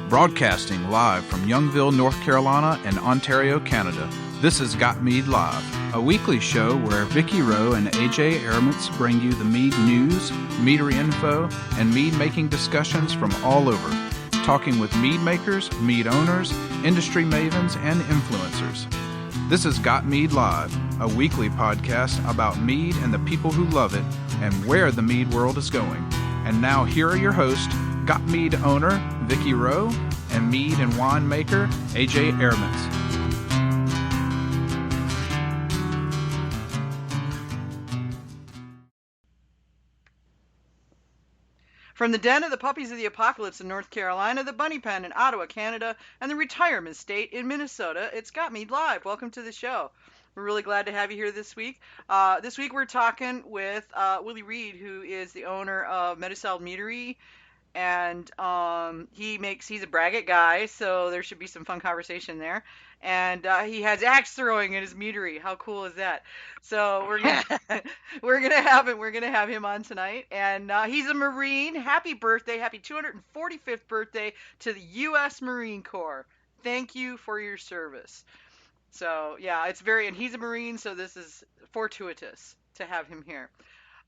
Broadcasting live from Youngville, North Carolina and Ontario, Canada. This is GotMead Live, a weekly show where Vicky Rowe and AJ Aramutz bring you the mead news, meadery info, and mead-making discussions from all over, talking with mead makers, mead owners, industry mavens, and influencers. This is GotMead Live, a weekly podcast about mead and the people who love it and where the mead world is going. And now here are your hosts, GotMead owner Vicky Rowe and mead and wine maker AJ Aramutz. From the den of the puppies of the apocalypse in North Carolina, the bunny pen in Ottawa, Canada, and the retirement state in Minnesota, it's GotMead Live. Welcome to the show. We're really glad to have you here this week. This week we're talking with Willie Wrede, who is the owner of Meduseld Meadery, and he's a Braggot guy, so there should be some fun conversation there. And he has axe throwing in his meadery. How cool is that? So we're gonna have him on tonight. And he's a Marine. Happy birthday! Happy 245th birthday to the U.S. Marine Corps. Thank you for your service. So yeah, and he's a Marine, so this is fortuitous to have him here.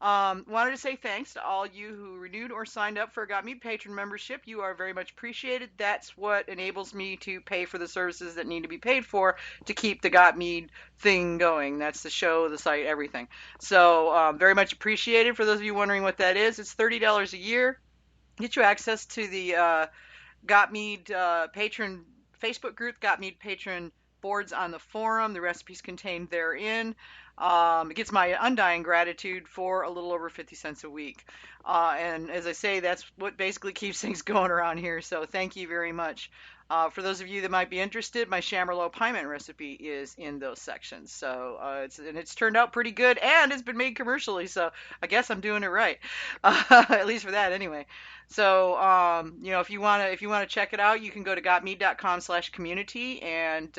Wanted to say thanks to all you who renewed or signed up for a GotMead patron membership. You are very much appreciated. That's what enables me to pay for the services that need to be paid for to keep the GotMead thing going. That's the show, the site, everything. So very much appreciated. For those of you wondering what that is, it's $30 a year. Get you access to the GotMead patron Facebook group, GotMead patron boards on the forum, the recipes contained therein. It gets my undying gratitude for a little over 50 cents a week. And as I say, that's what basically keeps things going around here. So thank you very much. For those of you that might be interested, my Chamerlot Piment recipe is in those sections. So it's turned out pretty good, and it's been made commercially. So I guess I'm doing it right, at least for that anyway. So if you wanna check it out, you can go to gotmead.com/community and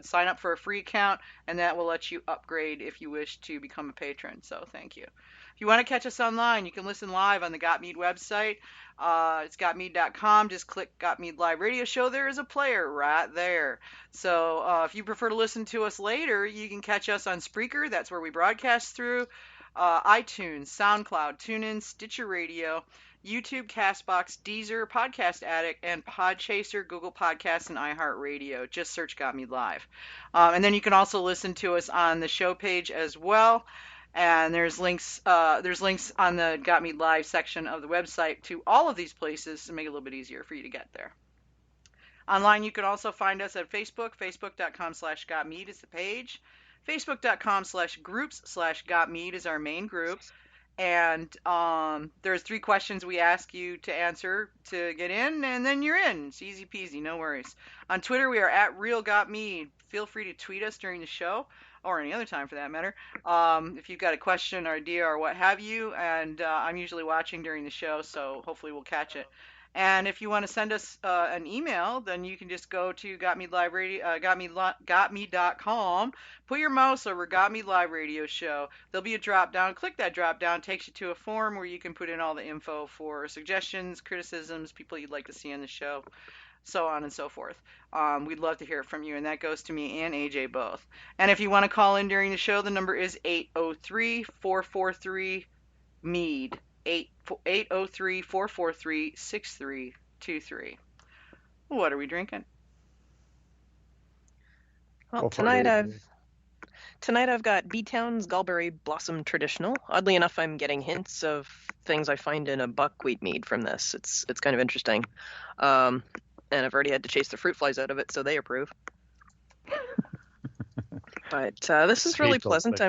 sign up for a free account, and that will let you upgrade if you wish to become a patron. So thank you. If you want to catch us online, you can listen live on the GotMead website. It's gotmead.com. Just click GotMead Live Radio Show. There is a player right there. So if you prefer to listen to us later, you can catch us on Spreaker. That's where we broadcast through. iTunes, SoundCloud, TuneIn, Stitcher Radio, YouTube, Castbox, Deezer, Podcast Addict, and Podchaser, Google Podcasts, and iHeartRadio. Just search GotMead Live. And then you can also listen to us on the show page as well. And there's links on the GotMead Live section of the website to all of these places to make it a little bit easier for you to get there. Online, you can also find us at Facebook. Facebook.com/GotMead is the page. Facebook.com/groups/GotMead is our main group. And there's 3 questions we ask you to answer to get in, and then you're in. It's easy peasy, no worries. On Twitter, we are at RealGotMead. Feel free to tweet us during the show, or any other time for that matter, if you've got a question or idea or what have you. And I'm usually watching during the show, so hopefully we'll catch it. And if you want to send us an email, then you can just go to GotMead Live Radio, GotMead.com, put your mouse over GotMead Live Radio Show. There'll be a drop down. Click that drop down, takes you to a form where you can put in all the info for suggestions, criticisms, people you'd like to see on the show, so on and so forth. We'd love to hear from you, and that goes to me and AJ both. And if you want to call in during the show, the number is 803-443-MEAD. 803-443-6323. What are we drinking? Well, tonight I've got B-Town's Gallberry Blossom Traditional. Oddly enough, I'm getting hints of things I find in a buckwheat mead from this. It's kind of interesting. And I've already had to chase the fruit flies out of it, so they approve. But this is really pleasant.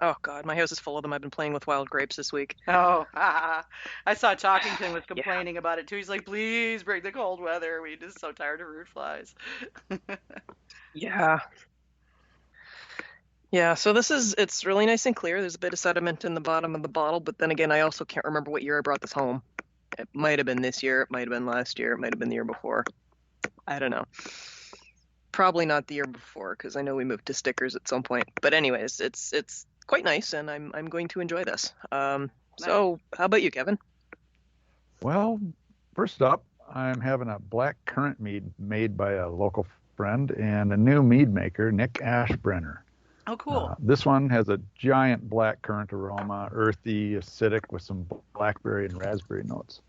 Oh, God, my house is full of them. I've been playing with wild grapes this week. Oh, I saw Talkington was complaining about it, too. He's like, please bring the cold weather. We're just so tired of fruit flies. Yeah. Yeah, so it's really nice and clear. There's a bit of sediment in the bottom of the bottle, but then again, I also can't remember what year I brought this home. It might have been this year, it might have been last year, it might have been the year before. I don't know. Probably not the year before, because I know we moved to stickers at some point. But anyways, it's quite nice, and I'm going to enjoy this. So how about you, Kevin? Well, first up, I'm having a black currant mead made by a local friend and a new mead maker, Nick Ashbrenner. Oh, cool. This one has a giant black currant aroma, earthy, acidic, with some blackberry and raspberry notes.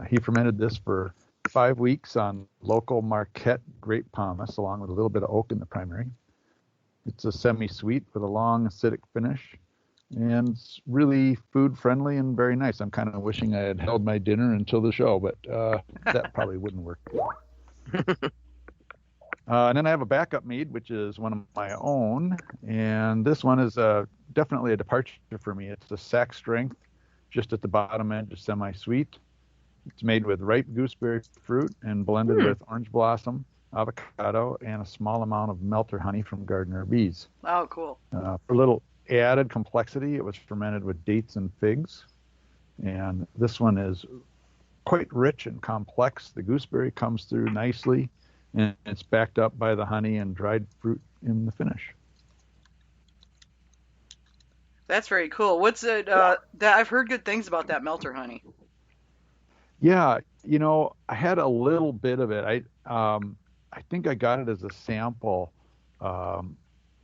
He fermented this for 5 weeks on local Marquette grape pomace, along with a little bit of oak in the primary. It's a semi-sweet with a long acidic finish, and it's really food-friendly and very nice. I'm kind of wishing I had held my dinner until the show, but that probably wouldn't work. And then I have a backup mead, which is one of my own, and this one is definitely a departure for me. It's a sack strength, just at the bottom end, just semi-sweet. It's made with ripe gooseberry fruit and blended with orange blossom, avocado, and a small amount of melter honey from gardener bees. Oh, cool. For a little added complexity, it was fermented with dates and figs. And this one is quite rich and complex. The gooseberry comes through nicely, and it's backed up by the honey and dried fruit in the finish. That's very cool. What's it? I've heard good things about that melter honey. Yeah, I had a little bit of it. I think I got it as a sample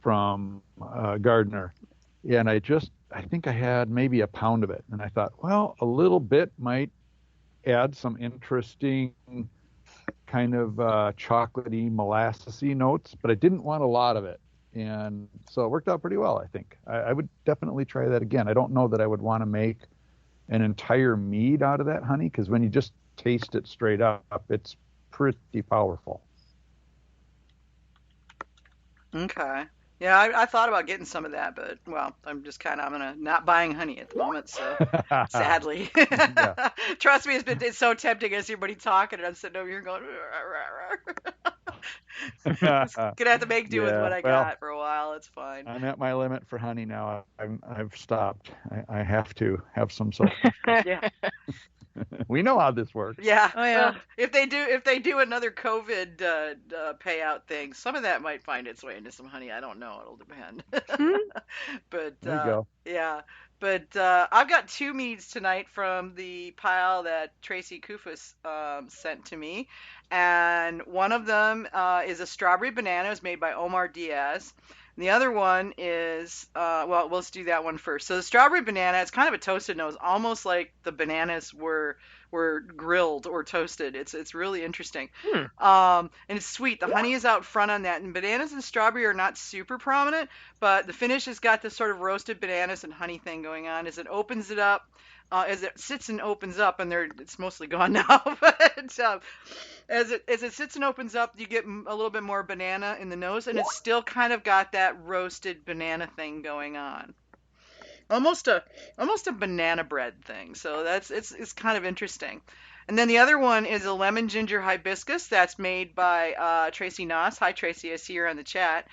from Gardner, and I think I had maybe a pound of it, and I thought, well, a little bit might add some interesting kind of chocolatey, molassesy notes, but I didn't want a lot of it, and so it worked out pretty well, I think. I would definitely try that again. I don't know that I would want to make an entire mead out of that honey, because when you just taste it straight up, it's pretty powerful. Okay. Yeah, I thought about getting some of that, but, well, I'm not buying honey at the moment, so sadly. Trust me, it's so tempting as everybody talking, and I'm sitting over here going, just gonna have to make do with what I got for a while. It's fine. I'm at my limit for honey now. I've stopped. I have to have some sort. Yeah. We know how this works. Yeah. Oh, yeah. If they do another COVID payout thing, some of that might find its way into some honey. I don't know. It'll depend. But there you go. Yeah. But I've got 2 meads tonight from the pile that Tracy Kufus sent to me, and one of them is a strawberry banana. It's made by Omar Diaz. And the other one is, well, let's do that one first. So the strawberry banana, it's kind of a toasted nose, almost like the bananas were grilled or toasted. It's really interesting. And it's sweet. The honey is out front on that. And bananas and strawberry are not super prominent, but the finish has got this sort of roasted bananas and honey thing going on. As it opens it up, as it sits and opens up, and it's mostly gone now, but as it sits and opens up, you get a little bit more banana in the nose, and it's still kind of got that roasted banana thing going on, almost a banana bread thing. So it's kind of interesting. And then the other one is a lemon ginger hibiscus that's made by Tracy Noss. Hi Tracy, I see her on the chat.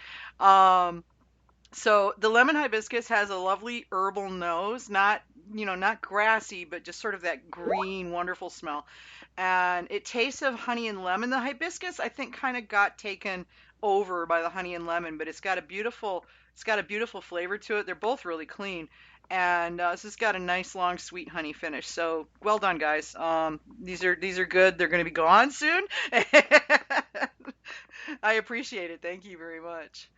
So the lemon hibiscus has a lovely herbal nose, not grassy, but just sort of that green, wonderful smell. And it tastes of honey and lemon. The hibiscus, I think, kind of got taken over by the honey and lemon, but it's got a beautiful flavor to it. They're both really clean. And this has got a nice, long, sweet honey finish. So well done, guys. These are good. They're going to be gone soon. I appreciate it. Thank you very much.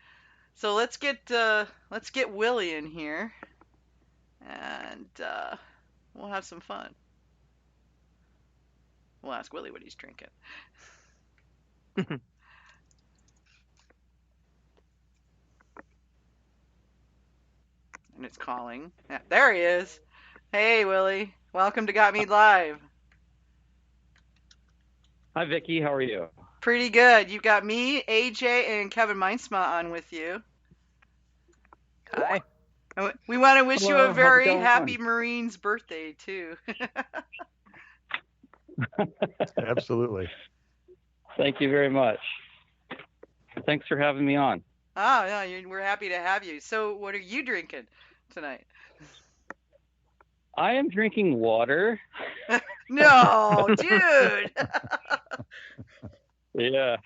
So let's get Willie in here, and we'll have some fun. We'll ask Willie what he's drinking. And it's calling. Yeah, there he is. Hey, Willie. Welcome to GotMead Live. Hi, Vicki. How are you? Pretty good. You've got me, AJ, and Kevin Meinsma on with you. Hi. We want to wish you Hello, a very how's it going? happy Marine's birthday, too. Absolutely. Thank you very much. Thanks for having me on. Oh, no, we're happy to have you. So what are you drinking tonight? I am drinking water. No, dude. Yeah.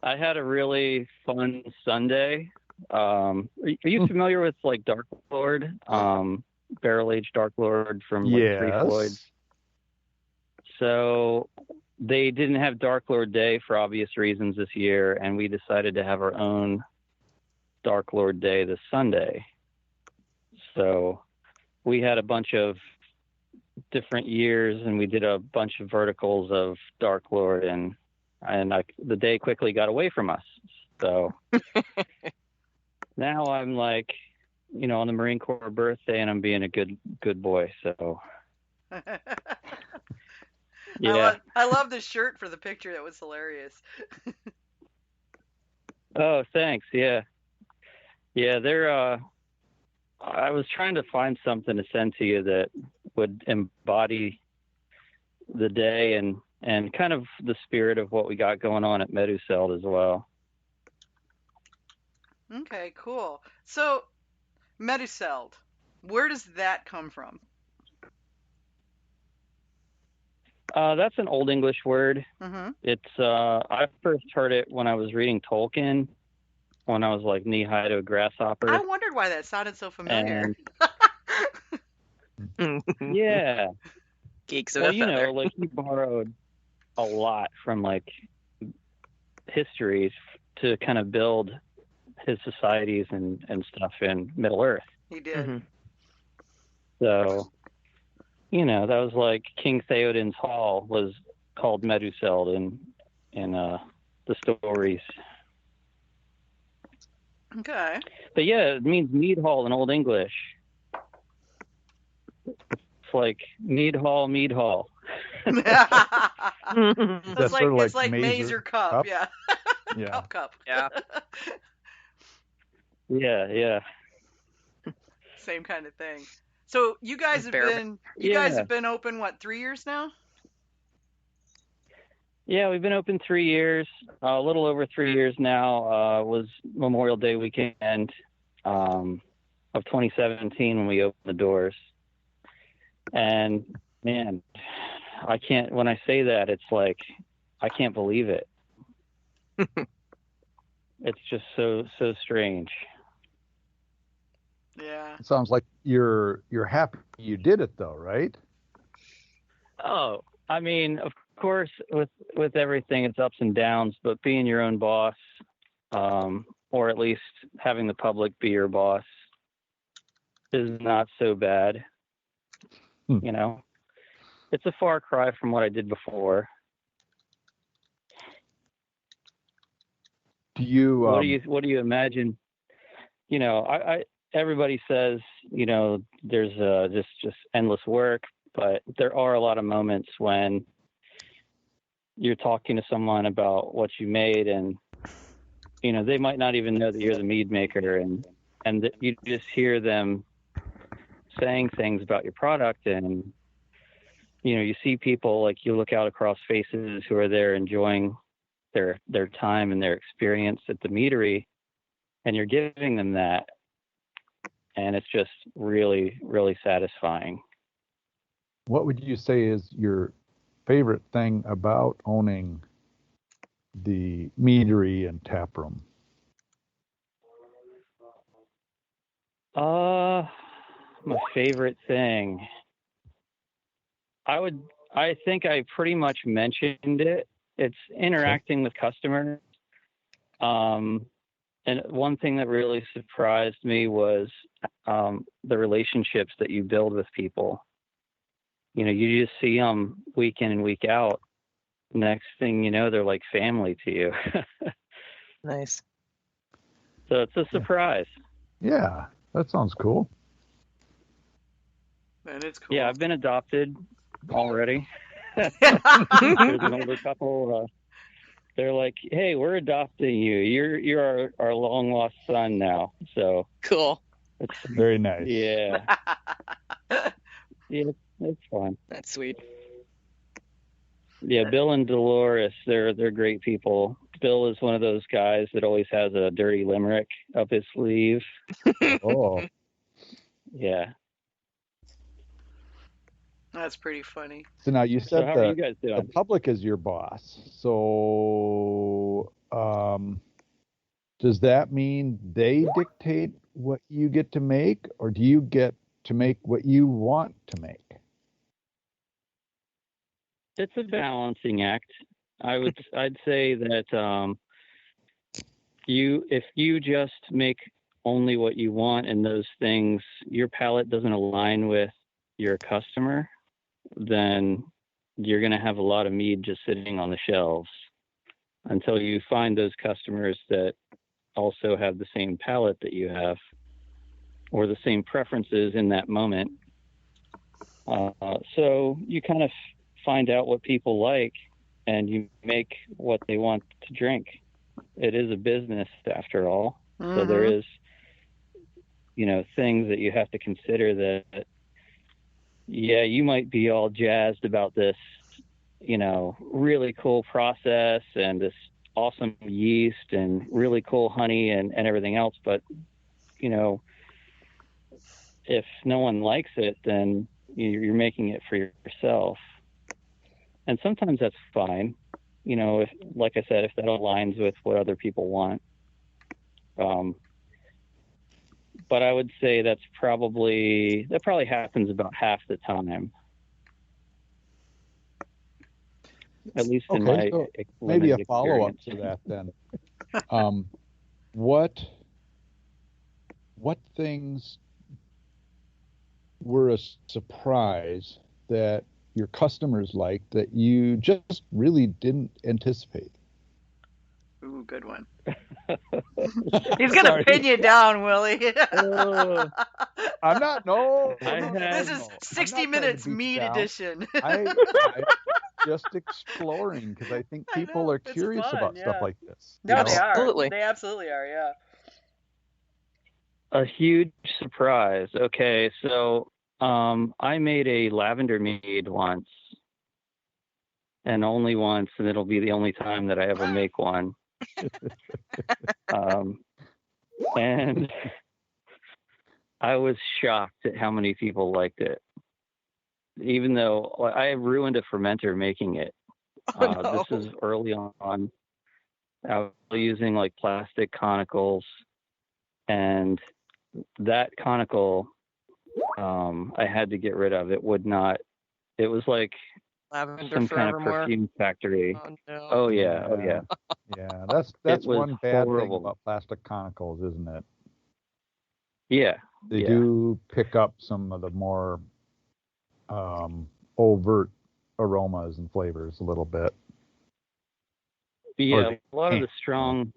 I had a really fun Sunday. Are you familiar with like Dark Lord? Barrel aged Dark Lord from like Three Floyds. So they didn't have Dark Lord Day for obvious reasons this year, and we decided to have our own Dark Lord Day this Sunday. So we had a bunch of different years, and we did a bunch of verticals of Dark Lord, and the day quickly got away from us. So now I'm like, on the Marine Corps birthday, and I'm being a good boy. So yeah. I love the shirt for the picture. That was hilarious. Oh, thanks. Yeah. They're. I was trying to find something to send to you that would embody the day and kind of the spirit of what we got going on at Meduseld as well. Okay, cool. So, Meduseld, where does that come from? That's an Old English word. Mm-hmm. It's I first heard it when I was reading Tolkien, when I was like knee high to a grasshopper. I wondered why that sounded so familiar. Yeah. Geeks of a feather. Like he borrowed a lot from like histories to kind of build his societies and stuff in Middle Earth. He did. Mm-hmm. So, that was like King Theoden's Hall was called Meduseld in the stories. Okay. But yeah, it means mead hall in Old English. It's like mead hall. It's like mazer cup. Yeah. Yeah. Cup. Yeah. Yeah. Same kind of thing. So you guys have been open, what, 3 years now? Yeah, we've been open 3 years, a little over 3 years now. Was Memorial Day weekend of 2017 when we opened the doors. And man, when I say that, it's like, I can't believe it. It's just so strange. Yeah. It sounds like you're happy you did it though, right? Oh, I mean, of course, with everything, it's ups and downs, but being your own boss, or at least having the public be your boss, is not so bad. It's a far cry from what I did before. Do you? What do you imagine? Everybody says, there's just endless work, but there are a lot of moments when you're talking to someone about what you made, and they might not even know that you're the mead maker, and you just hear them saying things about your product, and you see people, like, you look out across faces who are there enjoying their time and their experience at the meadery, and you're giving them that, and it's just really, really satisfying. What would you say is your favorite thing about owning the meadery and tap room? My favorite thing, I think I pretty much mentioned it. It's interacting with customers. And one thing that really surprised me was the relationships that you build with people. You just see them week in and week out. Next thing you know, they're like family to you. Nice. So it's a surprise. Yeah, that sounds cool. And it's cool. Yeah, I've been adopted already. There's an older couple. They're like, "Hey, we're adopting you. You're our long lost son now." So cool. It's very nice. Yeah. Yeah, it's fun. That's sweet. Yeah, Bill and Dolores, they're great people. Bill is one of those guys that always has a dirty limerick up his sleeve. Oh. Yeah. That's pretty funny. So now you said how are you guys doing? The public is your boss. So does that mean they dictate what you get to make, or do you get to make what you want to make? it's a balancing act. I'd say that if you just make only what you want and those things, your palate doesn't align with your customer, then you're going to have a lot of mead just sitting on the shelves until you find those customers that also have the same palate that you have or the same preferences in that moment. So you kind of find out what people like and you make what they want to drink. It is a business after all. Mm-hmm. So there is, things that you have to consider that, you might be all jazzed about this, really cool process and this awesome yeast and really cool honey and everything else. But, if no one likes it, then you're making it for yourself. And sometimes that's fine. If, like I said, if that aligns with what other people want. But I would say that probably happens about half the time. At least in my so maybe a follow-up to that then. What things were a surprise that your customers liked that you just really didn't anticipate? Ooh, good one. He's going to pin you down, Willie. I'm not, no. This is 60 Minutes Mead edition. I'm just exploring because I think people are curious about stuff like this. No, they are. Absolutely. They absolutely are, yeah. A huge surprise. Okay, so I made a lavender mead once, and only once, and it'll be the only time that I ever make one. And I was shocked at how many people liked it, even though I ruined a fermenter making it. No. This is early on. I was using like plastic conicals, and that conical I had to get rid of. It would not. It was like Lavender some kind of forevermore. perfume factory. Oh, no. Oh yeah. Yeah, that's one bad horrible thing about plastic conicals, isn't it? Yeah. They do pick up some of the more overt aromas and flavors a little bit. Yeah, a lot of the strong,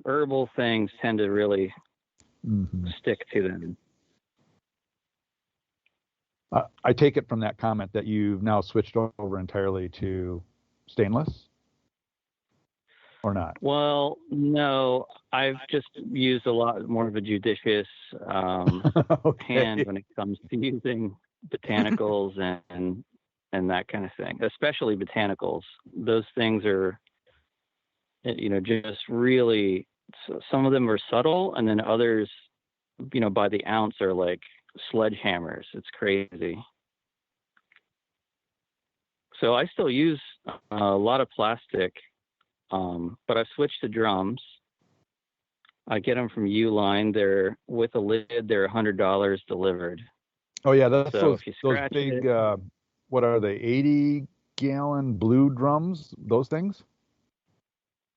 herbal things tend to really stick to them. I take it from that comment that you've now switched over entirely to stainless, or not? Well, no, I've just used a lot more of a judicious hand when it comes to using botanicals and that kind of thing, especially botanicals. Those things are, just really, some of them are subtle, and then others, by the ounce are like sledgehammers. It's crazy. So I still use a lot of plastic, but I've switched to drums. I get them from Uline. They're with a lid. They're $100 delivered. Oh yeah, that's so those big. What are they? 80-gallon blue drums? Those things?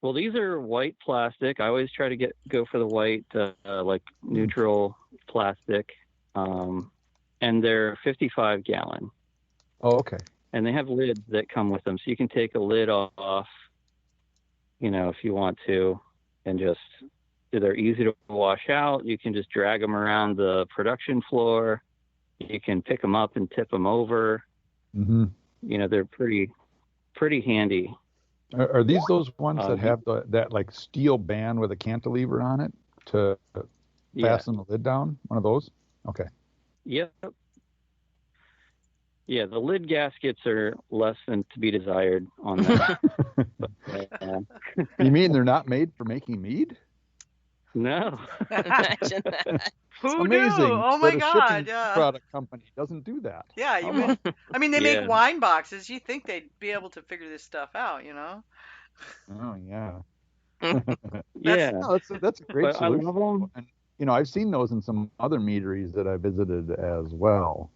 Well, these are white plastic. I always try to go for the white, like neutral plastic, and they're 55-gallon. Oh, okay. And they have lids that come with them, so you can take a lid off, if you want to, and they're easy to wash out. You can just drag them around the production floor. You can pick them up and tip them over. Mm-hmm. They're pretty handy. Are these those ones that have that like steel band with a cantilever on it to fasten the lid down? One of those? Okay. Yep. Yeah, the lid gaskets are less than to be desired on that. You mean they're not made for making mead? No. Imagine that. Who amazing. knew? Oh my that a God! shipping Yeah. product company doesn't do that. Yeah, they make wine boxes. You think they'd be able to figure this stuff out, Oh yeah. Yeah. No, that's a great solution. I love them. And I've seen those in some other meaderies that I visited as well.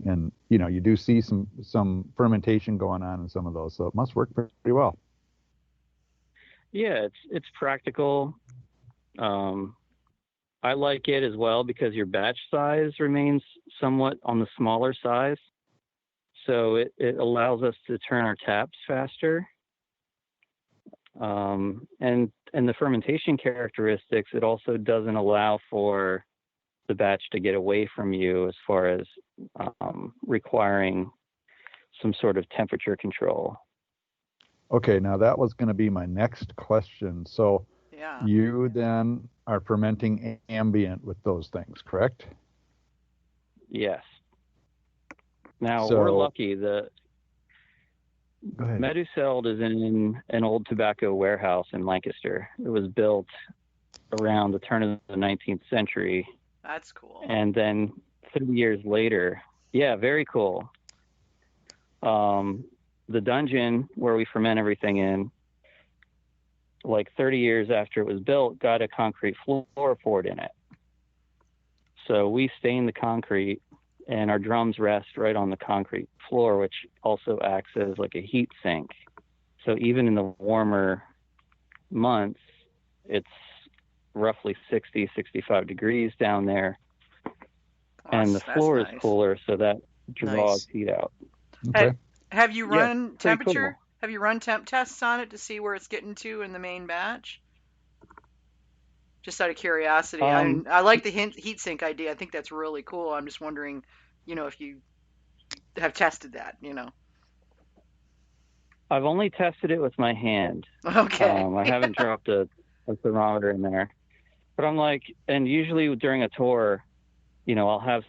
And you do see some fermentation going on in some of those, so it must work pretty well. Yeah, it's practical. I like it as well because your batch size remains somewhat on the smaller size. So it allows us to turn our taps faster. And the fermentation characteristics, it also doesn't allow for the batch to get away from you as far as requiring some sort of temperature control. Okay, now that was going to be my next question. So Yeah. you then are fermenting ambient with those things, correct? Yes. Now, So- we're lucky. The Go ahead. Meduseld is in an old tobacco warehouse in Lancaster. It was built around the turn of the 19th century. That's cool. And then 30 years later, yeah, very cool. The dungeon where we ferment everything in, like 30 years after it was built, got a concrete floor poured in it. So we stain the concrete, and our drums rest right on the concrete floor, which also acts as like a heat sink. So even in the warmer months, it's roughly 60, 65 degrees down there. And the floor is cooler, so that draws heat out. Okay. Have you Yeah, run pretty temperature? cool. Have you run temp tests on it to see where it's getting to in the main batch? Just out of curiosity. I like the heat sink idea. I think that's really cool. I'm just wondering, if you have tested that, I've only tested it with my hand. Okay. I haven't dropped a thermometer in there. But I'm like, and usually during a tour, I'll have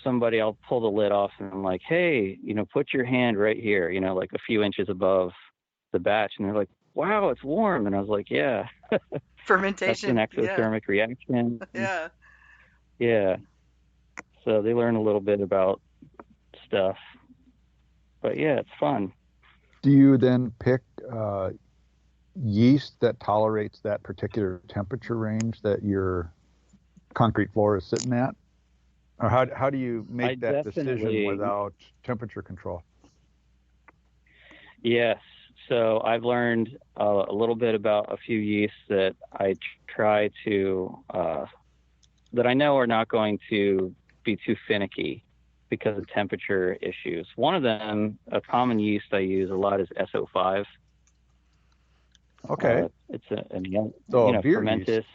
somebody, I'll pull the lid off and I'm like, hey, put your hand right here, like a few inches above the batch. And they're like, wow, it's warm. And I was like, yeah. Fermentation. That's an exothermic reaction. Yeah. Yeah. So they learn a little bit about stuff. But yeah, it's fun. Do you then pick yeast that tolerates that particular temperature range that your concrete floor is sitting at? Or how do you make that decision without temperature control? Yes. So I've learned a little bit about a few yeasts that I try to, that I know are not going to be too finicky because of temperature issues. One of them, a common yeast I use a lot, is SO5. Okay. It's a beer fermentus. yeast.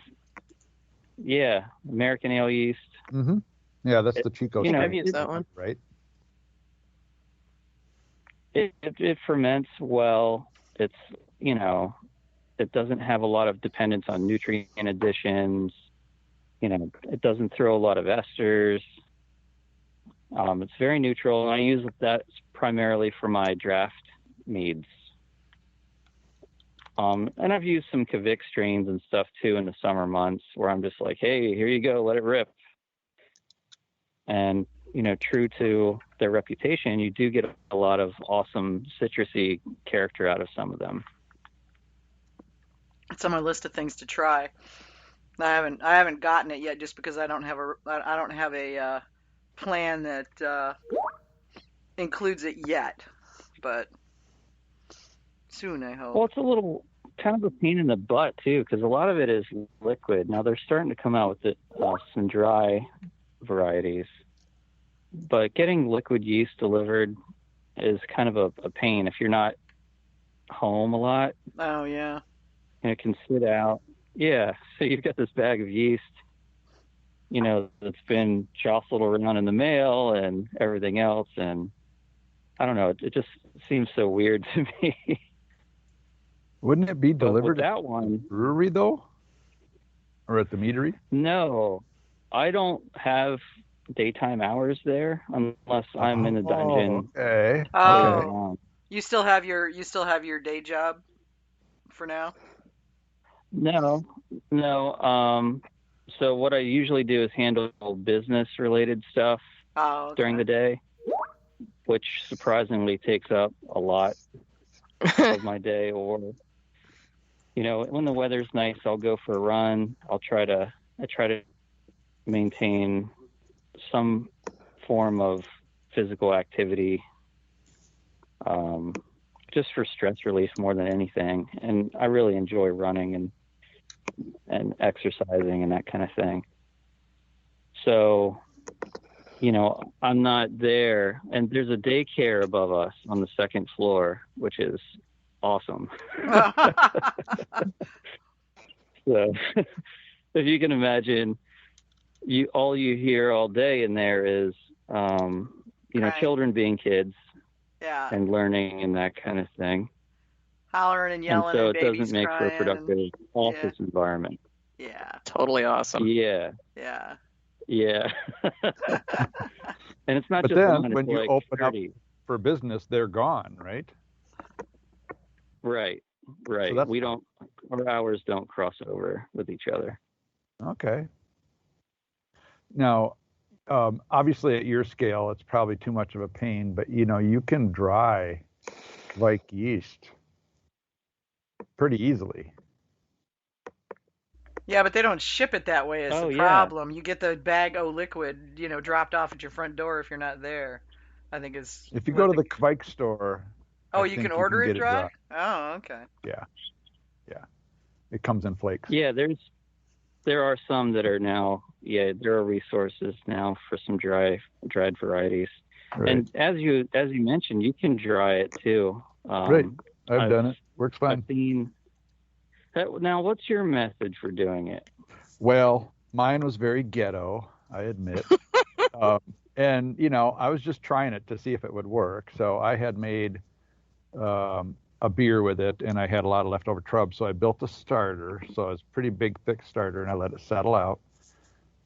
Yeah, American ale yeast. Mm-hmm. Yeah, that's the Chico strain. I've used that one. Right? It ferments well. It's, it doesn't have a lot of dependence on nutrient additions. It doesn't throw a lot of esters. It's very neutral, and I use that primarily for my draft meads. And I've used some Kavik strains and stuff too in the summer months where I'm just like, hey, here you go, let it rip. And, true to their reputation, you do get a lot of awesome citrusy character out of some of them. It's on my list of things to try. I haven't gotten it yet just because I don't have a plan that includes it yet, but soon I hope. Well, it's a little kind of a pain in the butt too, because a lot of it is liquid. Now they're starting to come out with some dry varieties, but getting liquid yeast delivered is kind of a pain if you're not home a lot. Oh yeah. And it can sit out. Yeah, so you've got this bag of yeast, that's been jostled around in the mail and everything else, and I don't know, it just seems so weird to me. Wouldn't it be delivered at at one brewery though, or at the meadery? No, I don't have daytime hours there unless I'm in the dungeon. Okay. Oh, okay. You still have your day job for now? No. So what I usually do is handle business related stuff during the day, which surprisingly takes up a lot of my day. Or, when the weather's nice, I'll go for a run. I try to maintain some form of physical activity, just for stress relief more than anything. And I really enjoy running and exercising and that kind of thing. So, you know, I'm not there, and there's a daycare above us on the second floor, which is awesome. So if you can imagine, all you hear all day in there is, you know, Right. children being kids Yeah. and learning and that kind of thing. Hollering and And yelling so and it babies doesn't make for a crying. productive office environment. Yeah. Totally awesome. Yeah. Yeah. Yeah. And it's not But just then one, when it's you like open 30. up for business, they're gone, right? Right. So that's Our hours don't cross over with each other. okay. Now, obviously at your scale, it's probably too much of a pain, but you know, you can dry like yeast pretty easily. Yeah, but they don't ship it that way is Oh, the yeah. problem. You get the bag o' liquid, you know, dropped off at your front door if you're not there. I think is If you what go to the Kvike store, Oh, I you think can order it get dry? Oh, okay. Yeah. It comes in flakes. Yeah, there are some that are now, there are resources now for some dried varieties. Right. And as you mentioned, you can dry it too. Right. I've done it. Works fine. I've seen. Now, what's your method for doing it? Well, mine was very ghetto, I admit. And, you know, I was just trying it to see if it would work. So I had made a beer with it, and I had a lot of leftover trub. So I built a starter. So it was a pretty big, thick starter, and I let it settle out.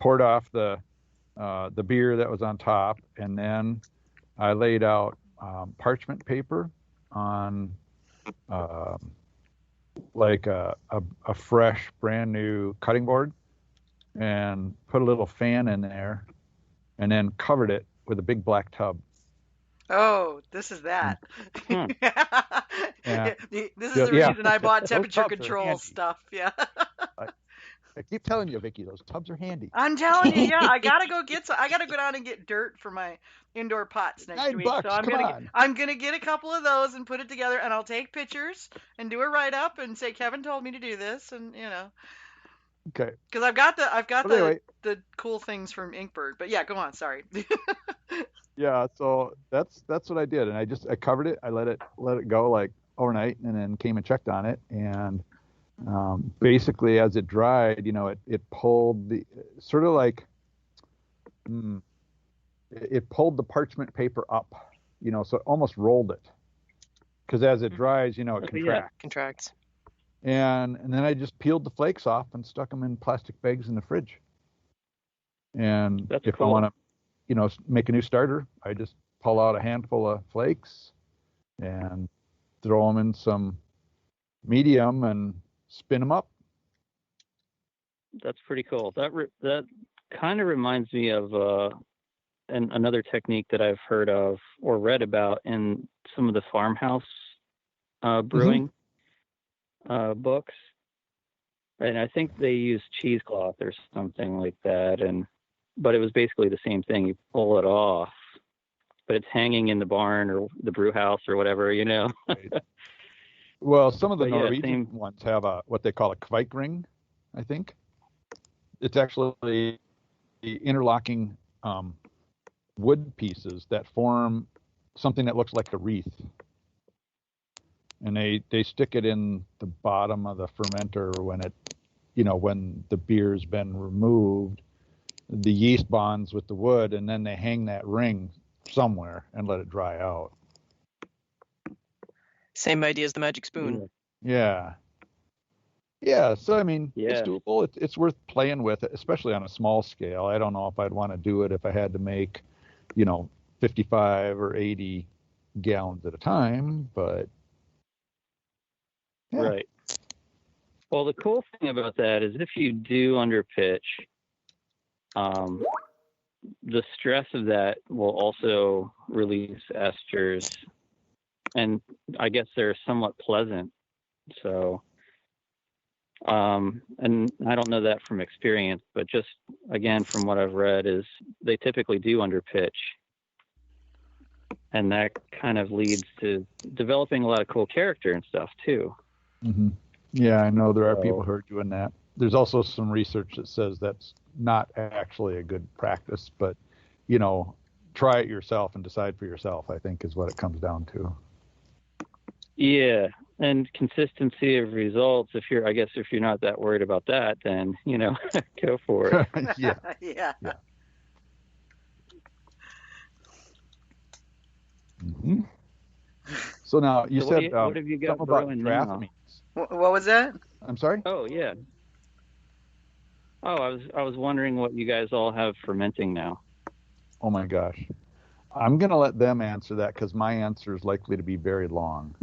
Poured off the beer that was on top, and then I laid out parchment paper on like a fresh, brand new cutting board, and put a little fan in there, and then covered it with a big black tub. Oh, this is that. Hmm. Yeah. This is the Yeah. reason I bought Those temperature tubs are control handy. stuff. Yeah. I keep telling you, Vicky, those tubs are handy. I'm telling you, yeah, I gotta go down and get dirt for my indoor pots next week. $9, So I'm come gonna on. I'm gonna get a couple of those and put it together, and I'll take pictures and do a write up and say Kevin told me to do this, and you know, Okay. because I've got But anyway, the cool things from Inkbird. But yeah, go on. Sorry. yeah, so that's what I did, and I covered it. I let it go like overnight, and then came and checked on it, and basically as it dried, you know, it pulled the sort of like it pulled the parchment paper up, you know, so it almost rolled it, because as it dries, you know, it Contracts. And then I just peeled the flakes off and stuck them in plastic bags in the fridge. And That's if cool. I want to, you know, make a new starter, I just pull out a handful of flakes and throw them in some medium and spin them up. That's pretty cool. That kind of reminds me of another technique that I've heard of or read about in some of the farmhouse brewing books. And I think they use cheesecloth or something like that. But it was basically the same thing. You pull it off, but it's hanging in the barn or the brew house or whatever, you know. Right. Well, some of the But yeah, Norwegian ones have what they call a kvike ring, I think. It's actually the interlocking wood pieces that form something that looks like a wreath. And they stick it in the bottom of the fermenter when when the beer's been removed, the yeast bonds with the wood, and then they hang that ring somewhere and let it dry out. Same idea as the magic spoon. Yeah. So I mean, it's doable. It's worth playing with, especially on a small scale. I don't know if I'd want to do it if I had to make, 55 or 80 gallons at a time, but yeah. Right. Well, the cool thing about that is if you do underpitch, the stress of that will also release esters, and I guess they're somewhat pleasant. So, and I don't know that from experience, but just again from what I've read is they typically do underpitch. and that kind of leads to developing a lot of cool character and stuff too. Mm-hmm. Yeah, I know there are people who are doing that. There's also some research that says that's not actually a good practice, but try it yourself and decide for yourself, I think, is what it comes down to. Yeah, and consistency of results. If you're not that worried about that, then go for it. Yeah. Yeah. Mm-hmm. So now you said what have you got something about brewing draft now? meats. What was that? I'm sorry? Oh yeah. Oh, I was wondering what you guys all have fermenting now. Oh my gosh. I'm going to let them answer that because my answer is likely to be very long.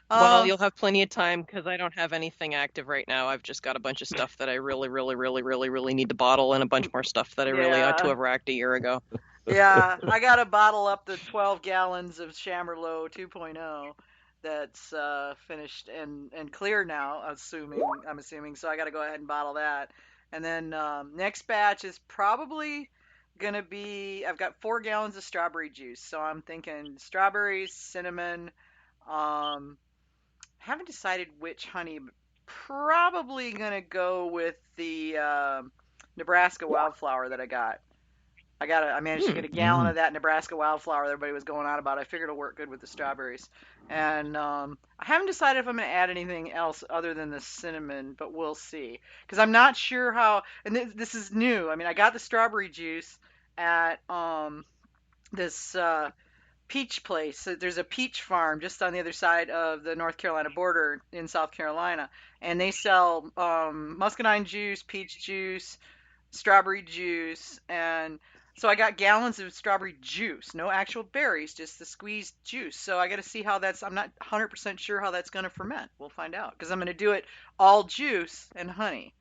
Well, you'll have plenty of time because I don't have anything active right now. I've just got a bunch of stuff that I really, really, really, really, really need to bottle, and a bunch more stuff that I really ought to have racked a year ago. Yeah, I got to bottle up the 12 gallons of Chamberlain 2.0 that's finished and clear now, I'm assuming. So I got to go ahead and bottle that. And then next batch is probably going to be, I've got 4 gallons of strawberry juice. So I'm thinking strawberries, cinnamon, haven't decided which honey, but probably going to go with the Nebraska Wildflower that I got. I managed to get a gallon of that Nebraska Wildflower everybody was going on about. I figured it'll work good with the strawberries. And I haven't decided if I'm going to add anything else other than the cinnamon, but we'll see. Because I'm not sure how, and this is new. I mean, I got the strawberry juice at this peach place. There's a peach farm just on the other side of the North Carolina border in South Carolina. And they sell muscadine juice, peach juice, strawberry juice, and so I got gallons of strawberry juice, no actual berries, just the squeezed juice. So I got to see how I'm not 100% sure how that's going to ferment. We'll find out because I'm going to do it all juice and honey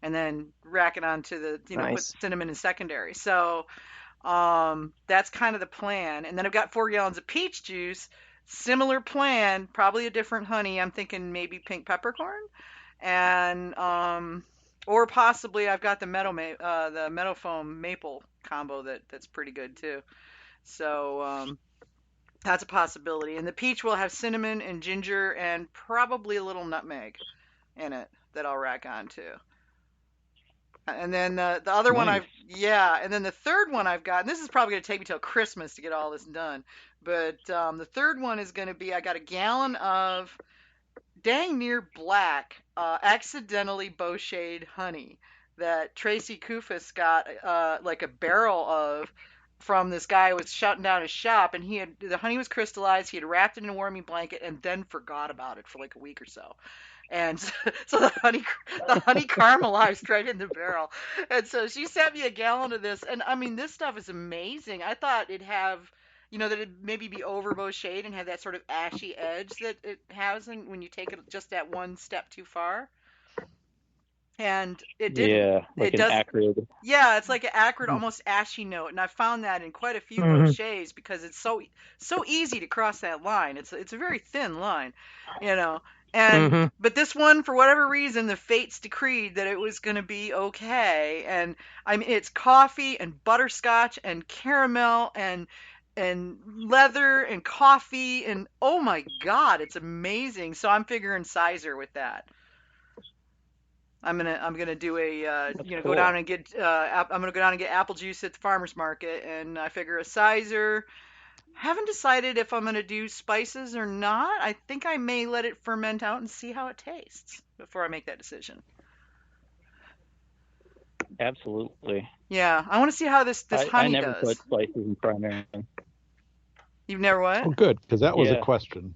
and then rack it onto the, put cinnamon in secondary. So that's kind of the plan. And then I've got 4 gallons of peach juice, similar plan, probably a different honey. I'm thinking maybe pink peppercorn and, or possibly I've got the meadow foam maple combo that's pretty good too. So that's a possibility. And the peach will have cinnamon and ginger and probably a little nutmeg in it that I'll rack on too. And then the other one and then the third one I've got, and this is probably going to take me till Christmas to get all this done. But the third one is going to be, I got a gallon of dang near black, accidentally bocheted honey that Tracy Kufis got like a barrel of from this guy who was shutting down his shop, and the honey was crystallized. He had wrapped it in a warming blanket and then forgot about it for like a week or so. And so the honey caramelized right in the barrel. And so she sent me a gallon of this, and I mean this stuff is amazing. I thought it'd have that it'd maybe be over bocheted and have that sort of ashy edge that it has when you take it just that one step too far. And it didn't. Yeah, like an acrid. Yeah, it's like an acrid, almost ashy note. And I found that in quite a few bochet's because it's so easy to cross that line. It's a very thin line, And but this one, for whatever reason, the fates decreed that it was going to be okay. And I mean, it's coffee and butterscotch and caramel and leather and coffee and oh my god, it's amazing. So I'm figuring sizer with that. I'm gonna do a cool. go down and get I'm gonna go down and get apple juice at the farmer's market, and I figure a sizer. Haven't decided if I'm gonna do spices or not. I think I may let it ferment out and see how it tastes before I make that decision. Absolutely. Yeah, I want to see how this honey does. I never put spices in primary. You've never what? Oh, good, because that was a question.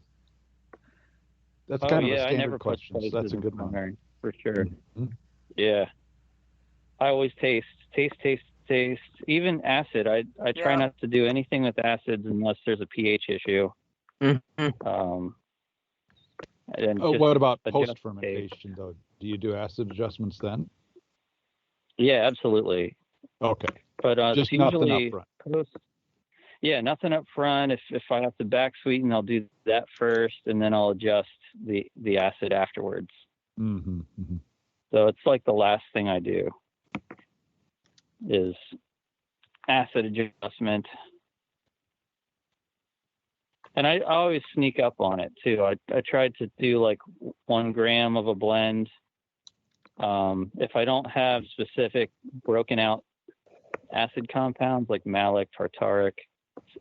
That's kind of a standard I never question. So that's a good one. For sure. Mm-hmm. Yeah. I always taste. Even acid. I try not to do anything with acids unless there's a pH issue. Mm-hmm. What about post fermentation though? Do you do acid adjustments then? Yeah, absolutely. Okay. But just usually nothing up front. Nothing up front. If I have to back sweeten, I'll do that first, and then I'll adjust the acid afterwards. Mm-hmm. Mm-hmm. So it's like the last thing I do is acid adjustment. And I always sneak up on it too. I tried to do like 1 gram of a blend. If I don't have specific broken out acid compounds like malic, tartaric,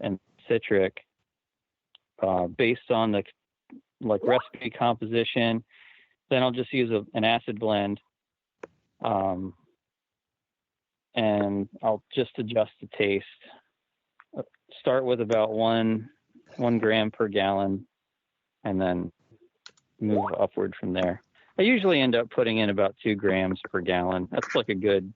and citric, based on the like recipe composition, then I'll just use an acid blend. And I'll just adjust the taste. Start with about 1 gram per gallon, and then move upward from there. I usually end up putting in about 2 grams per gallon. That's like a good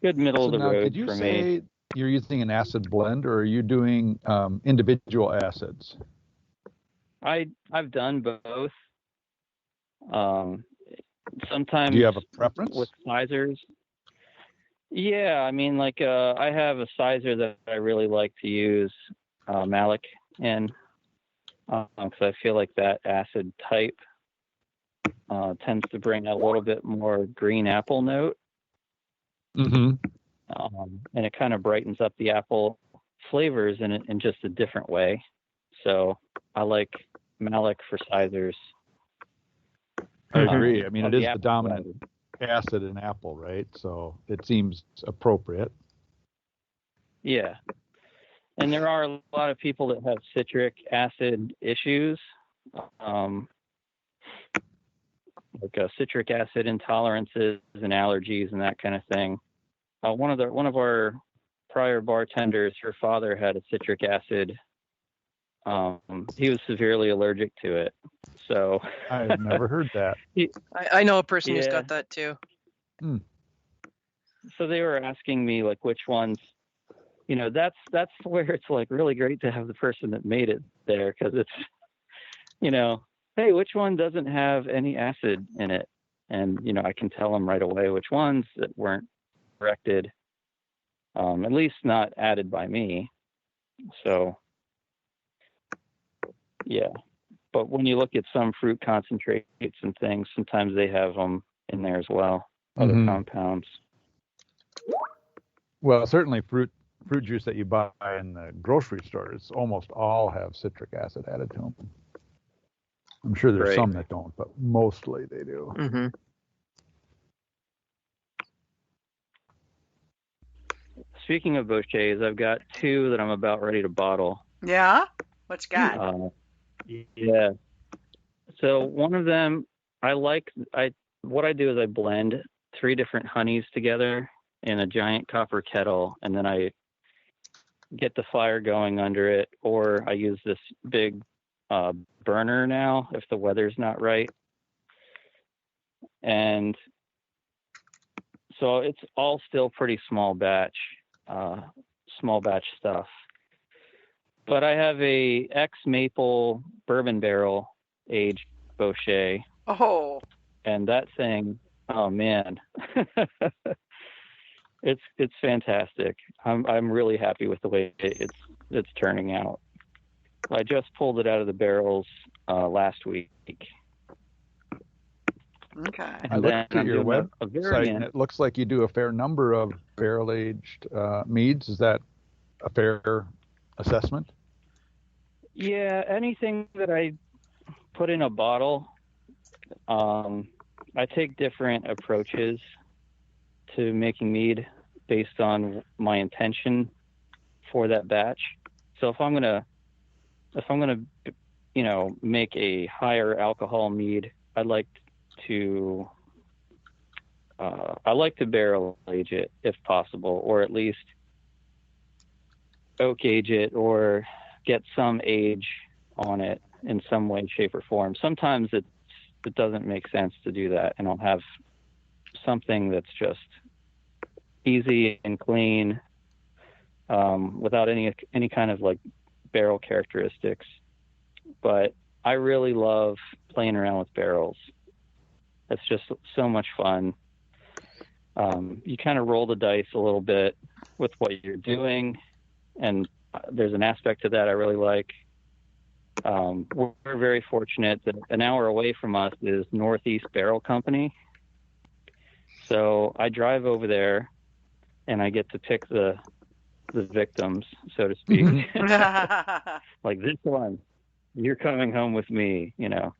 middle of the road did you for say me. you're using an acid blend, or are you doing individual acids? I've done both. Sometimes. Do you have a preference? With sizers? Yeah, I mean, like I have a sizer that I really like to use malic in, because I feel like that acid type tends to bring a little bit more green apple note. Mm-hmm. And it kind of brightens up the apple flavors in just a different way. So I like malic for sizers. I agree. I mean, it is the dominant blend. acid in apple, right? So it seems appropriate. Yeah. And there are a lot of people that have citric acid issues, like citric acid intolerances and allergies and that kind of thing. One of our prior bartenders, her father had a citric acid. He was severely allergic to it. So I've never heard that. I know a person who's Yeah. got that too. So they were asking me like which ones, that's where it's like really great to have the person that made it there, because it's, hey, which one doesn't have any acid in it? And, I can tell them right away which ones that weren't corrected, at least not added by me. So, yeah. But when you look at some fruit concentrates and things, sometimes they have them in there as well, other compounds. Well, certainly fruit juice that you buy in the grocery stores almost all have citric acid added to them. I'm sure there's Right. some that don't, but mostly they do. Mm-hmm. Speaking of Bochet's, I've got 2 that I'm about ready to bottle. Yeah? What you got? Yeah. So one of them, what I do is I blend 3 different honeys together in a giant copper kettle, and then I get the fire going under it, or I use this big burner now if the weather's not right. And so it's all still pretty small batch stuff. But I have a ex-maple bourbon barrel aged Bochet, Oh, and that thing, oh man, it's fantastic. I'm really happy with the way it's turning out. I just pulled it out of the barrels last week. okay. And I looked then at your I'm doing a website, variant. and it looks like you do a fair number of barrel-aged meads. Is that a fair assessment? Yeah, anything that I put in a bottle, I take different approaches to making mead based on my intention for that batch. So if I'm gonna make a higher alcohol mead, I like to barrel age it if possible, or at least oak age it, or get some age on it in some way, shape, or form. Sometimes it doesn't make sense to do that, and I'll have something that's just easy and clean, without any kind of like barrel characteristics. But I really love playing around with barrels. It's just so much fun. You kind of roll the dice a little bit with what you're doing, and there's an aspect to that I really like. We're very fortunate that an hour away from us is Northeast Barrel Company. So I drive over there, and I get to pick the the victims, so to speak. Like, this one, you're coming home with me, you know.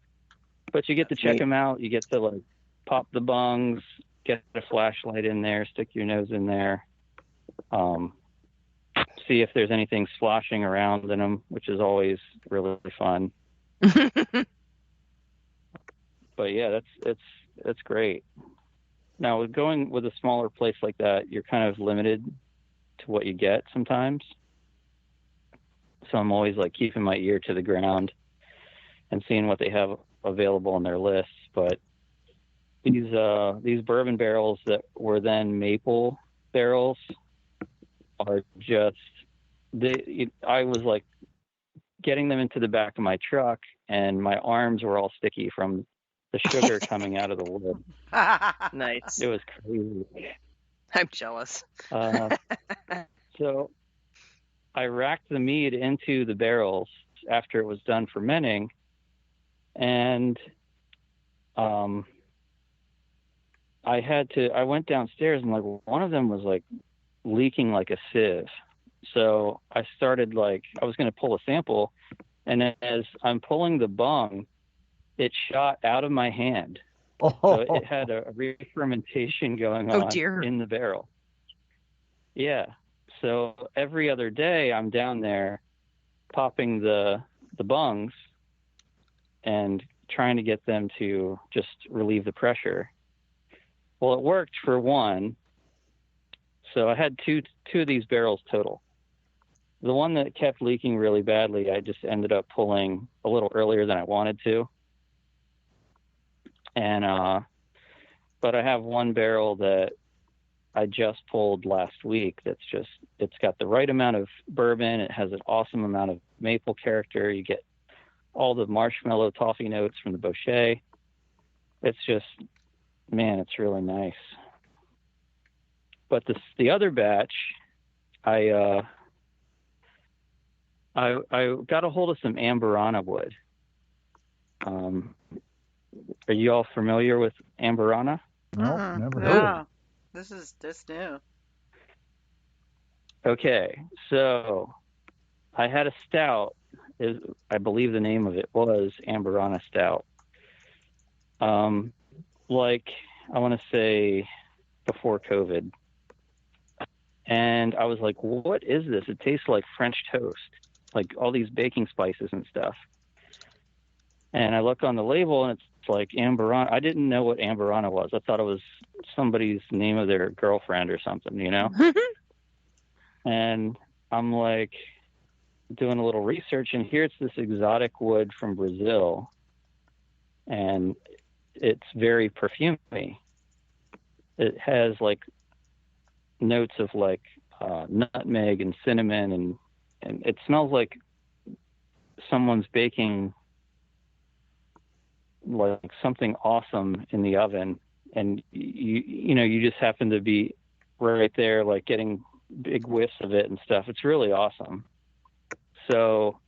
But you get to check them out. You get to, like, pop the bungs, get a flashlight in there, stick your nose in there, see if there's anything sloshing around in them, which is always really fun. But yeah, that's great. Now, with going with a smaller place like that, you're kind of limited to what you get sometimes. So I'm always like keeping my ear to the ground and seeing what they have available on their lists. But these bourbon barrels that were then maple barrels are just, I was like getting them into the back of my truck, and my arms were all sticky from the sugar coming out of the wood. Nice. It was crazy. I'm jealous. So I racked the mead into the barrels after it was done fermenting, and I went downstairs, and like one of them was like leaking like a sieve. So I started, like, I was going to pull a sample, and as I'm pulling the bung, it shot out of my hand. So it had a re-fermentation going on in the barrel. Yeah. So every other day I'm down there popping the bungs and trying to get them to just relieve the pressure. Well, it worked for one. So I had two of these barrels total. The one that kept leaking really badly, I just ended up pulling a little earlier than I wanted to. And, but I have one barrel that I just pulled last week it's got the right amount of bourbon. It has an awesome amount of maple character. You get all the marshmallow toffee notes from the bochet. It's just, man, it's really nice. But the other batch, I got a hold of some Amburana wood. Are you all familiar with Amburana? No, never heard of it. This is new. Okay, so I had a stout. I believe the name of it was Amburana Stout. Like, I want to say before COVID. And I was like, what is this? It tastes like French toast, like all these baking spices and stuff. And I look on the label, and it's like Amburana. I didn't know what Amburana was. I thought it was somebody's name of their girlfriend or something, you know? And I'm like doing a little research, and here it's this exotic wood from Brazil, and it's very perfumey. It has like notes of like nutmeg and cinnamon, and it smells like someone's baking like something awesome in the oven, and you just happen to be right there, like getting big whiffs of it and stuff. It's really awesome. So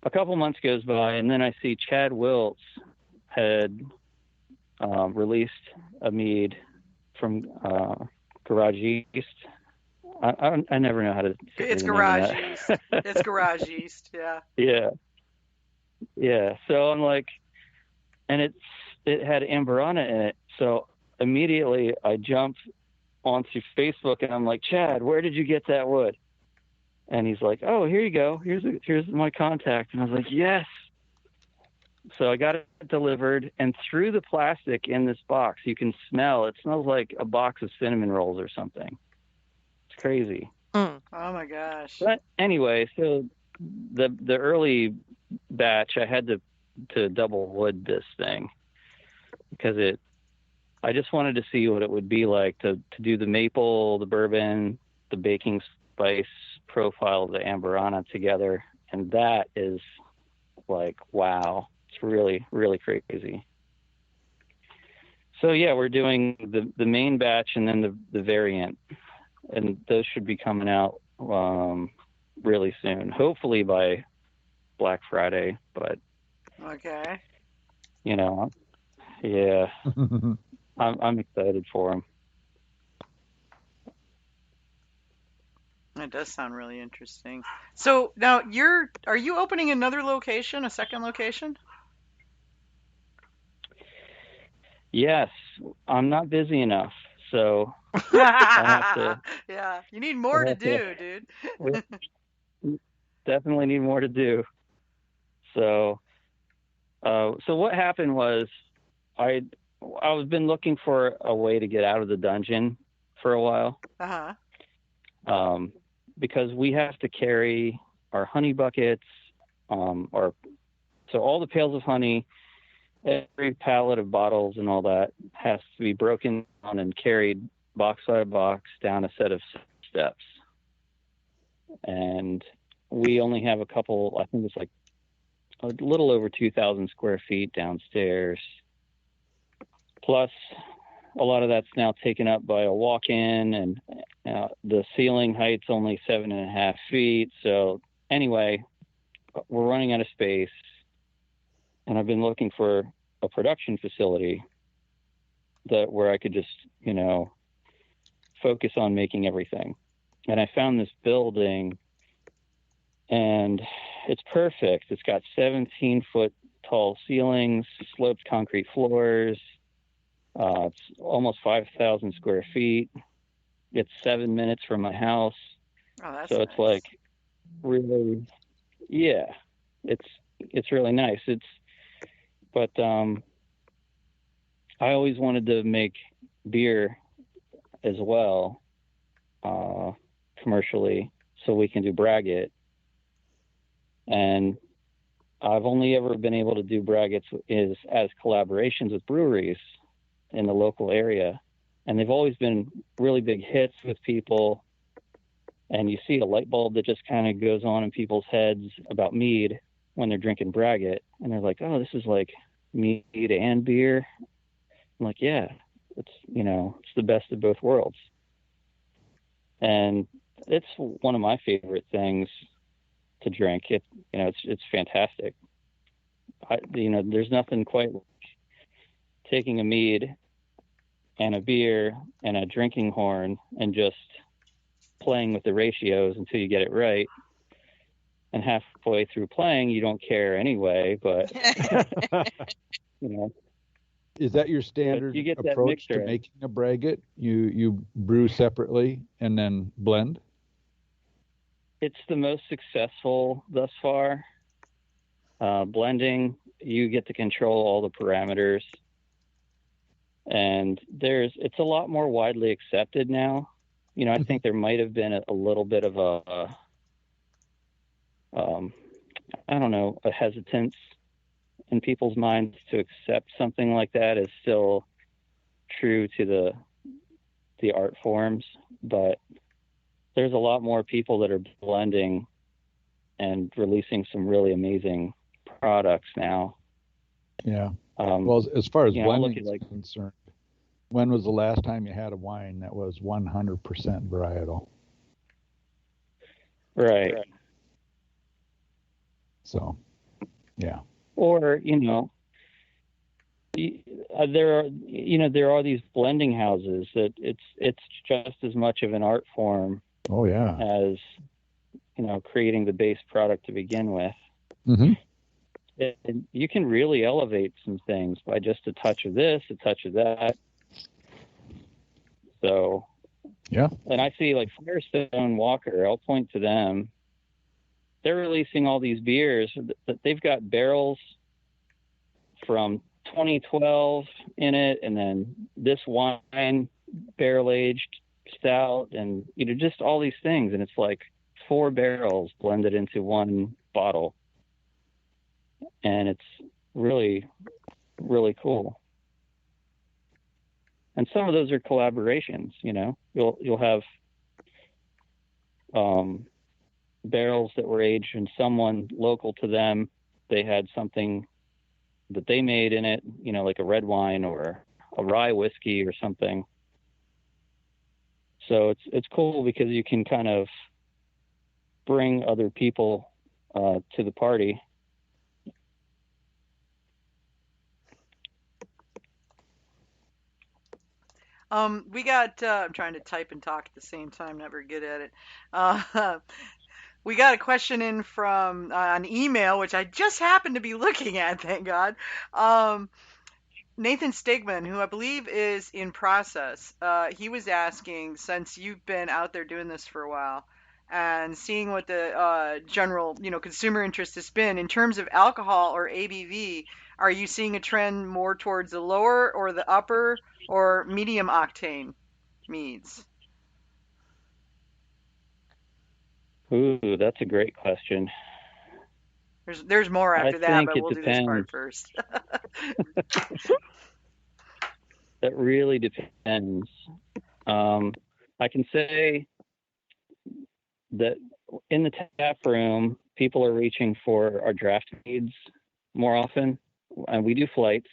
a couple months goes by, and then I see Chad Wiltz had released a mead from Garage East. I never know how to say It's Garage East. It's Garage East, yeah. Yeah. So I'm like, and it had Amburana in it. So immediately I jumped onto Facebook, and I'm like, Chad, where did you get that wood? And he's like, oh, here you go. Here's my contact. And I was like, yes. So I got it delivered, and through the plastic in this box, you can smell. It smells like a box of cinnamon rolls or something. It's crazy. Oh my gosh. But anyway, so the early batch, I had to double wood this thing because I just wanted to see what it would be like to do the maple, the bourbon, the baking spice profile of the Amburana together. And that is like, wow, it's really, really crazy. So yeah, we're doing the main batch and then the variant, and those should be coming out really soon, hopefully by Black Friday, but okay, yeah. I'm excited for them. That does sound really interesting. So now are you opening another location, a second location? Yes, I'm not busy enough, so I have to. Yeah, you need I more to have to do, dude. definitely need more to do. So, so what happened was, I I've been looking for a way to get out of the dungeon for a while, Uh-huh. because we have to carry our honey buckets, or so all the pails of honey, every pallet of bottles and all that has to be broken down and carried box by box down a set of steps. And we only have a couple, I think it's like a little over 2,000 square feet downstairs. Plus, a lot of that's now taken up by a walk-in, and the ceiling height's only 7.5 feet. So anyway, we're running out of space, and I've been looking for a production facility where I could just, focus on making everything. And I found this building, and it's perfect. It's got 17-foot tall ceilings, sloped concrete floors. It's almost 5,000 square feet. It's 7 minutes from my house. Oh, that's so nice. It's like really, yeah, it's really nice. But I always wanted to make beer as well, commercially, so we can do braggot. And I've only ever been able to do braggots as collaborations with breweries in the local area. And they've always been really big hits with people. And you see a light bulb that just kind of goes on in people's heads about mead when they're drinking braggot. And they're like, oh, this is like mead and beer. I'm like, yeah, it's the best of both worlds. And it's one of my favorite things to drink. It's fantastic. There's nothing quite like taking a mead and a beer and a drinking horn and just playing with the ratios until you get it right. And halfway through playing, you don't care anyway, but Is that your standard you get that approach to mixture. making a braggot? You brew separately and then blend? It's the most successful thus far. Blending, you get to control all the parameters, and it's a lot more widely accepted now. I think there might have been a little bit of a hesitance in people's minds to accept something like that as still true to the art forms, but there's a lot more people that are blending and releasing some really amazing products now. Yeah. Well, as far as blending is like concerned, when was the last time you had a wine that was 100% varietal? Right. So, yeah. Or, there are these blending houses that it's just as much of an art form. Oh, yeah. As, creating the base product to begin with. Mm-hmm. And you can really elevate some things by just a touch of this, a touch of that. So, yeah. And I see like Firestone Walker, I'll point to them. They're releasing all these beers that they've got barrels from 2012 in it, and then this wine barrel aged stout, and just all these things, and it's like 4 barrels blended into one bottle, and it's really, really cool. And some of those are collaborations. You'll have barrels that were aged, and someone local to them, they had something that they made in it, like a red wine or a rye whiskey or something. So it's cool because you can kind of bring other people to the party. We got, I'm trying to type and talk at the same time, never good at it. Uh, we got a question in from an email, which I just happened to be looking at, thank God. Nathan Stigman, who I believe is in process, he was asking, since you've been out there doing this for a while and seeing what the general, consumer interest has been in terms of alcohol or ABV, are you seeing a trend more towards the lower or the upper or medium octane meads? Ooh, that's a great question. There's more I after that, think but it we'll do this part depends. first. That really depends. I can say that in the tap room, people are reaching for our draft meads more often, and we do flights.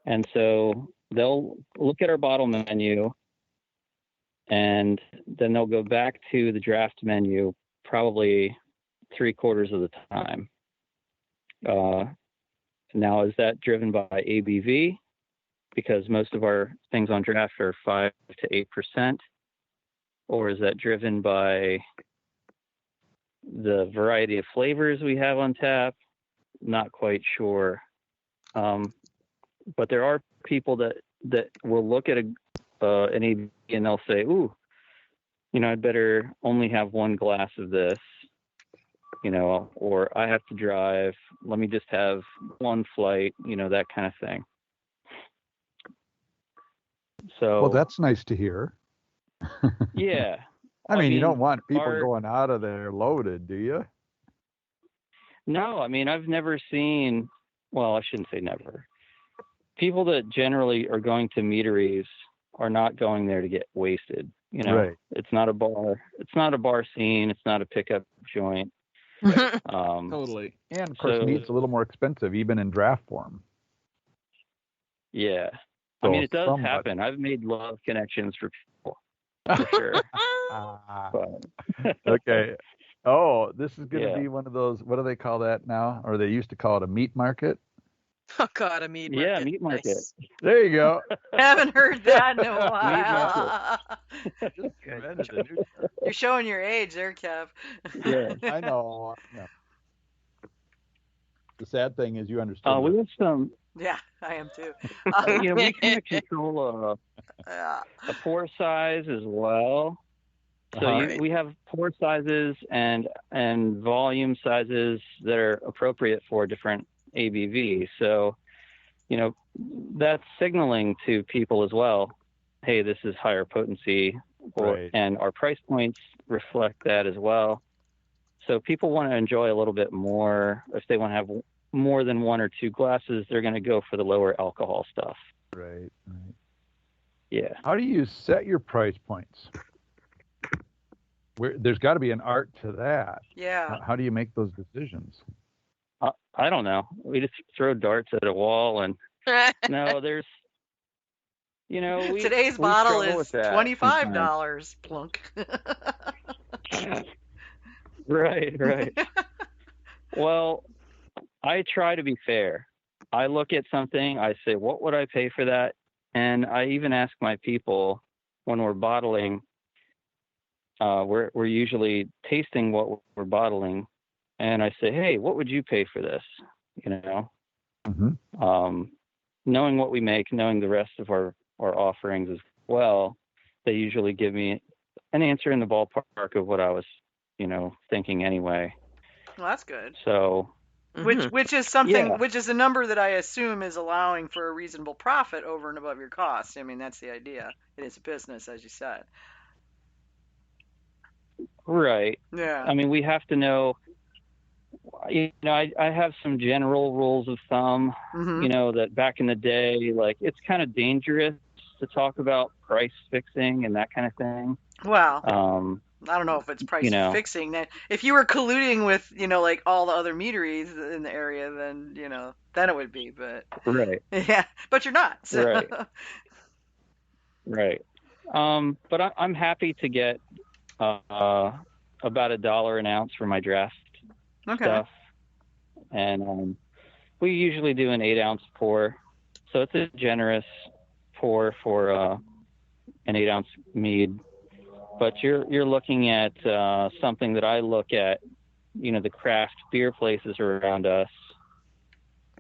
And so they'll look at our bottle menu, and then they'll go back to the draft menu probably 3/4 of the time. Now, is that driven by ABV? Because most of our things on draft are 5 to 8%, or is that driven by the variety of flavors we have on tap? Not quite sure. But there are people that will look at an ABV and they'll say, "Ooh, I'd better only have one glass of this, or I have to drive. Let me just have one flight," that kind of thing. So, well, that's nice to hear. Yeah. I mean, you don't want people going out of there loaded, do you? No, I've never seen, well, I shouldn't say never. People that generally are going to meaderies are not going there to get wasted. Right. It's not a bar. It's not a bar scene. It's not a pickup joint. Totally. And of course, meat's a little more expensive, even in draft form. Yeah. So it does happen. I've made love connections for people, for sure. Okay. Oh, this is going to be one of those, what do they call that now? Or they used to call it a meat market. Oh, God, a meat market. Yeah, meat market. Nice. There you go. Haven't heard that in a while. You're showing your age there, Kev. Yeah. I know. The sad thing is you understand. We have some. Yeah, I am too. We kind of control a pour size as well. So we have pour sizes and volume sizes that are appropriate for different ABV. So, that's signaling to people as well. Hey, this is higher potency, and our price points reflect that as well. So people want to enjoy a little bit more. If they want to have more than one or two glasses, they're going to go for the lower alcohol stuff. Right. Yeah. How do you set your price points? There's got to be an art to that. Yeah. How do you make those decisions? I don't know. We just throw darts at a wall, and no, there's, today's bottle is $25. Plunk. Right. Well, I try to be fair. I look at something, I say, what would I pay for that? And I even ask my people when we're bottling, we're usually tasting what we're bottling, and I say, hey, what would you pay for this? Knowing what we make, knowing the rest of our offerings as well, they usually give me an answer in the ballpark of what I was, thinking anyway. Well, that's good. So, which is something, which is a number that I assume is allowing for a reasonable profit over and above your costs. That's the idea. It is a business, as you said. Right. Yeah. We have to know. I have some general rules of thumb. That back in the day, like, it's kind of dangerous to talk about price fixing and that kind of thing. Well, I don't know if it's price fixing. That if you were colluding with, like all the other meaderies in the area, then then it would be. But right. Yeah, but you're not. So. Right. But I'm happy to get about $1 an ounce for my draft stuff, and we usually do an 8-ounce pour, so it's a generous pour for an 8-ounce mead. But you're looking at something that I look at, the craft beer places around us,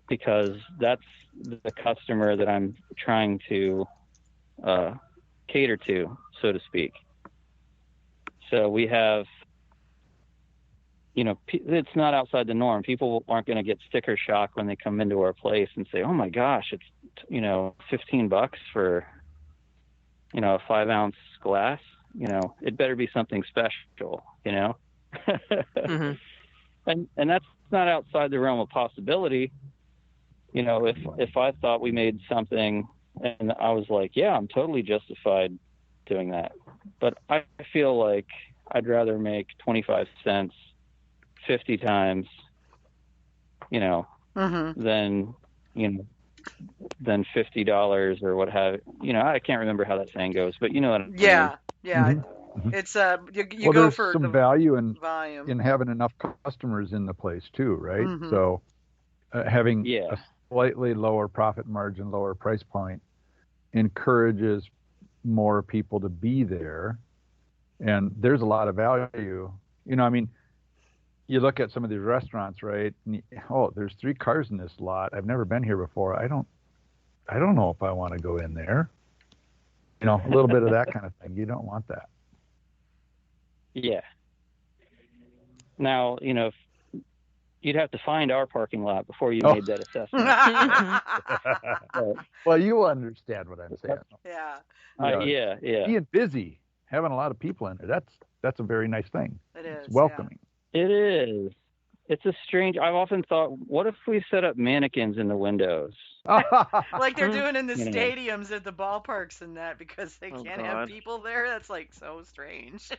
because that's the customer that I'm trying to cater to, so to speak. So we have, it's not outside the norm. People aren't going to get sticker shock when they come into our place and say, "Oh my gosh, it's $15 for a 5-ounce glass." It better be something special, Mm-hmm. and that's not outside the realm of possibility. If I thought we made something and I was like, yeah, I'm totally justified doing that. But I feel like I'd rather make 25 cents 50 times, Mm-hmm. than $50 or what have you. I can't remember how that saying goes, but you know what I mean. Yeah. Mhm. It's you Well, go there's for some the value in volume. having enough customers in the place too, right? Mhm. So having Yeah. a slightly lower profit margin, lower price point encourages more people to be there, and there's a lot of value. You look at some of these restaurants, right? And there's 3 cars in this lot. I've never been here before. I don't know if I want to go in there. A little bit of that kind of thing. You don't want that. Yeah. Now, you'd have to find our parking lot before you made that assessment. Well, you understand what I'm saying. Yeah. Yeah. Being busy, having a lot of people in there, that's a very nice thing. It is. It's welcoming. It is. It's a strange. I've often thought, what if we set up mannequins in the windows? Like they're doing in the You know. stadiums at the ballparks and that, because they Oh, can't have God. people there. That's like so strange.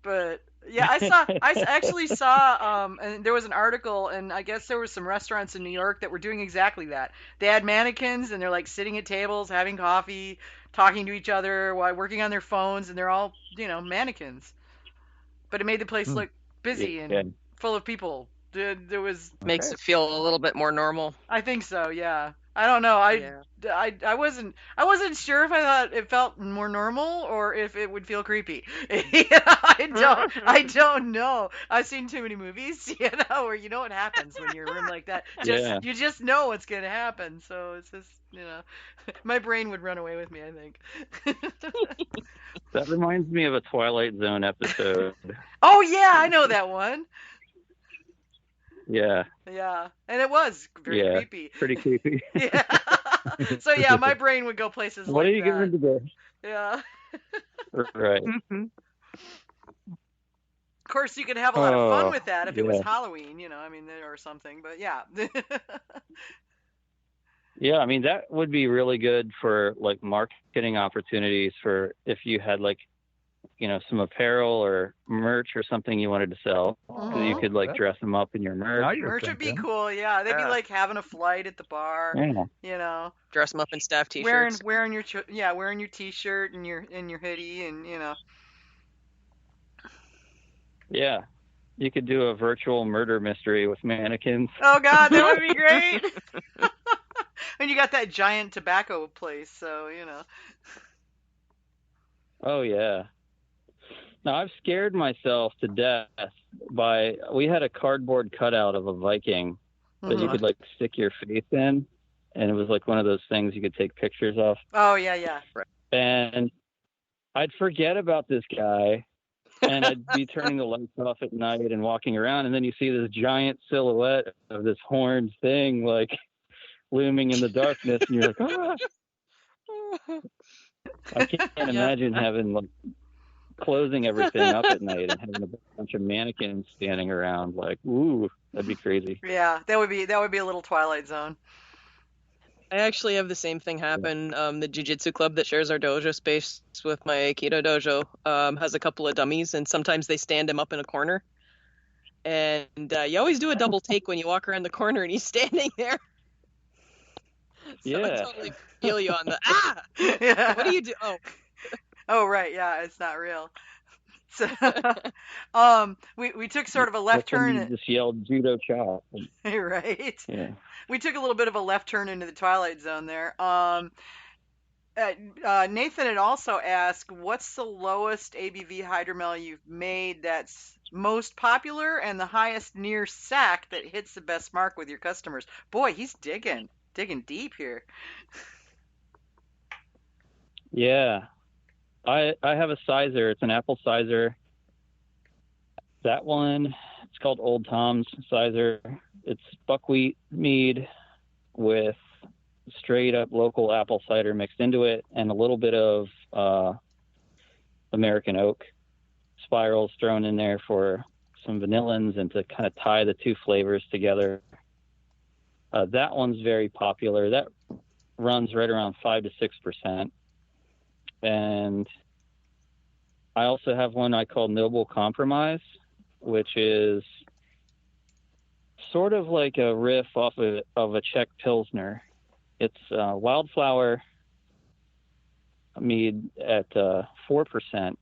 But yeah, I actually saw, and there was an article, and I guess there were some restaurants in New York that were doing exactly that. They had mannequins, and they're like sitting at tables, having coffee, talking to each other while working on their phones, and they're all, mannequins. But it made the place look busy Yeah. and full of people. There was, Makes it feel a little bit more normal. I think so, yeah. I don't know. I wasn't sure if I thought it felt more normal or if it would feel creepy. I don't know. I've seen too many movies, where you know what happens when you're in a room like that. You just know what's gonna happen. So it's just, my brain would run away with me, I think. That reminds me of a Twilight Zone episode. Oh yeah, I know that one. Yeah. Yeah, and it was very creepy. Pretty creepy. Yeah. So yeah, my brain would go places What like are you that. giving to the? Yeah. Right. Of course, you could have a lot of fun with that if it was yeah. Halloween, or something. But yeah. Yeah, I mean, that would be really good for like marketing opportunities for if you had like, some apparel or merch or something you wanted to sell. So you could like dress them up in your merch. Merch would be cool. Yeah, they'd be like having a flight at the bar. Yeah. Dress them up in staff t-shirts. Wearing your t-shirt and your hoodie and Yeah. You could do a virtual murder mystery with mannequins. Oh God, that would be great. And you got that giant tobacco place, so Oh yeah. Now I've scared myself to death we had a cardboard cutout of a Viking that you could like stick your face in, and it was like one of those things you could take pictures of. Oh yeah. Right. And I'd forget about this guy, and I'd be turning the lights off at night and walking around, and then you see this giant silhouette of this horned thing like looming in the darkness, and you're like, ah! I can't imagine having like closing everything up at night and having a bunch of mannequins standing around. Like, ooh, that'd be crazy. Yeah, that would be a little Twilight Zone. I actually have the same thing happen. The jiu-jitsu club that shares our dojo space with my Aikido dojo has a couple of dummies, and sometimes they stand him up in a corner. And you always do a double take when you walk around the corner and he's standing there. So I totally feel you on the Yeah. What do you do? Oh right, yeah, it's not real. So, we took sort of a left turn. You just yelled judo chop. Right. Yeah. We took a little bit of a left turn into the Twilight Zone there. Nathan had also asked, what's the lowest ABV hydromel you've made that's most popular and the highest near sack that hits the best mark with your customers? Boy, he's digging deep here. Yeah. I have a sizer. It's an apple sizer. That one, it's called Old Tom's sizer. It's buckwheat mead with straight up local apple cider mixed into it and a little bit of American oak spirals thrown in there for some vanillins and to kind of tie the two flavors together. That one's very popular. That runs right around 5 to 6%. And I also have one I call Noble Compromise, which is sort of like a riff off of a Czech Pilsner. It's wildflower mead at 4%.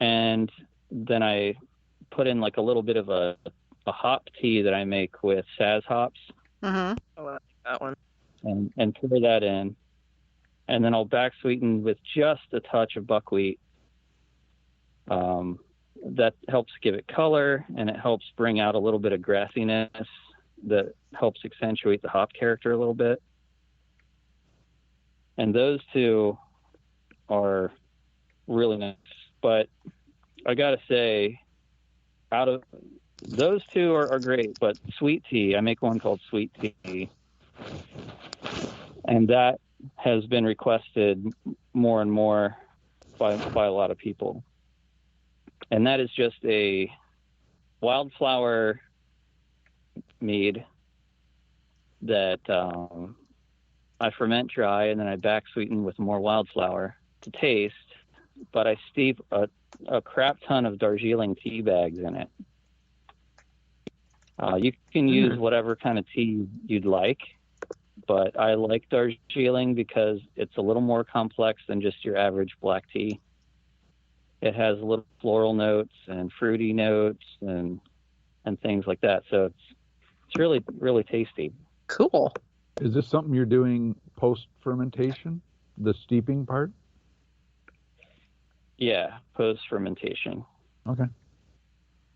And then I put in like a little bit of a hop tea that I make with Saz hops. Mm-hmm. Oh, I like that one. And pour that in. And then I'll back sweeten with just a touch of buckwheat. That helps give it color, and it helps bring out a little bit of grassiness that helps accentuate the hop character a little bit. And those two are really nice. But I got to say, out of those two are great, but sweet tea, I make one called Sweet Tea. And that has been requested more and more by a lot of people. And that is just a wildflower mead that I ferment dry, and then I back sweeten with more wildflower to taste, but I steep a crap ton of Darjeeling tea bags in it. You can use whatever kind of tea you'd like, but I like Darjeeling because it's a little more complex than just your average black tea. It has little floral notes and fruity notes and things like that. So it's really, really tasty. Cool. Is this something you're doing post-fermentation, the steeping part? Yeah, post-fermentation. Okay.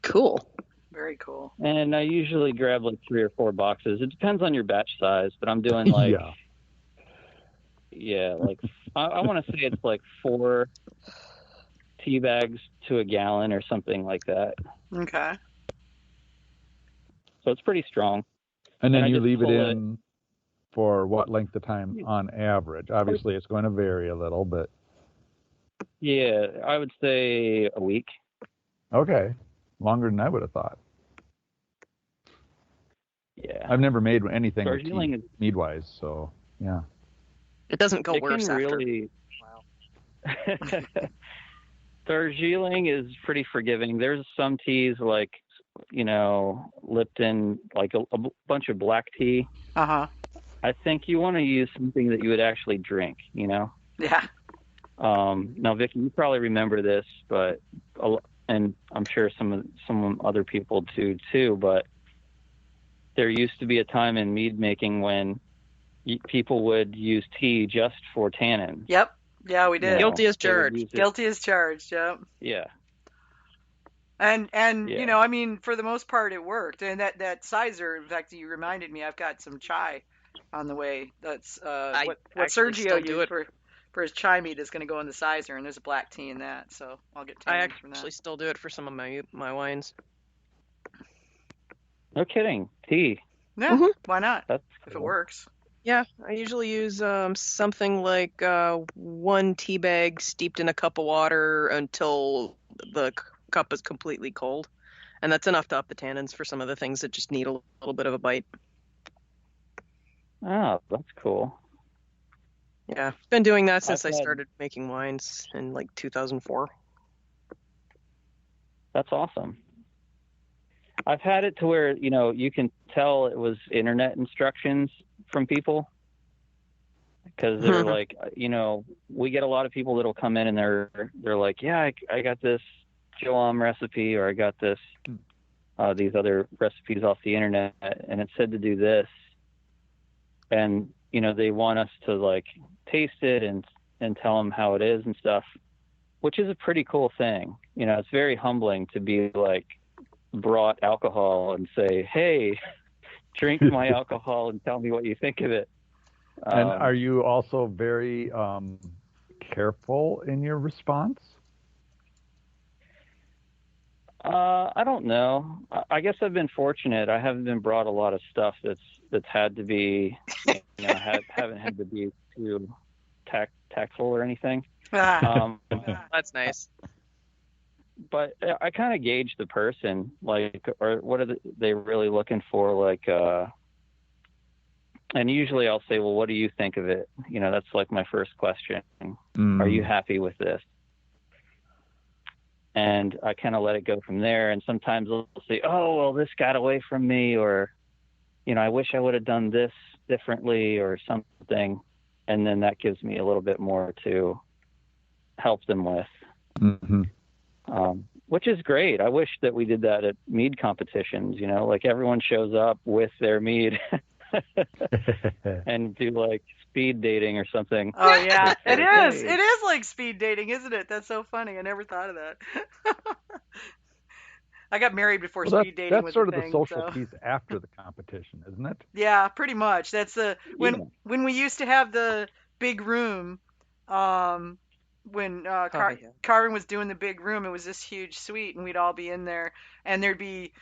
Cool. Very cool. And I usually grab like 3 or 4 boxes. It depends on your batch size, but I'm doing like, like I want to say it's like 4 tea bags to a gallon or something like that. Okay. So it's pretty strong. And then you leave it in for what length of time on average? Obviously, it's going to vary a little, but... Yeah, I would say a week. Okay. Longer than I would have thought. Yeah. I've never made anything Darjeeling is mead-wise, so, yeah. It doesn't go worse can after. Really... Wow. Darjeeling is pretty forgiving. There's some teas like, Lipton, like a bunch of black tea. Uh-huh. I think you want to use something that you would actually drink, Yeah. Now, Vicky, you probably remember this, and I'm sure some other people do too, but there used to be a time in mead making when people would use tea just for tannin. Yep. Yeah, we did. Guilty as charged. Guilty as charged, yep. Yeah. And I mean, for the most part, it worked. And that sizer, in fact, you reminded me, I've got some chai on the way. That's what Sergio used for his chai mead is going to go in the sizer, and there's a black tea in that, so I'll get tannin from that. I actually still do it for some of my wines. No kidding. Tea. Yeah, why not? That's cool. If it works. Yeah, I usually use something like 1 tea bag steeped in a cup of water until the cup is completely cold. And that's enough to up the tannins for some of the things that just need a little bit of a bite. Oh, that's cool. Yeah, I've been doing that since I started making wines in like 2004. That's awesome. I've had it to where, you can tell it was internet instructions from people, because they're like, we get a lot of people that'll come in and they're like, yeah, I got this Joam recipe, or I got this, these other recipes off the internet, and it said to do this. And, they want us to like taste it and tell them how it is and stuff, which is a pretty cool thing. You know, it's very humbling to be like brought alcohol and say, hey, drink my alcohol and tell me what you think of it. And are you also very careful in your response? I don't know. I guess I've been fortunate. I haven't been brought a lot of stuff that's had to be, haven't had to be too tactful or anything. That's nice. But I kind of gauge the person, like, or what are they really looking for? Like, and usually I'll say, well, what do you think of it? You know, that's like my first question. Are you happy with this? And I kind of let it go from there. And sometimes they'll say, oh, well, this got away from me, or, you know, I wish I would have done this differently or something. And then that gives me a little bit more to help them with, which is great. I wish that we did that at mead competitions, you know, like everyone shows up with their mead and do like speed dating or something. Oh yeah, it is. Hey. It is like speed dating, isn't it? That's so funny. I never thought of that. I got married before speed dating was that's sort a of thing, the social so. piece after the competition, isn't it? Yeah, pretty much. That's when we used to have the big room. When Carvin was doing the big room, it was this huge suite, and we'd all be in there, and there'd be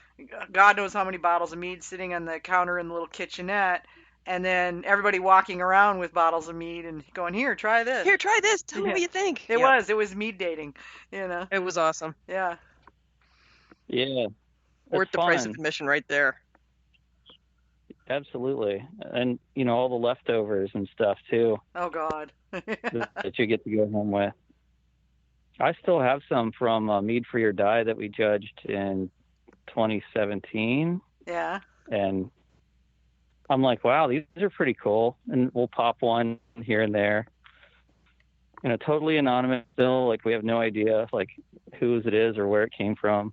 God knows how many bottles of mead sitting on the counter in the little kitchenette, and then everybody walking around with bottles of mead and going, here, try this. Here, try this. Tell me what you think. It was mead dating, you know. It was awesome. Yeah. Yeah. Worth the price of admission right there. Absolutely. And, you know, all the leftovers and stuff, too. Oh, God. that you get to go home with. I still have some from Mead for Your Die that we judged in 2017. Yeah. And I'm like, wow, these are pretty cool. And we'll pop one here and there. You know, totally anonymous still. Like, we have no idea, like, whose it is or where it came from.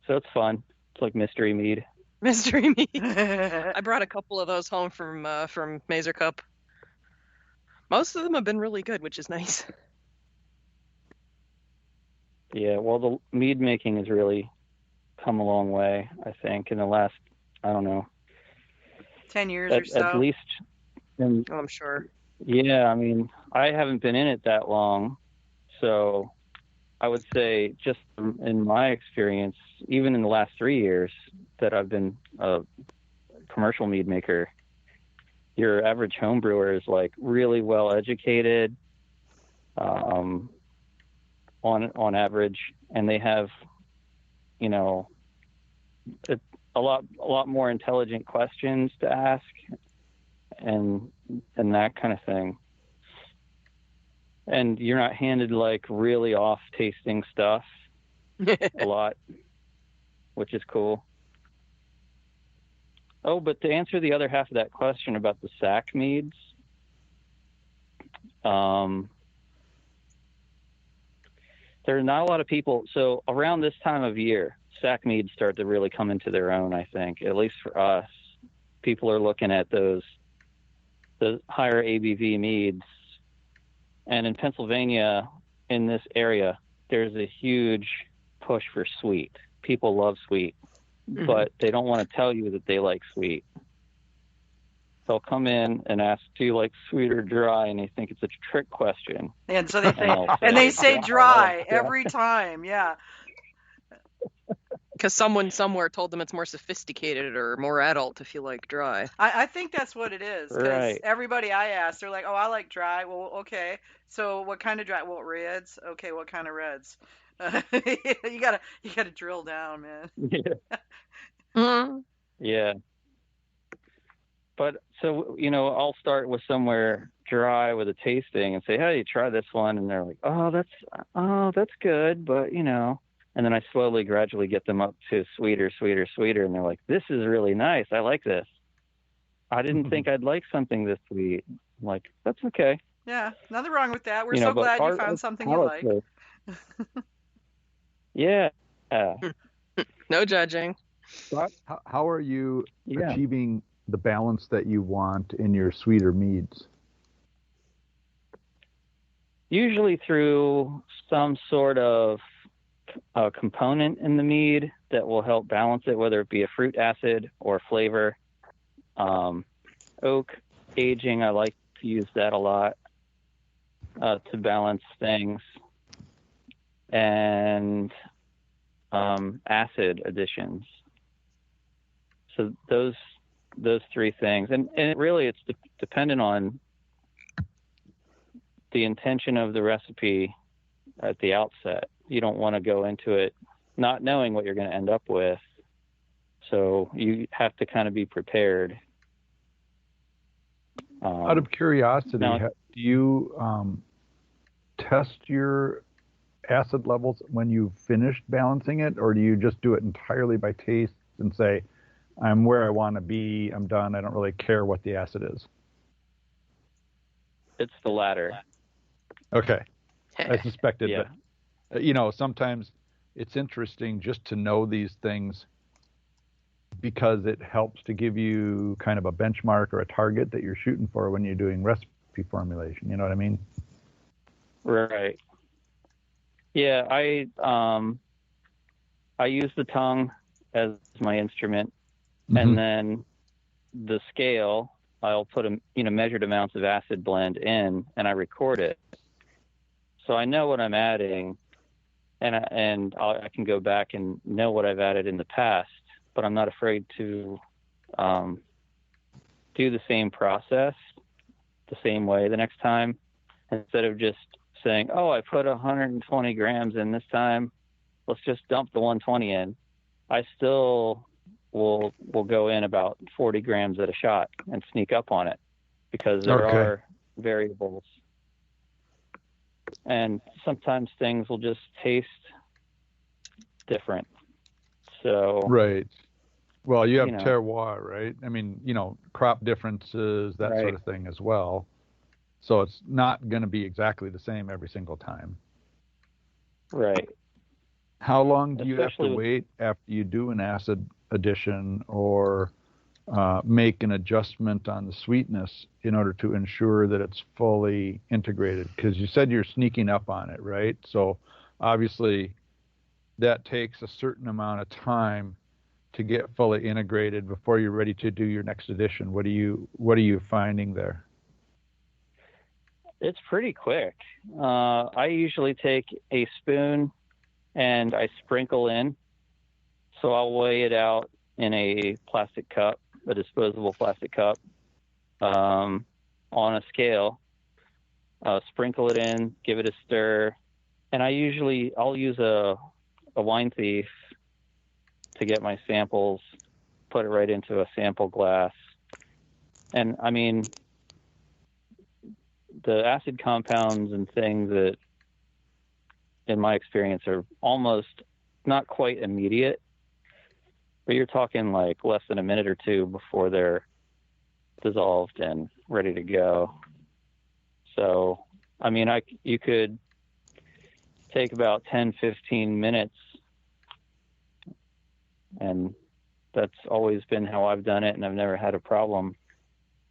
So it's fun. It's like mystery mead. Mystery mead. I brought a couple of those home from Mazer Cup. Most of them have been really good, which is nice. Yeah, well, the mead making has really come a long way, I think, in the last, I don't know, 10 years or so. At least. I'm sure. Yeah, I mean, I haven't been in it that long, so I would say just in my experience, even in the last 3 years that I've been a commercial mead maker, your average home brewer is like really well educated on average, and they have, you know, a lot more intelligent questions to ask and that kind of thing. And you're not handed like really off tasting stuff a lot, which is cool. Oh, but to answer the other half of that question about the sack meads, there are not a lot of people. So around this time of year, sack meads start to really come into their own, I think, at least for us. People are looking at the higher ABV meads. And in Pennsylvania, in this area, there's a huge push for sweet. People love sweet, but they don't want to tell you that they like sweet. They'll come in and ask, do you like sweet or dry? And they think it's a trick question. And so they say dry every time. Yeah. Because someone somewhere told them it's more sophisticated or more adult if you like dry. I think that's what it is. Because everybody I ask, they're like, oh, I like dry. Well, okay. So what kind of dry? Well, reds. Okay, what kind of reds? You gotta drill down, man. Yeah. Mm-hmm. Yeah. But so, you know, I'll start with somewhere dry with a tasting and say, hey, try this one. And they're like, oh, that's good. But, you know, and then I slowly, gradually get them up to sweeter. And they're like, this is really nice. I like this. I didn't think I'd like something this sweet. I'm like, that's okay. Yeah, nothing wrong with that. We're so glad you found something you like. Yeah. No judging. How are you achieving the balance that you want in your sweeter meads? usually through some sort of component in the mead that will help balance it, whether it be a fruit acid or flavor. Oak aging, I like to use that a lot to balance things. And acid additions. So those three things, and really it's dependent on the intention of the recipe at the outset. You don't want to go into it not knowing what you're going to end up with, so you have to kind of be prepared. Out of curiosity, now, do you test your acid levels when you've finished balancing it, or do you just do it entirely by taste and say, I'm where I want to be, I'm done, I don't really care what the acid is? it's the latter. Okay. I suspected Yeah. that. Sometimes it's interesting just to know these things because it helps to give you kind of a benchmark or a target that you're shooting for when you're doing recipe formulation. You know what I mean? Right. Yeah, I use the tongue as my instrument, and then the scale, I'll put measured amounts of acid blend in, and I record it, so I know what I'm adding, and I can go back and know what I've added in the past, but I'm not afraid to do the same process the same way the next time, instead of just saying, oh, I put 120 grams in this time, let's just dump the 120 in. I still will go in about 40 grams at a shot and sneak up on it, because there are variables. And sometimes things will just taste different. So right. Well, you have you know. terroir, right? I mean, crop differences, that sort of thing as well. So it's not going to be exactly the same every single time. Right. How long do you have Especially to wait after you do an acid addition or make an adjustment on the sweetness in order to ensure that it's fully integrated? Because you said you're sneaking up on it, right? So obviously that takes a certain amount of time to get fully integrated before you're ready to do your next addition. What are you finding there? It's pretty quick. I usually take a spoon and I sprinkle in. So I'll weigh it out in a plastic cup, a disposable plastic cup, on a scale, sprinkle it in, give it a stir. And I'll use a wine thief to get my samples, put it right into a sample glass. And I mean, the acid compounds and things that, in my experience, are almost not quite immediate, but you're talking like less than a minute or two before they're dissolved and ready to go. So, I mean, you could take about 10, 15 minutes, and that's always been how I've done it, and I've never had a problem.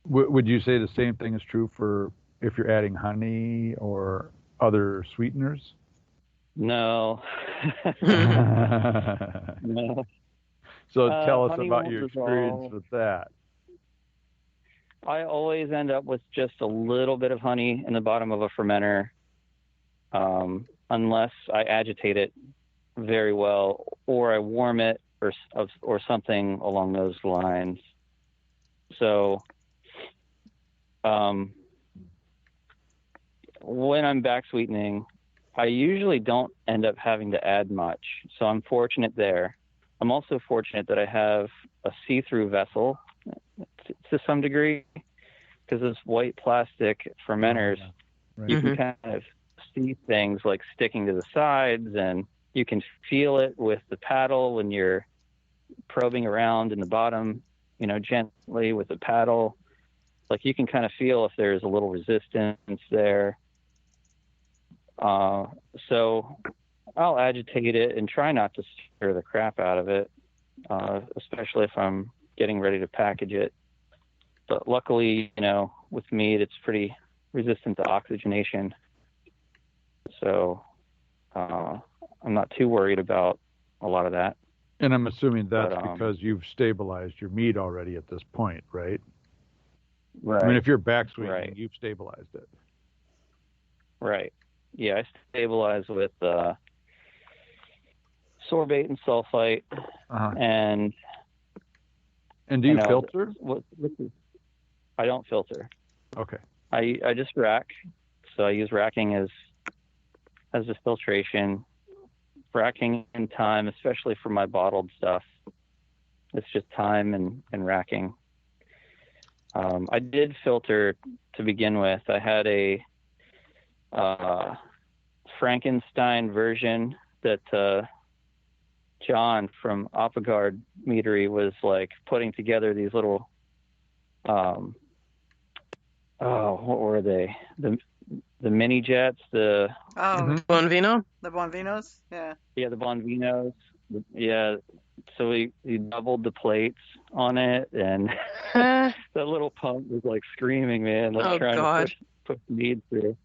Would you say the same thing is true for if you're adding honey or other sweeteners? No. No. So tell us honey about won't your dissolve. experience with that. I always end up with just a little bit of honey in the bottom of a fermenter, unless I agitate it very well, or I warm it, or something along those lines. So when I'm back sweetening, I usually don't end up having to add much. So I'm fortunate there. I'm also fortunate that I have a see-through vessel to some degree, because those white plastic fermenters, you can kind of see things like sticking to the sides, and you can feel it with the paddle when you're probing around in the bottom, gently with the paddle. Like, you can kind of feel if there's a little resistance there. So I'll agitate it and try not to stir the crap out of it, especially if I'm getting ready to package it. But luckily, with mead, it's pretty resistant to oxygenation. So I'm not too worried about a lot of that. And I'm assuming that's But, because you've stabilized your mead already at this point, right? right. I mean, if you're back sweetening, Right. you've stabilized it. Right. Yeah, I stabilize with sorbate and sulfite, Uh-huh. and do you filter? I don't filter. Okay. I just rack. So I use racking as a filtration. Racking and time, especially for my bottled stuff. It's just time and racking. I did filter to begin with. I had a Frankenstein version that John from Opigard Meadery was like putting together these little what were they? The mini jets, the Bonvino? The Bonvinos? Yeah. Yeah, the Bonvinos. Yeah. So he doubled the plates on it, and that little pump was like screaming, man, like trying to push mead through.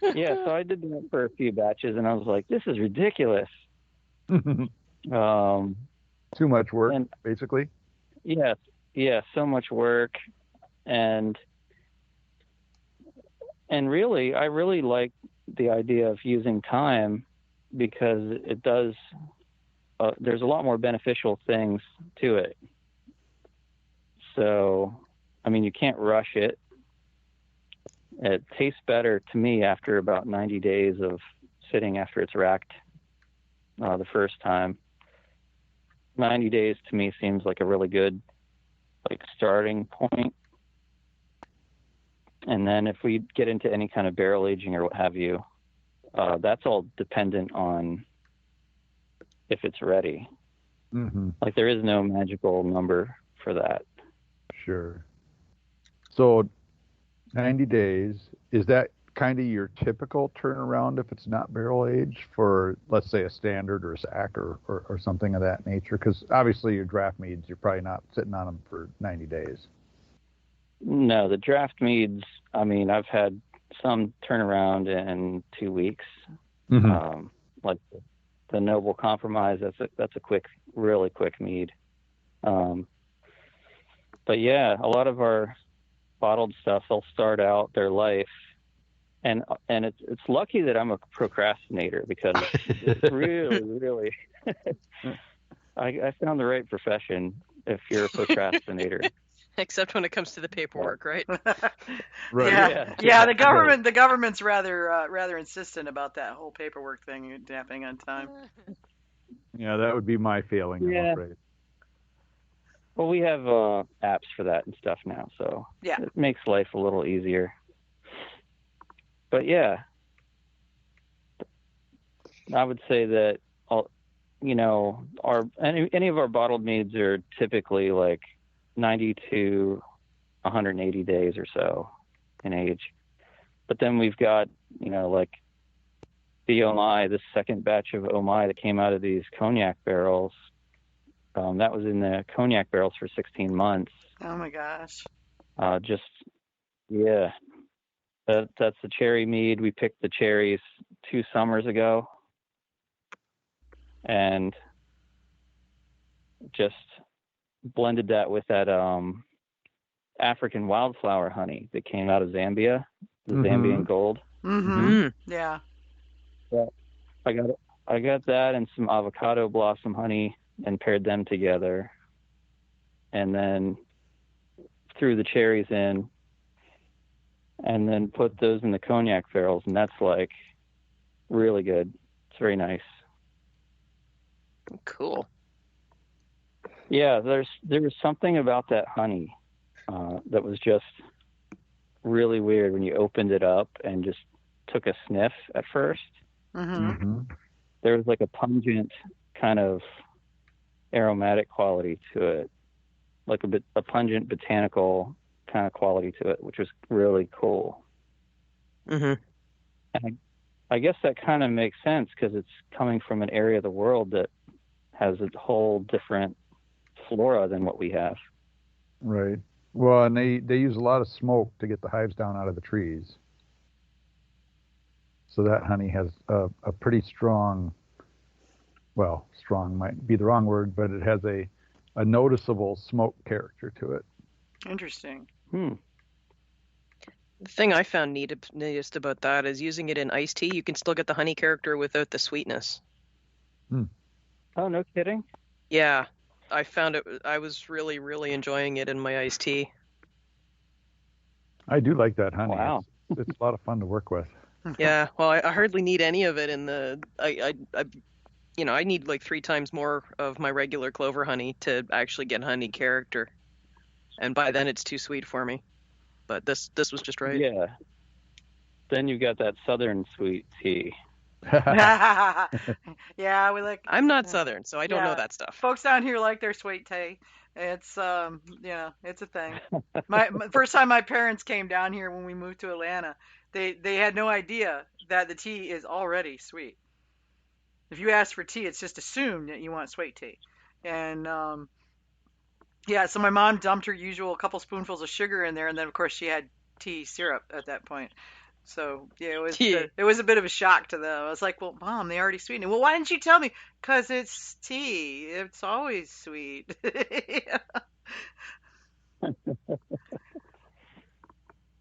Yeah, so I did that for a few batches, and I was like, this is ridiculous. Too much work, basically. Yeah, so much work, and really, I really like the idea of using time, because it does. There's a lot more beneficial things to it. So, I mean, you can't rush it. It tastes better to me after about 90 days of sitting after it's racked the first time. 90 days to me seems like a really good starting point. And then if we get into any kind of barrel aging or what have you, that's all dependent on if it's ready. Mm-hmm. Like, there is no magical number for that. Sure. So 90 days, is that kind of your typical turnaround if it's not barrel aged for, let's say, a standard or a sack or something of that nature? Because obviously your draft meads, you're probably not sitting on them for 90 days. No, the draft meads, I mean, I've had some turnaround in 2 weeks. Mm-hmm. Like the Noble Compromise, that's a really quick mead. But yeah, a lot of our bottled stuff, they'll start out their life, and it's lucky that I'm a procrastinator, because it's really I found the right profession if you're a procrastinator. Except when it comes to the paperwork, right? Right. Yeah. The government's rather insistent about that whole paperwork thing and happening on time. Yeah, that would be my failing, I'm afraid. Well, we have apps for that and stuff now, so it makes life a little easier. But yeah, I would say that any of our bottled meads are typically like 90 to 180 days or so in age. But then we've got like the Omai, the second batch of Omai that came out of these cognac barrels. That was in the cognac barrels for 16 months. Oh my gosh. That's the cherry mead. We picked the cherries 2 summers ago, and just blended that with that African wildflower honey that came out of Zambia, the Zambian gold. Mm-hmm. Yeah. I got that and some avocado blossom honey and paired them together, and then threw the cherries in, and then put those in the cognac barrels, and that's like really good. It's very nice. Cool. Yeah, there was something about that honey that was just really weird when you opened it up and just took a sniff at first. Mm-hmm. There was like a pungent kind of aromatic quality to it, like a pungent botanical kind of quality to it, which was really cool. Mm-hmm. And I guess that kind of makes sense, because it's coming from an area of the world that has a whole different flora than what we have. Right. Well, and they use a lot of smoke to get the hives down out of the trees. So that honey has a pretty strong, well, strong might be the wrong word, but it has a noticeable smoke character to it. Interesting. The thing I found neatest about that is using it in iced tea, you can still get the honey character without the sweetness. Oh, no kidding? Yeah, I found it. I was really, really enjoying it in my iced tea. I do like that honey. Wow. It's a lot of fun to work with. Yeah, well, I hardly need any of it in the. I need like 3 times more of my regular clover honey to actually get honey character, and by then it's too sweet for me. But this was just right. Yeah. Then you've got that southern sweet tea. Yeah, we like. I'm not Southern, so I don't know that stuff. Folks down here like their sweet tea. It's it's a thing. My first time my parents came down here when we moved to Atlanta, they had no idea that the tea is already sweet. If you ask for tea, it's just assumed that you want sweet tea. And so my mom dumped her usual couple spoonfuls of sugar in there, and then of course she had tea syrup at that point. So yeah, it was a bit of a shock to them. I was like, "Well, Mom, they already sweetened it." Well, why didn't you tell me? 'Cause it's tea. It's always sweet.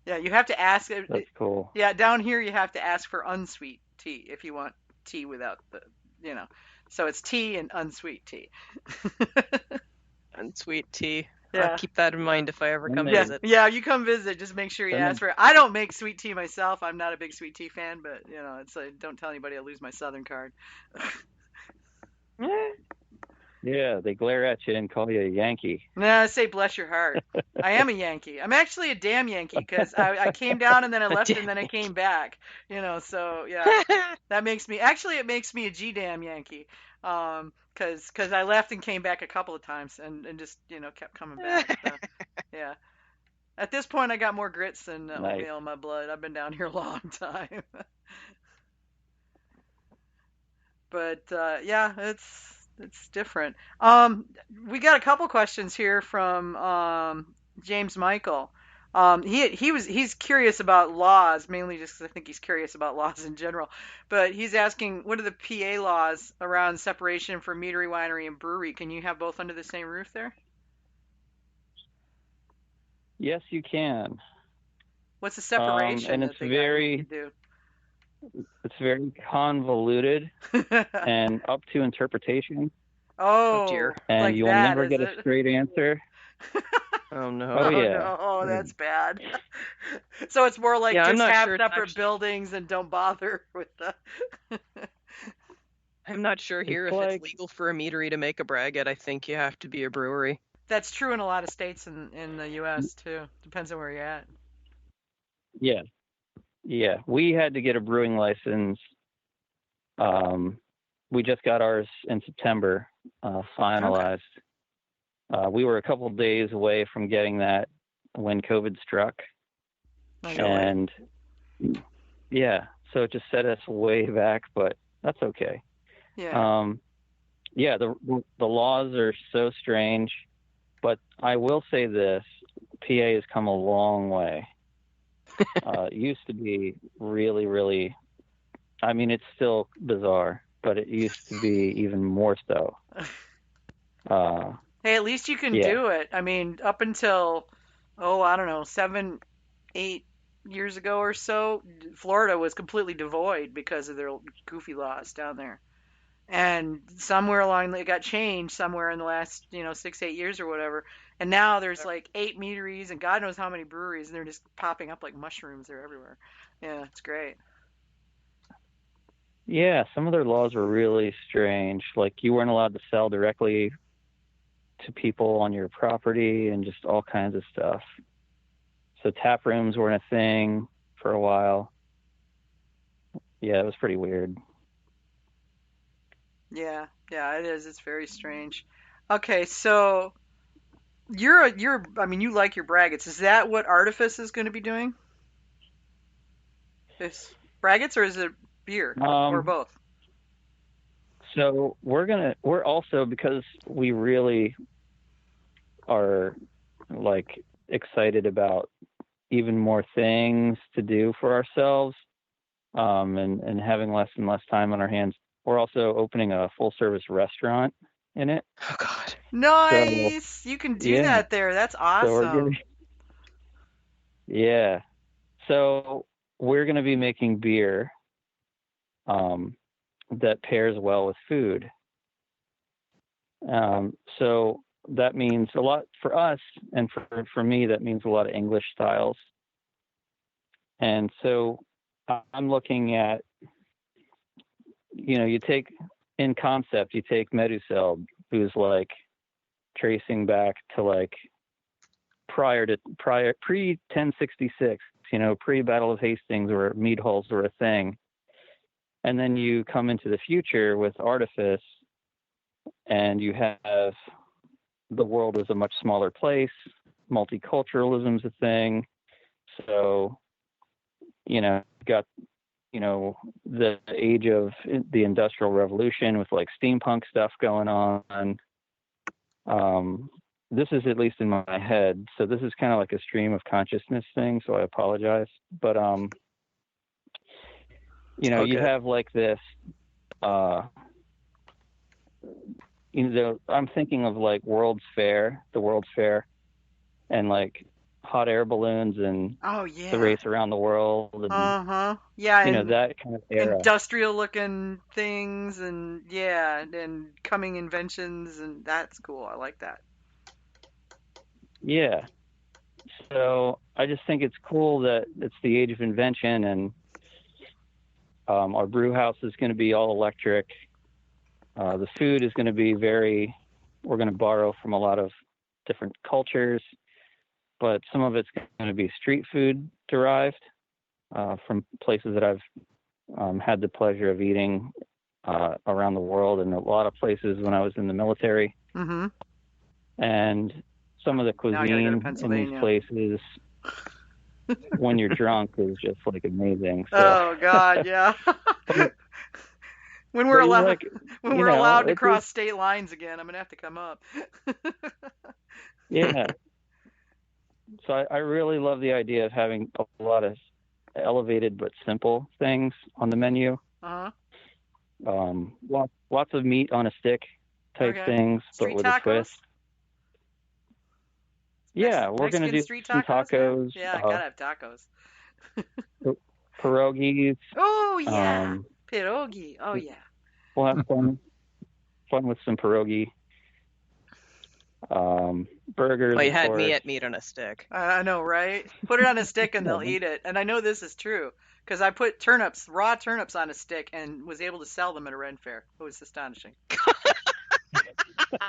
Yeah, you have to ask. That's cool. Yeah, down here you have to ask for unsweet tea if you want tea without the, So it's tea and unsweet tea. Unsweet tea. Yeah. I'll keep that in mind if I ever come Yeah. visit. Yeah, you come visit, just make sure you ask for it. I don't make sweet tea myself. I'm not a big sweet tea fan, but it's like, don't tell anybody I lose my Southern card. Yeah, they glare at you and call you a Yankee. Nah, I say bless your heart. I am a Yankee. I'm actually a damn Yankee because I came down and then I left and then I came back. So yeah, that makes me it makes me a G-damn Yankee. Because I left and came back a couple of times and just kept coming back. So, yeah. At this point, I got more grits than oatmeal in my blood. I've been down here a long time. But yeah, it's different. We got a couple questions here from James Michael. He's curious about laws, mainly just 'cause I think he's curious about laws in general. But he's asking, what are the PA laws around separation for meadery, winery, and brewery? Can you have both under the same roof there? Yes, you can. What's the separation? And it's very convoluted and up to interpretation. Oh dear. And like you'll that, never is get it? a straight answer. Oh no. Oh, yeah. No. Oh, that's bad. So it's more like Yeah, I'm just not have sure it's separate actually- buildings and don't bother with the. I'm not sure here It's if like- it's legal for a meadery to make a braggot. I think you have to be a brewery. That's true in a lot of states in the U.S. too. Depends on where you're at. Yeah. Yeah. We had to get a brewing license. We just got ours in September, finalized. We were a couple of days away from getting that when COVID struck. And yeah, so it just set us way back, but that's okay. Yeah. Yeah, the laws are so strange, but I will say this: PA has come a long way. It used to be really, really. I mean, it's still bizarre, but it used to be even more so. Hey, at least you can Yeah. do it. I mean, up until, I don't know, 7, 8 years ago or so, Florida was completely devoid because of their goofy laws down there. And somewhere along it got changed somewhere in the last 6, 8 years or whatever. And now there's like 8 meaderies and God knows how many breweries, and they're just popping up like mushrooms. They're everywhere. Yeah, it's great. Yeah, some of their laws were really strange. Like you weren't allowed to sell directly to people on your property and just all kinds of stuff. So tap rooms weren't a thing for a while. Yeah, it was pretty weird. Yeah, it is. It's very strange. Okay, so I mean, you like your braggots. Is that what Artifice is going to be doing? Is braggots or is it beer or both? So we're also, because we really are like excited about even more things to do for ourselves. and having less and less time on our hands. We're also opening a full-service restaurant in it. Oh God. Nice. You can do Yeah. that there. That's So we're awesome. yeah. So we're going to be making beer that pairs well with food. So that means a lot for us, and for me, that means a lot of English styles. And so I'm looking at, you take in concept, you take Meduseld, who's like tracing back to like pre 1066, pre Battle of Hastings, where mead halls were a thing. And then you come into the future with Artifice, and you have the world is a much smaller place. Multiculturalism's a thing. So, got, the age of the Industrial Revolution with like steampunk stuff going on. This is at least in my head. So this is kind of like a stream of consciousness thing. So I apologize. But, you have like this, I'm thinking of like the World's Fair, and like hot air balloons and Oh yeah. the race around the world. And, Yeah. And that kind of era. industrial looking things and and coming inventions, and that's cool. I like that. Yeah. So I just think it's cool that it's the age of invention, and our brew house is going to be all electric. The food is going to be we're going to borrow from a lot of different cultures, but some of it's going to be street food derived from places that I've had the pleasure of eating around the world, and a lot of places when I was in the military. Mm-hmm. And some of the cuisine in these places, when you're drunk, is just like amazing. So. Oh God, yeah. When we're allowed, to cross state lines again, I'm gonna have to come up. Yeah. So I really love the idea of having a lot of elevated but simple things on the menu. Lots of meat on a stick type things, street but with tacos? a twist. Yeah, we're going to do some tacos. Yeah, I gotta have tacos. Pierogies. Oh yeah, pierogi. Oh yeah. We'll have fun with some pierogi. Burgers. Well, you had me at meat on a stick. I know, right? Put it on a stick and they'll eat it. And I know this is true because I put raw turnips on a stick and was able to sell them at a Ren fair. It was astonishing.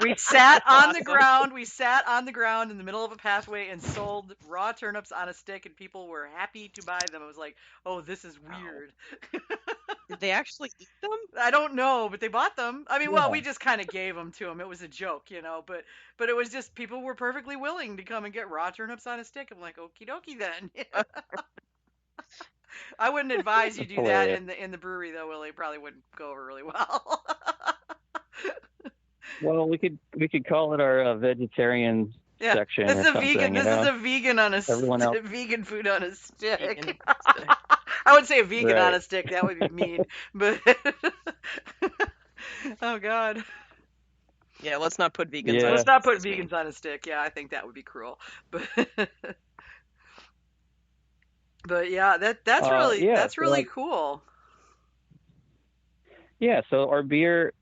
We sat on the ground. We sat on the ground in the middle of a pathway and sold raw turnips on a stick, and people were happy to buy them. I was like, "Oh, this is weird." Did they actually eat them? I don't know, but they bought them. I mean, well, we just kind of gave them to them. It was a joke, but it was just people were perfectly willing to come and get raw turnips on a stick. I'm like, okie dokie then. I wouldn't advise you do that in the brewery though, Willie. It probably wouldn't go over really well. Well, we could call it our vegetarian section. This is a vegan. This is a vegan on a vegan food on a stick. I would say a vegan on a stick. That would be mean, but oh God. Yeah, let's not put vegans. Yeah. Let's not put vegans on a stick. Yeah, I think that would be cruel. But yeah, that's really cool. Yeah. So our beer,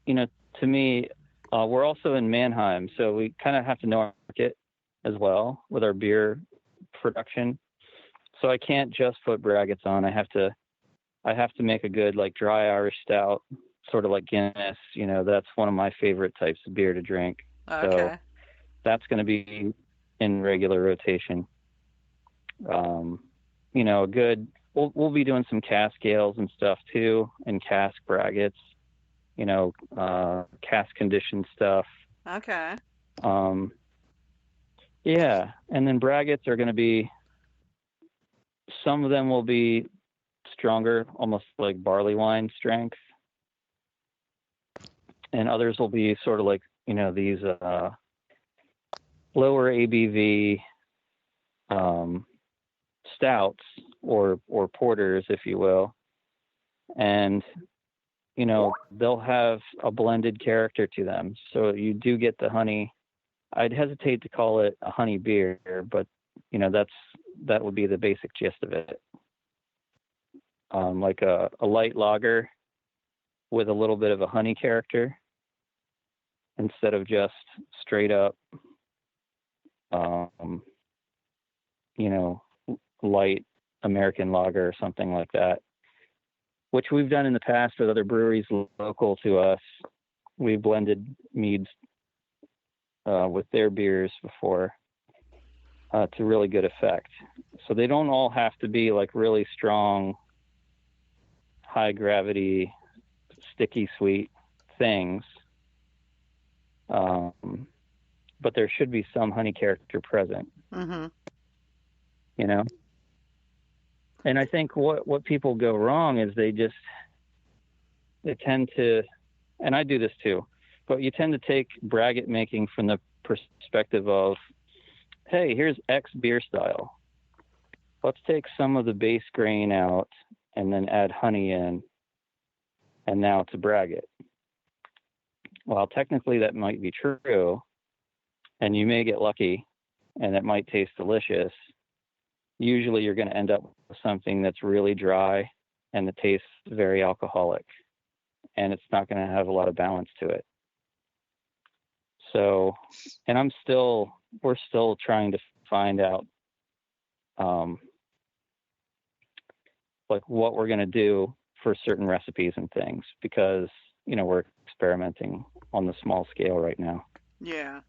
to me, we're also in Mannheim, so we kind of have to know our market as well with our beer production. So I can't just put Braggots on. I have to make a good like dry Irish stout, sort of like Guinness. That's one of my favorite types of beer to drink. Okay. So that's going to be in regular rotation. A good. We'll be doing some cask ales and stuff too, and cask Braggots. Cask conditioned stuff. Okay. Yeah, and then Braggots are going to be. Some of them will be stronger, almost like barley wine strength, and others will be sort of like these lower ABV stouts or porters, if you will. and they'll have a blended character to them. So you do get the honey. I'd hesitate to call it a honey beer, but that would be the basic gist of it. Like a light lager with a little bit of a honey character instead of just straight up, light American lager or something like that, which we've done in the past with other breweries local to us. We've blended meads with their beers before to really good effect. So they don't all have to be like really strong, high gravity, sticky sweet things. But there should be some honey character present. Mm-hmm. And I think what people go wrong is they tend to, and I do this too, but you tend to take braggot making from the perspective of, hey, here's X beer style. Let's take some of the base grain out and then add honey in, and now it's a braggot. Well, technically that might be true, and you may get lucky, and it might taste delicious. Usually you're going to end up with something that's really dry and the taste very alcoholic, and it's not going to have a lot of balance to it. So, and we're still trying to find out like what we're going to do for certain recipes and things, because we're experimenting on the small scale right now. Yeah.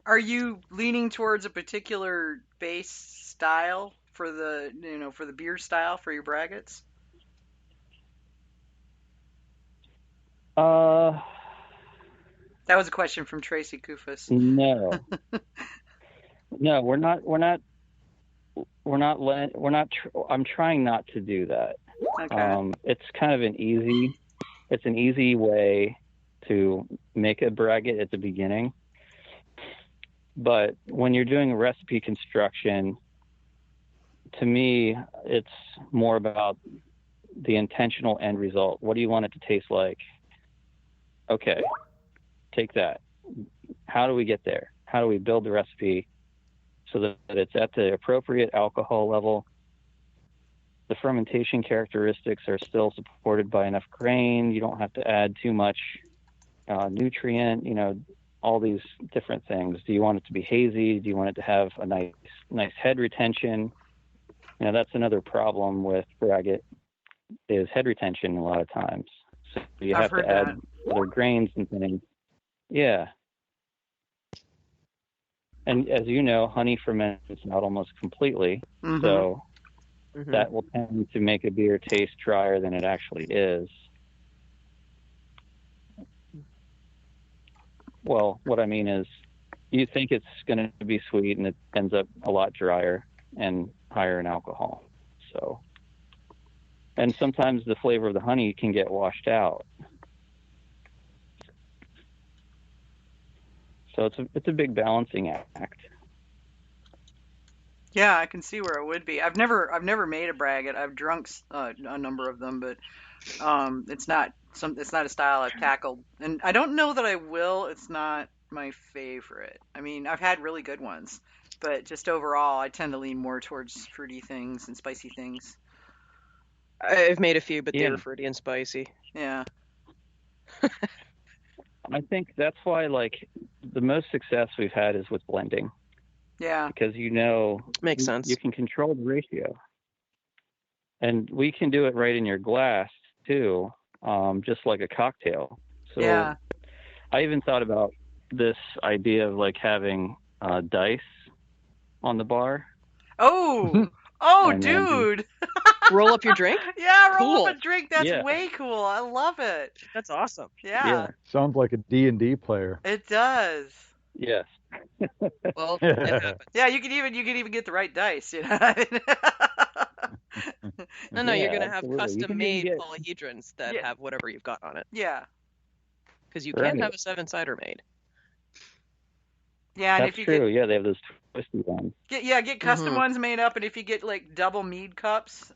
Are you leaning towards a particular base style for the beer style for your braggots? That was a question from Tracy Kufus. No, we're not. I'm trying not to do that. Okay. It's kind of an easy way to make a braggot at the beginning. But when you're doing a recipe construction, to me, it's more about the intentional end result. What do you want it to taste like? Okay, take that. How do we get there? How do we build the recipe so that it's at the appropriate alcohol level? The fermentation characteristics are still supported by enough grain. You don't have to add too much nutrient, all these different things. Do you want it to be hazy? Do you want it to have a nice head retention? That's another problem with braggot, is head retention a lot of times. So you have to add other grains and things. Yeah. And as you know, honey ferments out almost completely. Mm-hmm. So that will tend to make a beer taste drier than it actually is. Well, what I mean is, you think it's going to be sweet, and it ends up a lot drier and higher in alcohol. So, and sometimes the flavor of the honey can get washed out. So it's a big balancing act. Yeah, I can see where it would be. I've never made a braggot. I've drunk a number of them, but it's not a style I've tackled, and I don't know that I will. It's not my favorite. I mean, I've had really good ones, but just overall, I tend to lean more towards fruity things and spicy things. I've made a few, but Yeah. they were fruity and spicy. Yeah. I think that's why, like, the most success we've had is with blending. Yeah. Because makes sense. You can control the ratio, and we can do it right in your glass too, just like a cocktail. So Yeah. I even thought about this idea of like having dice on the bar. Oh, And then dude. Roll up your drink? Yeah, roll Cool. up a drink. That's Yeah. way cool. I love it. That's awesome. Yeah. Sounds like a D&D player. It does. Yes. Well, it happens. Yeah, you could even get the right dice, No, Yeah, you're going to have absolutely. You can custom-made even get- polyhedrons that Yeah. have whatever you've got on it. Yeah. Because you Right. can't have a 7-cider made. Yeah, and That's if you true. Yeah, they have those twisty ones. get custom Mhm. ones made up, and if you get like double mead cups,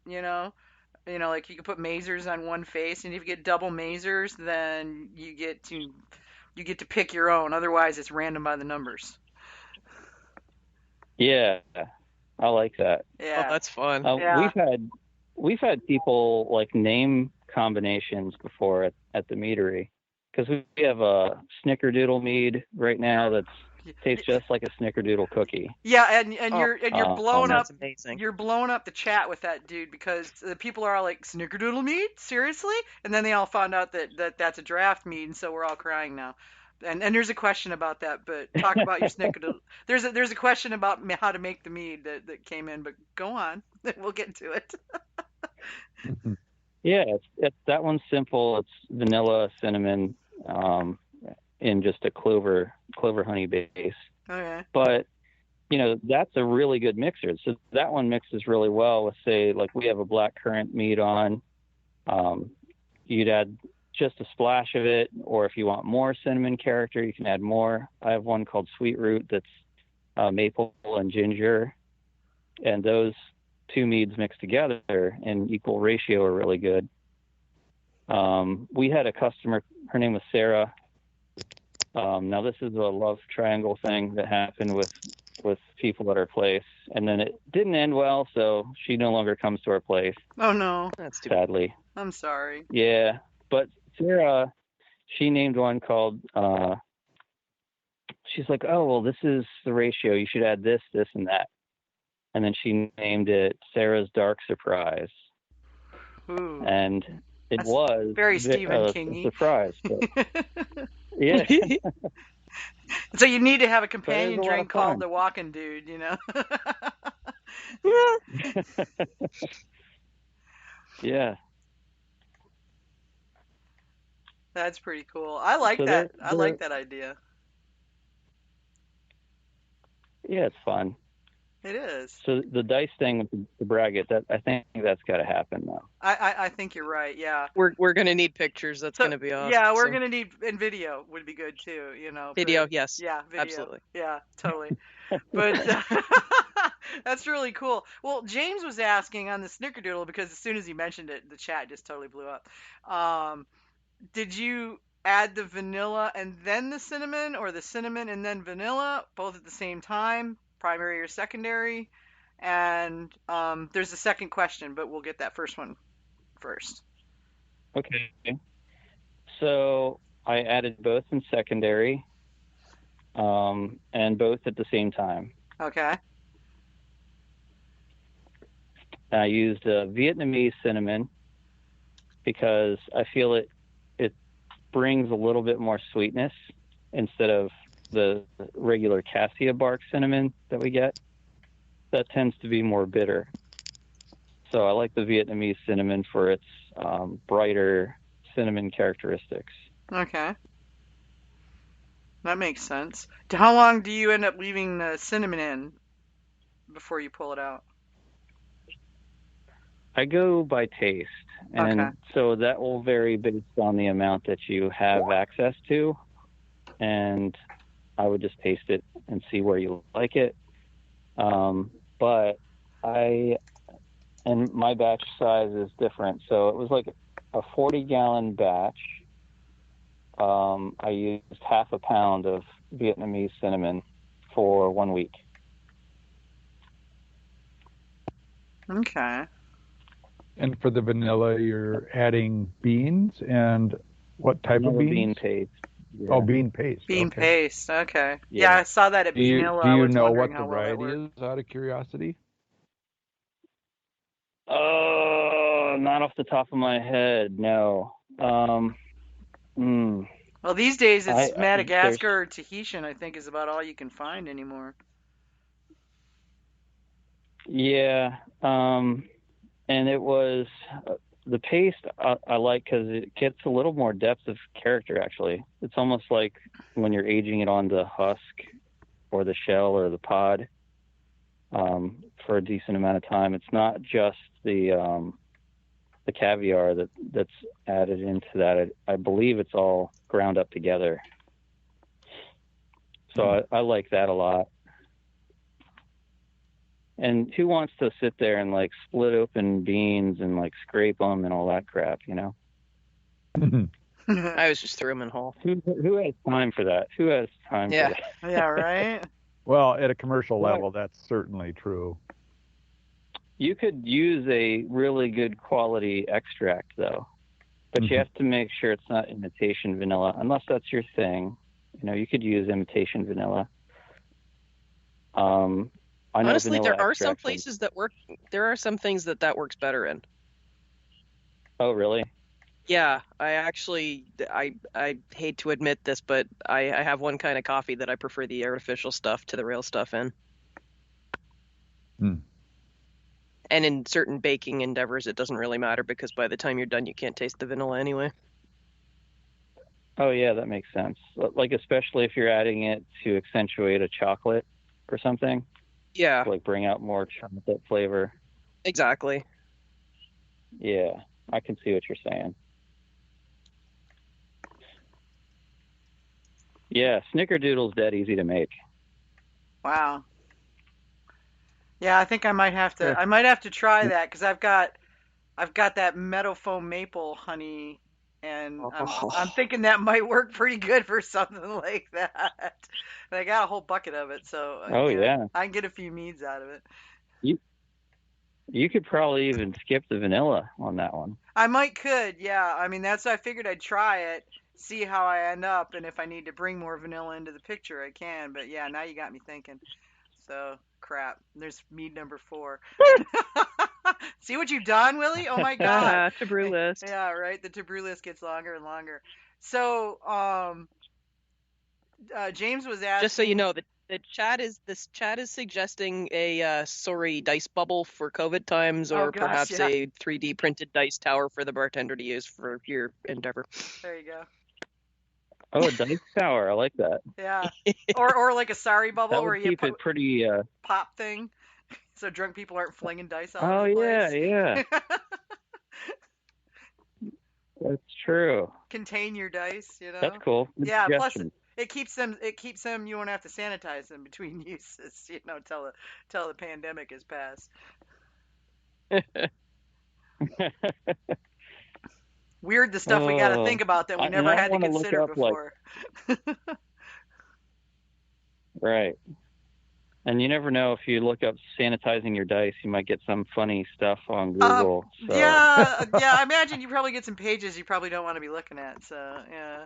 You know, like you can put mazers on one face, and if you get double mazers, then you get to pick your own. Otherwise, it's random by the numbers. Yeah, I like that. Oh, Yeah. that's fun. Yeah. We've had people like name combinations before at the meadery, because we have a snickerdoodle mead right now that tastes just like a snickerdoodle cookie. Yeah, and Oh, you're blowing up. Sounds amazing. You're blowing up the chat with that dude, because the people are all like, "Snickerdoodle mead? Seriously?" And then they all found out that that's a draft mead, and so we're all crying now. And there's a question about that, but talk about your snickerdoodle. There's a question about how to make the mead that came in, but go on. We'll get to it. Yeah, it's that one's simple. It's vanilla, cinnamon, in just a clover honey base. Okay. But you know, that's a really good mixer. So that one mixes really well with, say, like we have a black currant mead on. You'd add just a splash of it, or if you want more cinnamon character, you can add more. I have one called Sweet Root that's maple and ginger, and those two meads mixed together in equal ratio are really good. We had a customer, her name was Sarah. Now this is a love triangle thing that happened with people at our place, and then it didn't end well, so she no longer comes to our place, Oh no, That's too bad. sadly. I'm sorry. Yeah, but Sarah, she named one called, she's like, oh, well, this is the ratio. You should add this, this, and that. And then she named it Sarah's Dark Surprise. Ooh. And it That's was very Stephen a King-y. surprise. But, yeah. So you need to have a But it companion was a lot drink of fun. called the Walking Dude, you know? Yeah. That's pretty cool. I like So that. they're- I like that idea. Yeah, it's fun. It is. So the dice thing with the braggot, that I think that's got to happen now. I think you're right. Yeah. We're gonna need pictures. That's So, gonna be awesome. yeah, we're gonna need, and video would be good too. You know. Video, yes. Yeah, video. Absolutely. Yeah, totally. But that's really cool. Well, James was asking on the snickerdoodle, because as soon as he mentioned it, the chat just totally blew up. Did you add the vanilla and then the cinnamon, or the cinnamon and then vanilla, both at the same time, primary or secondary? And there's a second question, but we'll get that first one first. Okay. So I added both in secondary, and both at the same time. Okay. I used Vietnamese cinnamon because I feel it brings a little bit more sweetness instead of the regular cassia bark cinnamon that we get. That tends to be more bitter. So I like the Vietnamese cinnamon for its brighter cinnamon characteristics. Okay. That makes sense. How long do you end up leaving the cinnamon in before you pull it out? I go by taste, and Okay. so that will vary based on the amount that you have access to, and I would just taste it and see where you like it. But and my batch size is different, so it was like a 40-gallon batch. I used half a pound of Vietnamese cinnamon for 1 week. Okay. And for the vanilla, you're adding beans, and what type of Vanilla beans? bean paste. Yeah. Oh, bean paste. Bean okay. paste. Okay. Yeah. Yeah, I saw that at Do you, Vanilla. do I you was know wondering what how the well that variety worked. is, out of curiosity? Not off the top of my head, no. Well, these days it's there's- Madagascar or Tahitian, I think, is about all you can find anymore. Yeah, and it was the paste I like because it gets a little more depth of character. Actually, it's almost like when you're aging it on the husk or the shell or the pod for a decent amount of time. It's not just the caviar that's added into that. I believe it's all ground up together. So I like that a lot. And who wants to sit there and like split open beans and like scrape them and all that crap, you know? I was just threw them in whole. Who has time for that? Who has time for that? Yeah, right? Well, at a commercial Right. level, that's certainly true. You could use a really good quality extract, though, but you have to make sure it's not imitation vanilla, unless that's your thing. You know, you could use imitation vanilla. I know Honestly, vanilla there are some extract places that work. There are some things that works better in. Oh, really? Yeah, I hate to admit this, but I have one kind of coffee that I prefer the artificial stuff to the real stuff in. Hmm. And in certain baking endeavors, it doesn't really matter because by the time you're done, you can't taste the vanilla anyway. Oh, yeah, that makes sense. Like, especially if you're adding it to accentuate a chocolate or something, Yeah, like bring out more chocolate flavor. exactly. Yeah, I can see what you're saying. Yeah, Snickerdoodle's dead easy to make. Wow. Yeah, I think I might have to. I might have to try that because I've got that meadowfoam maple honey, and I'm thinking that might work pretty good for something like that. And I got a whole bucket of it, so Oh, yeah. I can get a few meads out of it. You could probably even skip the vanilla on that one. I could, yeah. I mean, that's I figured I'd try it, see how I end up, and if I need to bring more vanilla into the picture, I can. But yeah, now you got me thinking. So crap. There's mead number 4. See what you've done, Willie? Oh my God. To brew list. Yeah, right. The to brew list gets longer and longer. So, James was asking. Just so you know, the chat is suggesting a sorry dice bubble for COVID times, or perhaps a 3D printed dice tower for the bartender to use for your endeavor. There you go. Oh, a dice tower. I like that. Yeah. Or like a sorry bubble That where would you keep it pretty pop thing, so drunk people aren't flinging dice all Oh, over the place. yeah. That's true. Contain your dice, you know. That's cool. Good Yeah. suggestion. Plus, it keeps them. You won't have to sanitize them between uses, you know, till the pandemic has passed. Weird the stuff we got to think about that we never had to consider before. Right. And you never know, if you look up sanitizing your dice, you might get some funny stuff on Google. So. Yeah, I imagine you probably get some pages you probably don't want to be looking at. So, yeah.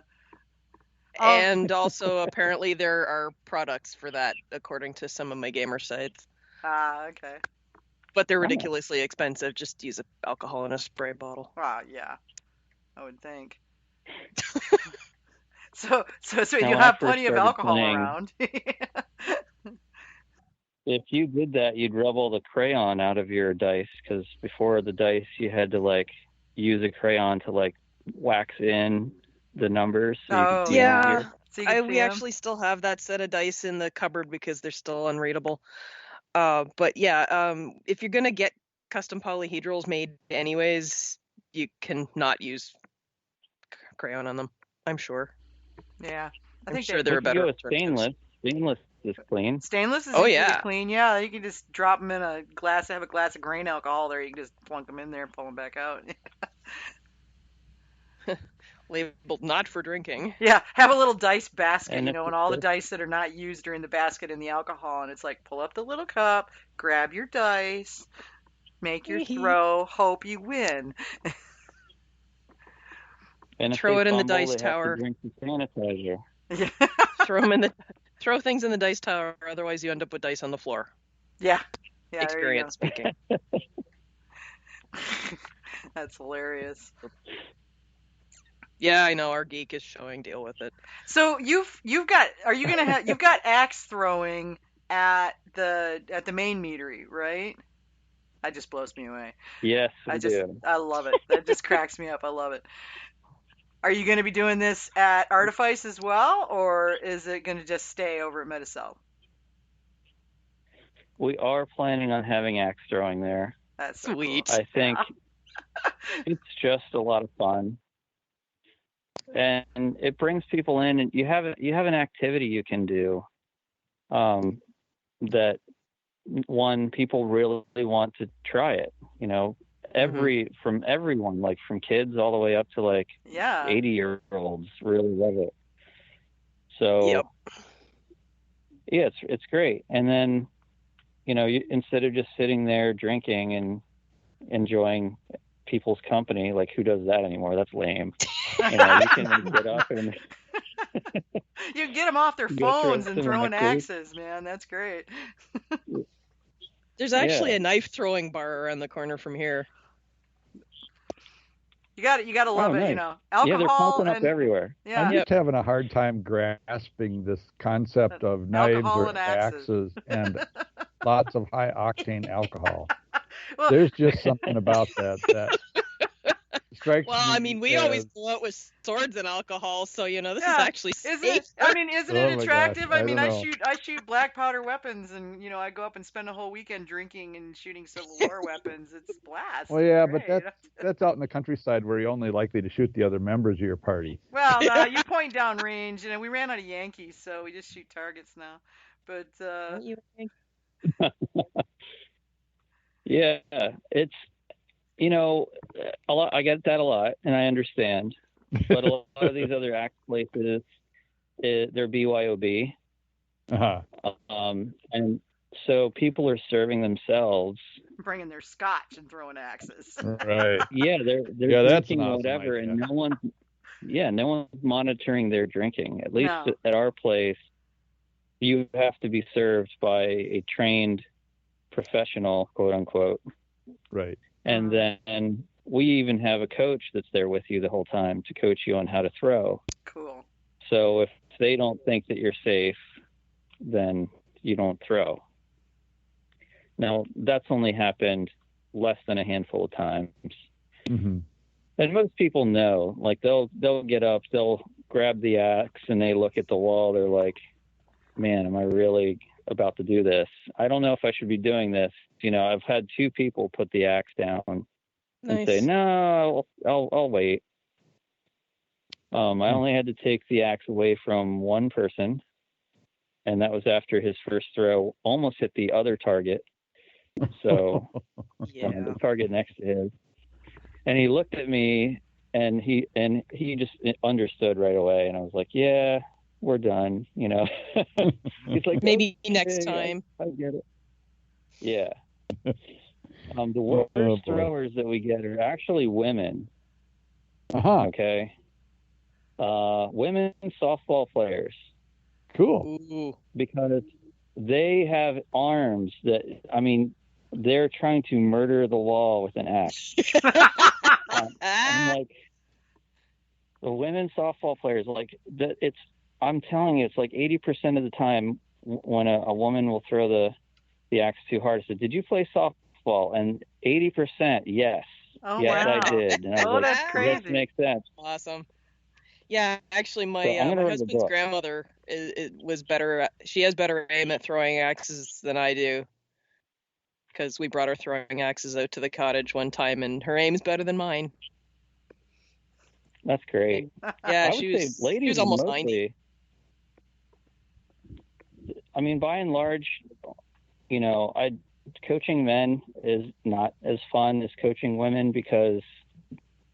And also, apparently, there are products for that, according to some of my gamer sites. Okay. But they're ridiculously expensive. Just use alcohol in a spray bottle. Yeah, I would think. So you have plenty of alcohol around. If you did that, you'd rub all the crayon out of your dice, because before the dice, you had to like use a crayon to like wax in the numbers. So yeah. We actually still have that set of dice in the cupboard because they're still unreadable. But yeah, if you're gonna get custom polyhedrals made anyways, you can not use crayon on them, I'm sure. Yeah, I'm sure they're better. Go stainless. Stainless is clean. Stainless is easy to clean. Yeah, you can just drop them in a glass. Have a glass of grain alcohol there. You can just plunk them in there and pull them back out. Labeled not for drinking. Yeah, have a little dice basket, and all the dice that are not used are in the basket in the alcohol, and it's like, pull up the little cup, grab your dice, make your throw, hope you win. And throw it in the dice tower. Drink the sanitizer. Yeah. Throw things in the dice tower, otherwise you end up with dice on the floor. Yeah. Experience speaking. That's hilarious. Yeah, I know, our geek is showing, deal with it. So you've got axe throwing at the main meadery, right? That just blows me away. Yes, I love it. That just cracks me up. I love it. Are you going to be doing this at Artifice as well, or is it going to just stay over at Meduseld? We are planning on having axe throwing there. That's so sweet. Cool. I think it's just a lot of fun, and it brings people in, and you have an activity you can do that one, people really want to try it, from everyone, like from kids all the way up to like 80-year-olds really love it. So yeah, it's great. And then, instead of just sitting there drinking and enjoying people's company, like who does that anymore? That's lame. You can get up and you can get them off their phones and throwing axes, man. That's great. There's actually a knife throwing bar around the corner from here. You got to love it, nice. Alcohol. Yeah, they're popping up everywhere. Yeah. I'm just having a hard time grasping this concept of knives or axes and lots of high octane alcohol. Well, there's just something about that strikes me. Well, I mean, we always go out with swords and alcohol, so this is actually safe. Isn't it attractive? Gosh, I shoot black powder weapons, and I go up and spend a whole weekend drinking and shooting Civil War weapons. It's a blast. Well, yeah, but that's out in the countryside where you're only likely to shoot the other members of your party. Well, no, you point down range, and we ran out of Yankees, so we just shoot targets now. But yeah, it's a lot. I get that a lot, and I understand. But a lot of these other axe places, they're BYOB, and so people are serving themselves, bringing their scotch and throwing axes. Right. Yeah, they're drinking whatever, and no one's monitoring their drinking. At least at our place, you have to be served by a trained professional, quote unquote. Right. And then we even have a coach that's there with you the whole time to coach you on how to throw. Cool. So if they don't think that you're safe, then you don't throw. Now, that's only happened less than a handful of times. Mm-hmm. And most people know, like they'll get up, they'll grab the axe, and they look at the wall. They're like, man, am I really about to do this? I don't know if I should be doing this. I've had 2 people put the axe down and say, no, I'll wait. I only had to take the axe away from one person, and that was after his first throw almost hit the other target. So the target next to his. And he looked at me, and he just understood right away. And I was like, yeah, we're done. He's like, maybe next time. I get it. Yeah. The worst throwers that we get are actually women. Okay. Women softball players. Cool. Ooh. Because they have arms that, they're trying to murder the wall with an axe. I'm like, the women softball players, I'm telling you, it's like 80% of the time when a woman will throw the axe too hard. I said, did you play softball? And 80%, yes. Oh, yes, wow. I did. And I was like, that's crazy. That makes sense. Awesome. Yeah, actually, my my husband's grandmother was better. She has better aim at throwing axes than I do. Because we brought her throwing axes out to the cottage one time, and her aim's better than mine. That's great. Yeah, she was almost 90. By and large, coaching men is not as fun as coaching women, because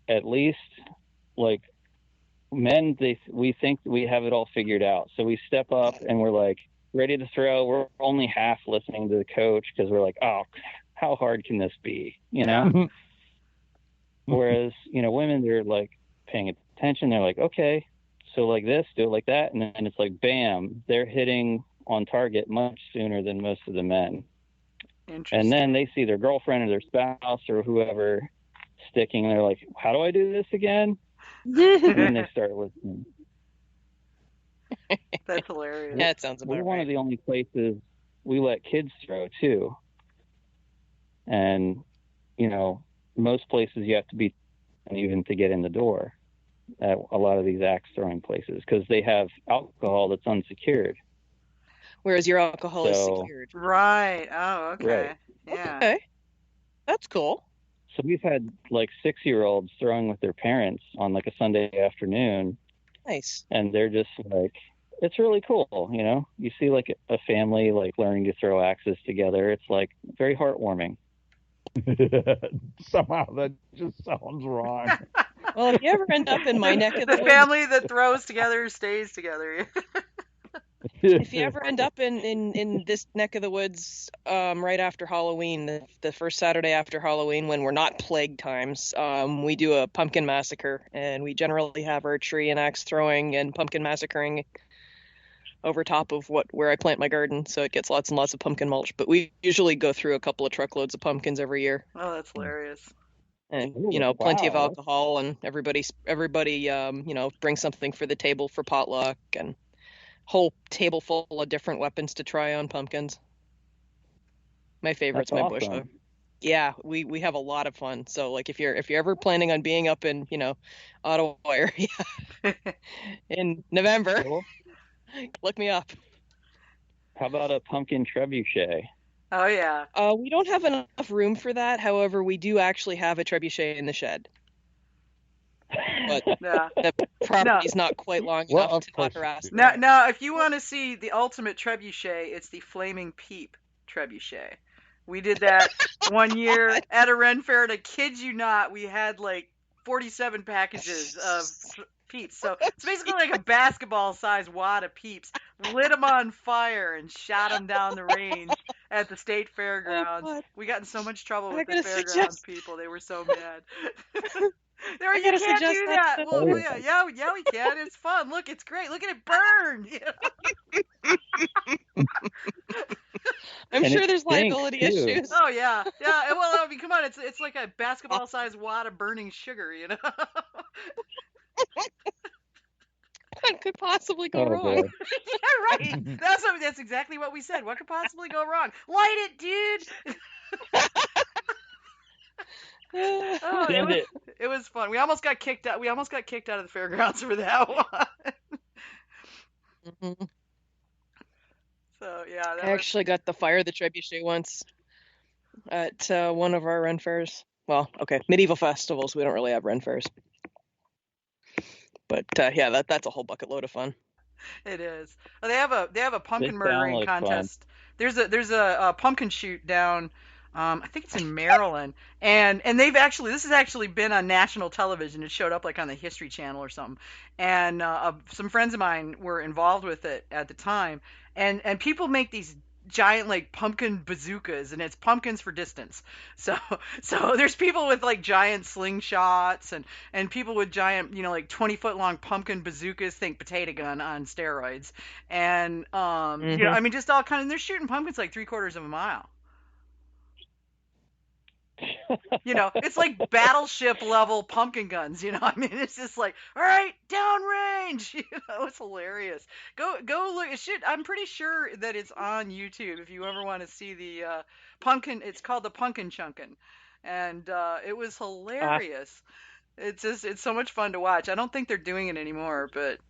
at least, like, men, we think we have it all figured out. So we step up and we're like ready to throw. We're only half listening to the coach because we're like, oh, how hard can this be? Whereas, women, they're like paying attention. They're like, okay, so like this, do it like that. And then it's like, bam, they're hitting on target much sooner than most of the men. And then they see their girlfriend or their spouse or whoever sticking. And they're like, how do I do this again? And then they start listening. That's hilarious. Yeah, it sounds about We're one of the only places we let kids throw too. And, most places you have to be even to get in the door at a lot of these axe throwing places, because they have alcohol that's unsecured. Whereas your alcohol is secured. Right. Oh, okay. Right. Yeah. Okay. That's cool. So we've had like 6-year-olds throwing with their parents on like a Sunday afternoon. Nice. And they're just like, it's really cool. You know, you see like a family like learning to throw axes together. It's like very heartwarming. Somehow that just sounds wrong. Well, if you ever end up in my neck of the The woods, family that throws together stays together. if you ever end up in this neck of the woods, right after Halloween, the first Saturday after Halloween, when we're not plague times, we do a pumpkin massacre, and we generally have archery and axe throwing and pumpkin massacring over top of where I plant my garden, so it gets lots and lots of pumpkin mulch. But we usually go through a couple of truckloads of pumpkins every year, Oh, that's hilarious. and Ooh, plenty of wow. alcohol, and everybody brings something for the table for potluck, and whole table full of different weapons to try on pumpkins. My favorite's That's my bush hog. awesome. Yeah, we have a lot of fun. So like if you're ever planning on being up in Ottawa area in November, Cool. look me up. How about a pumpkin trebuchet? Oh yeah. We don't have enough room for that. However, we do actually have a trebuchet in the shed. But Yeah. the property's not quite long Well, enough of to not course harass you the do. Now, if you want to see the ultimate trebuchet, it's the Flaming Peep trebuchet. We did that one year at a Ren Fair, and I kid you not, we had like 47 packages of peeps. So it's basically like a basketball-sized wad of peeps. Lit them on fire and shot them down the range at the state fairgrounds. God. We got in so much trouble I with the gotta fairgrounds suggest- people. They were so mad. They were, I you gotta can't suggest do that that. to Well, Oh, yeah, we can. It's fun. Look, it's great. Look at it burn. I'm And sure it there's stinks, liability too. issues. Oh yeah, yeah. Well, I mean, come on. It's like a basketball-sized wad of burning sugar. What could possibly go Oh, wrong? boy. Yeah, right. That's exactly what we said. What could possibly go wrong? Light it, dude. Oh, Send it. it was fun. We almost got kicked out. We almost got kicked out of the fairgrounds for that one. Mhm. So yeah, I that was. actually got the fire the trebuchet once at one of our Ren fairs. Well, okay, medieval festivals. We don't really have Ren fairs, but yeah, that's a whole bucket load of fun. It is. Well, they have a pumpkin They sound murdering like fun. contest. There's a pumpkin shoot down. I think it's in Maryland, and this has actually been on national television. It showed up like on the History Channel or something, and some friends of mine were involved with it at the time, and people make these giant like pumpkin bazookas, and it's pumpkins for distance. So there's people with like giant slingshots and people with giant like 20-foot long pumpkin bazookas, think potato gun on steroids, and I mean just all kind of, they're shooting pumpkins like 3/4 of a mile. It's like battleship level pumpkin guns. I mean, it's just like, all right, downrange. It's hilarious. Go look. I'm pretty sure that it's on YouTube if you ever want to see the pumpkin. It's called the Pumpkin Chunkin', and it was hilarious. It's so much fun to watch. I don't think they're doing it anymore, but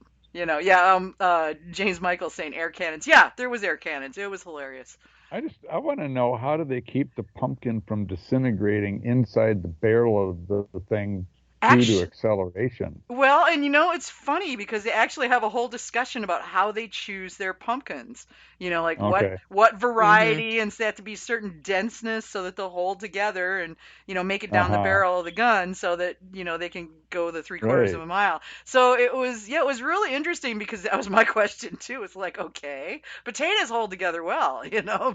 James Michael saying air cannons. Yeah, there was air cannons. It was hilarious. I want to know, how do they keep the pumpkin from disintegrating inside the barrel of the thing due to acceleration? Well, and it's funny because they actually have a whole discussion about how they choose their pumpkins. Like Okay. what variety, and they have to be certain denseness so that they'll hold together and make it down the barrel of the gun so that they can go the 3/4 of a mile. So it was really interesting because that was my question too. It's like, okay, potatoes hold together well,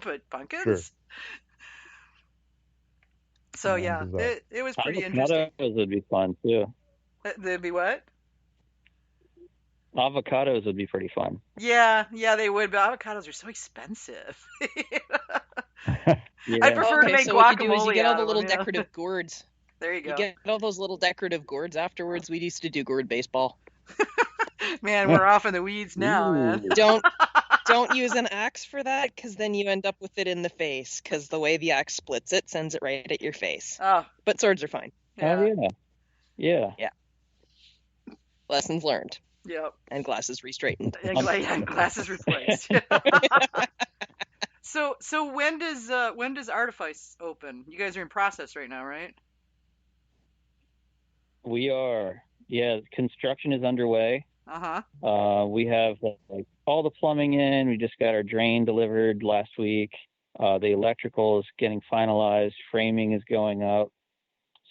but pumpkins. Sure. So yeah, it was pretty interesting. Avocados would be fun too. They'd be what? Avocados would be pretty fun. Yeah, they would, but avocados are so expensive. Yeah. I prefer to make so guacamole. what you do is you get all out the of little them, decorative gourds. There you go. You get all those little decorative gourds afterwards. We used to do gourd baseball. Man, we're off in the weeds now, man. Don't use an axe for that, because then you end up with it in the face, because the way the axe splits it sends it right at your face. Oh, But swords are fine. yeah. Oh, yeah. Lessons learned. Yep. And glasses re-straightened. And glasses replaced. So when does Artifice open? You guys are in process right now, right? We are. Yeah, construction is underway. Uh-huh. We have like all the plumbing in. We just got our drain delivered last week. The electrical is getting finalized. Framing is going up.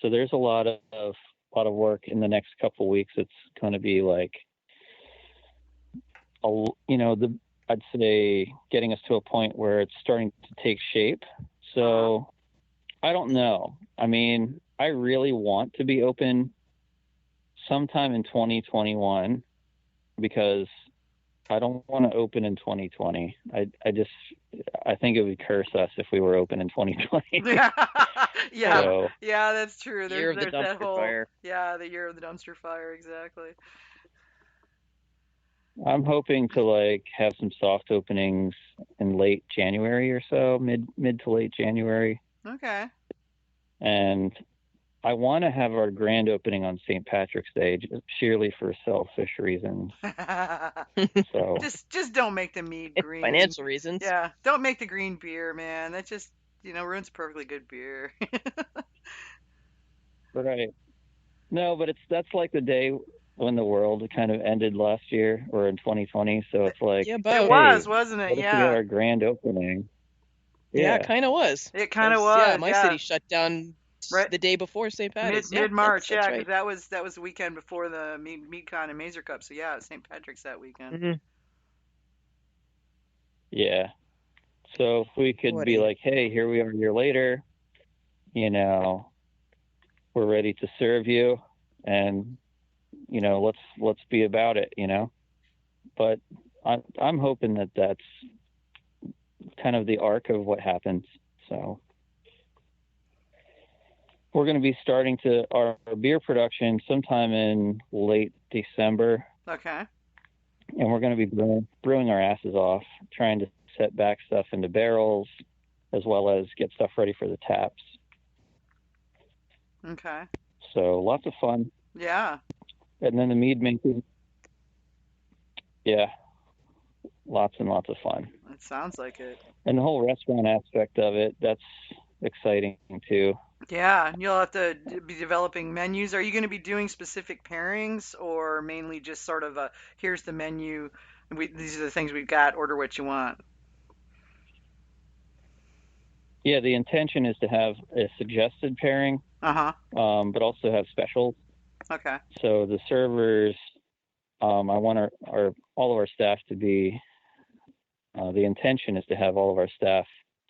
So there's a lot of work in the next couple of weeks. It's going to be like, I'd say getting us to a point where it's starting to take shape. So I don't know. I mean, I really want to be open sometime in 2021 because I don't want to open in 2020. I think it would curse us if we were open in 2020. Yeah, So, yeah, that's true. Year of the There's that dumpster whole fire. yeah, the year of the dumpster fire, exactly. I'm hoping to like have some soft openings in late January or so, mid to late January. Okay. And I want to have our grand opening on St. Patrick's Day, sheerly for selfish reasons. So just don't make the mead green. Financial reasons. Yeah, don't make the green beer, man. That just ruins perfectly good beer. right. No, but that's like the day when the world kind of ended last year or in 2020. So it's like, Yeah, It both. was, wasn't it? what if we had Yeah. our grand opening? Yeah, it kind of was. It kind of 'Cause, was. Yeah, my city shut down Right. the day before St. Patty's. Yeah, Mid-March, that's yeah, right. because that was the weekend before the MeadCon and Mazer Cup. So yeah, St. Patrick's that weekend. Mm-hmm. Yeah. So if we could be like, hey, here we are a year later, we're ready to serve you, and let's be about it, But I'm hoping that that's kind of the arc of what happens. So we're going to be starting our beer production sometime in late December. Okay. And we're going to be brewing our asses off, trying to set back stuff into barrels, as well as get stuff ready for the taps. Okay. So lots of fun. Yeah. And then the mead making. Yeah. Lots and lots of fun. It sounds like it. And the whole restaurant aspect of it, that's exciting too. Yeah, you'll have to be developing menus. Are you going to be doing specific pairings or mainly just sort of here's the menu, these are the things we've got, order what you want? Yeah, the intention is to have a suggested pairing, Uh-huh. But also have specials. Okay. So the servers, I want all of our staff to be, the intention is to have all of our staff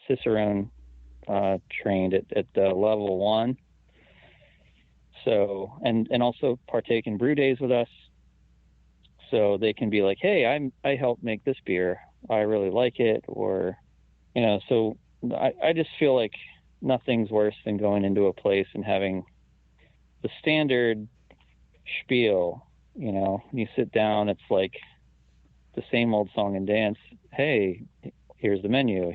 Cicerone trained at level 1. So, and also partake in brew days with us. So they can be like, hey, I helped make this beer. I really like it. Or, so I just feel like nothing's worse than going into a place and having the standard spiel, you sit down, it's like the same old song and dance. Hey, here's the menu.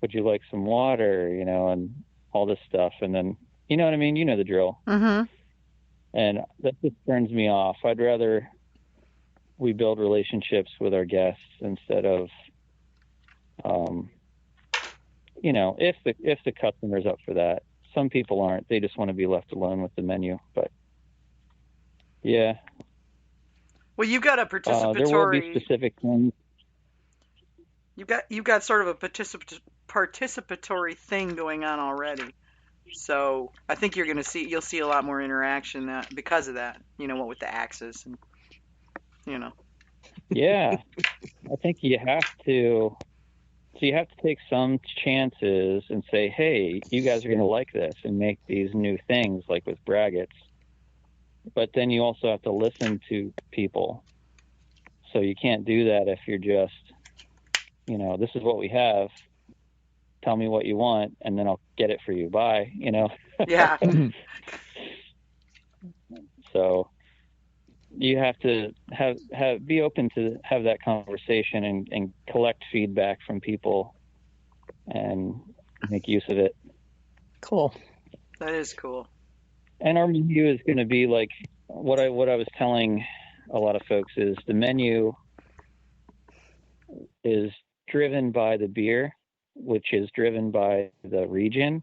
Would you like some water, and all this stuff. And then, you know what I mean? You know the drill. Mm-hmm. And that just turns me off. I'd rather we build relationships with our guests instead of, if the customer's up for that. Some people aren't. They just want to be left alone with the menu. But yeah. Well, you've got a participatory. There will be specific things. You've got sort of a participatory thing going on already. So I think you'll see a lot more interaction because of that. What with the axes and Yeah, I think you have to. So you have to take some chances and say, hey, you guys are going to like this, and make these new things like with Braggots. But then you also have to listen to people. So you can't do that if you're just, this is what we have. Tell me what you want, and then I'll get it for you. Bye, Yeah. So you have to be open to have that conversation and collect feedback from people and make use of it. Cool. That is cool. And our menu is going to be like what I was telling a lot of folks is the menu is driven by the beer, which is driven by the region.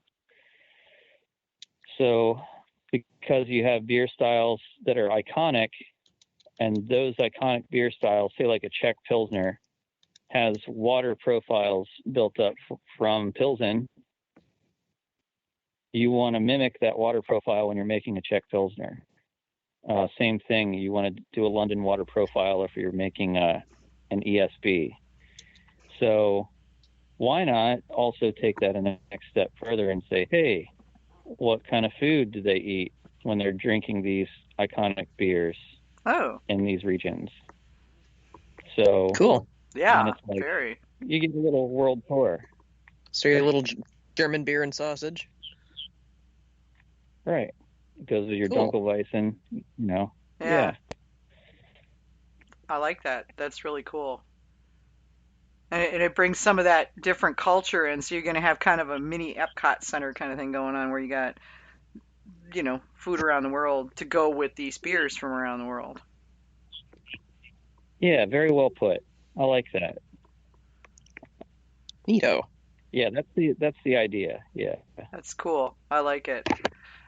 So because you have beer styles that are iconic, And those iconic beer styles, say like a Czech Pilsner, has water profiles built up from Pilsen. You want to mimic that water profile when you're making a Czech Pilsner. Same thing, you want to do a London water profile if you're making an ESB. So why not also take that a next step further and say, hey, what kind of food do they eat when they're drinking these iconic beers in these regions? So Cool. Yeah, it's like, very. you get a little world tour. So your little German beer and sausage. Right. It goes with your Cool. Dunkelweizen, you know. Yeah. I like that. That's really cool. And it brings some of that different culture in, so you're going to have kind of a mini Epcot Center kind of thing going on where you got, you know, food around the world to go with these beers from around the world. Yeah, very well put. I like that. Neato. Yeah, that's the idea. Yeah. That's cool. I like it.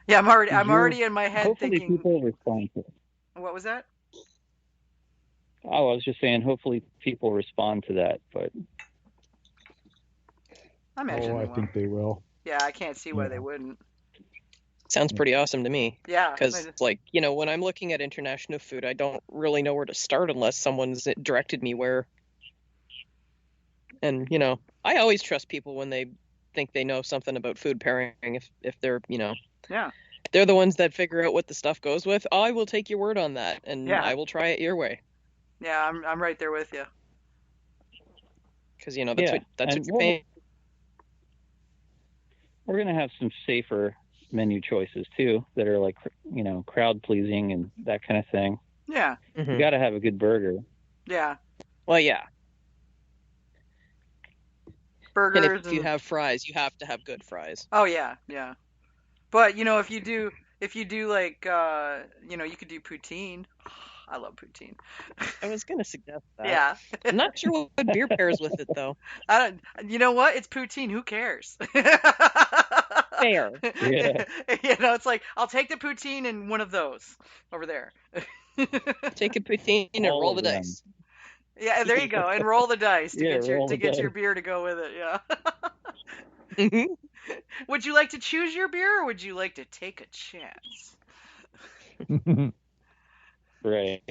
Yeah, I'm already in my head hopefully thinking. People respond to it. What was that? Oh, I was just saying, hopefully people respond to that, but I imagine they I will. think they will. Yeah, I can't see why they wouldn't. Sounds pretty awesome to me. Yeah. Because, like, you know, when I'm looking at international food, I don't really know where to start unless someone's directed me where. And, you know, I always trust people when they think they know something about food pairing. If they're, you know, they're the ones that figure out what the stuff goes with. I will take your word on that, and I will try it your way. Yeah, I'm right there with you. Because, you know, that's what you're paying. We're gonna have some safer menu choices too that are like, you know, crowd pleasing and that kind of thing. Yeah. You got to have a good burger. Yeah. Well, yeah. Burgers. And if you have fries, you have to have good fries. Oh yeah, yeah. But you know, if you do like, you know, you could do poutine. I love poutine. I was gonna suggest that. Yeah. I'm not sure what beer pairs with it though. You know what? It's poutine. Who cares? Fair. Yeah. You know, it's like, I'll take the poutine and one of those over there. Take a poutine and roll the dice. Yeah, there you go. And roll the dice to Yeah, get your beer to go with it. Yeah. Would you like to choose your beer, or would you like to take a chance? Right.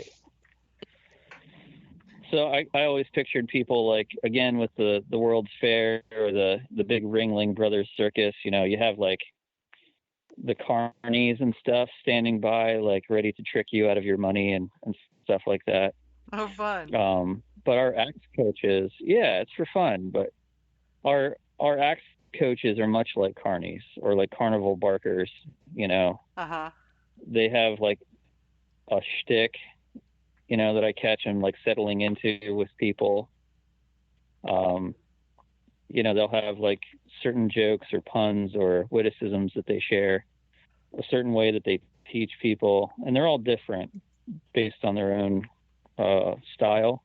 So I always pictured people like, again, with the World's Fair or the big Ringling Brothers Circus, you know, you have like the carnies and stuff standing by, like ready to trick you out of your money and stuff like that. Oh, fun. But our axe coaches, it's for fun, but our axe coaches are much like carnies or like carnival barkers, you know. They have like a shtick, you know, that I catch them like settling into with people. You know, they'll have like certain jokes or puns or witticisms that they share, a certain way that they teach people, and they're all different based on their own style.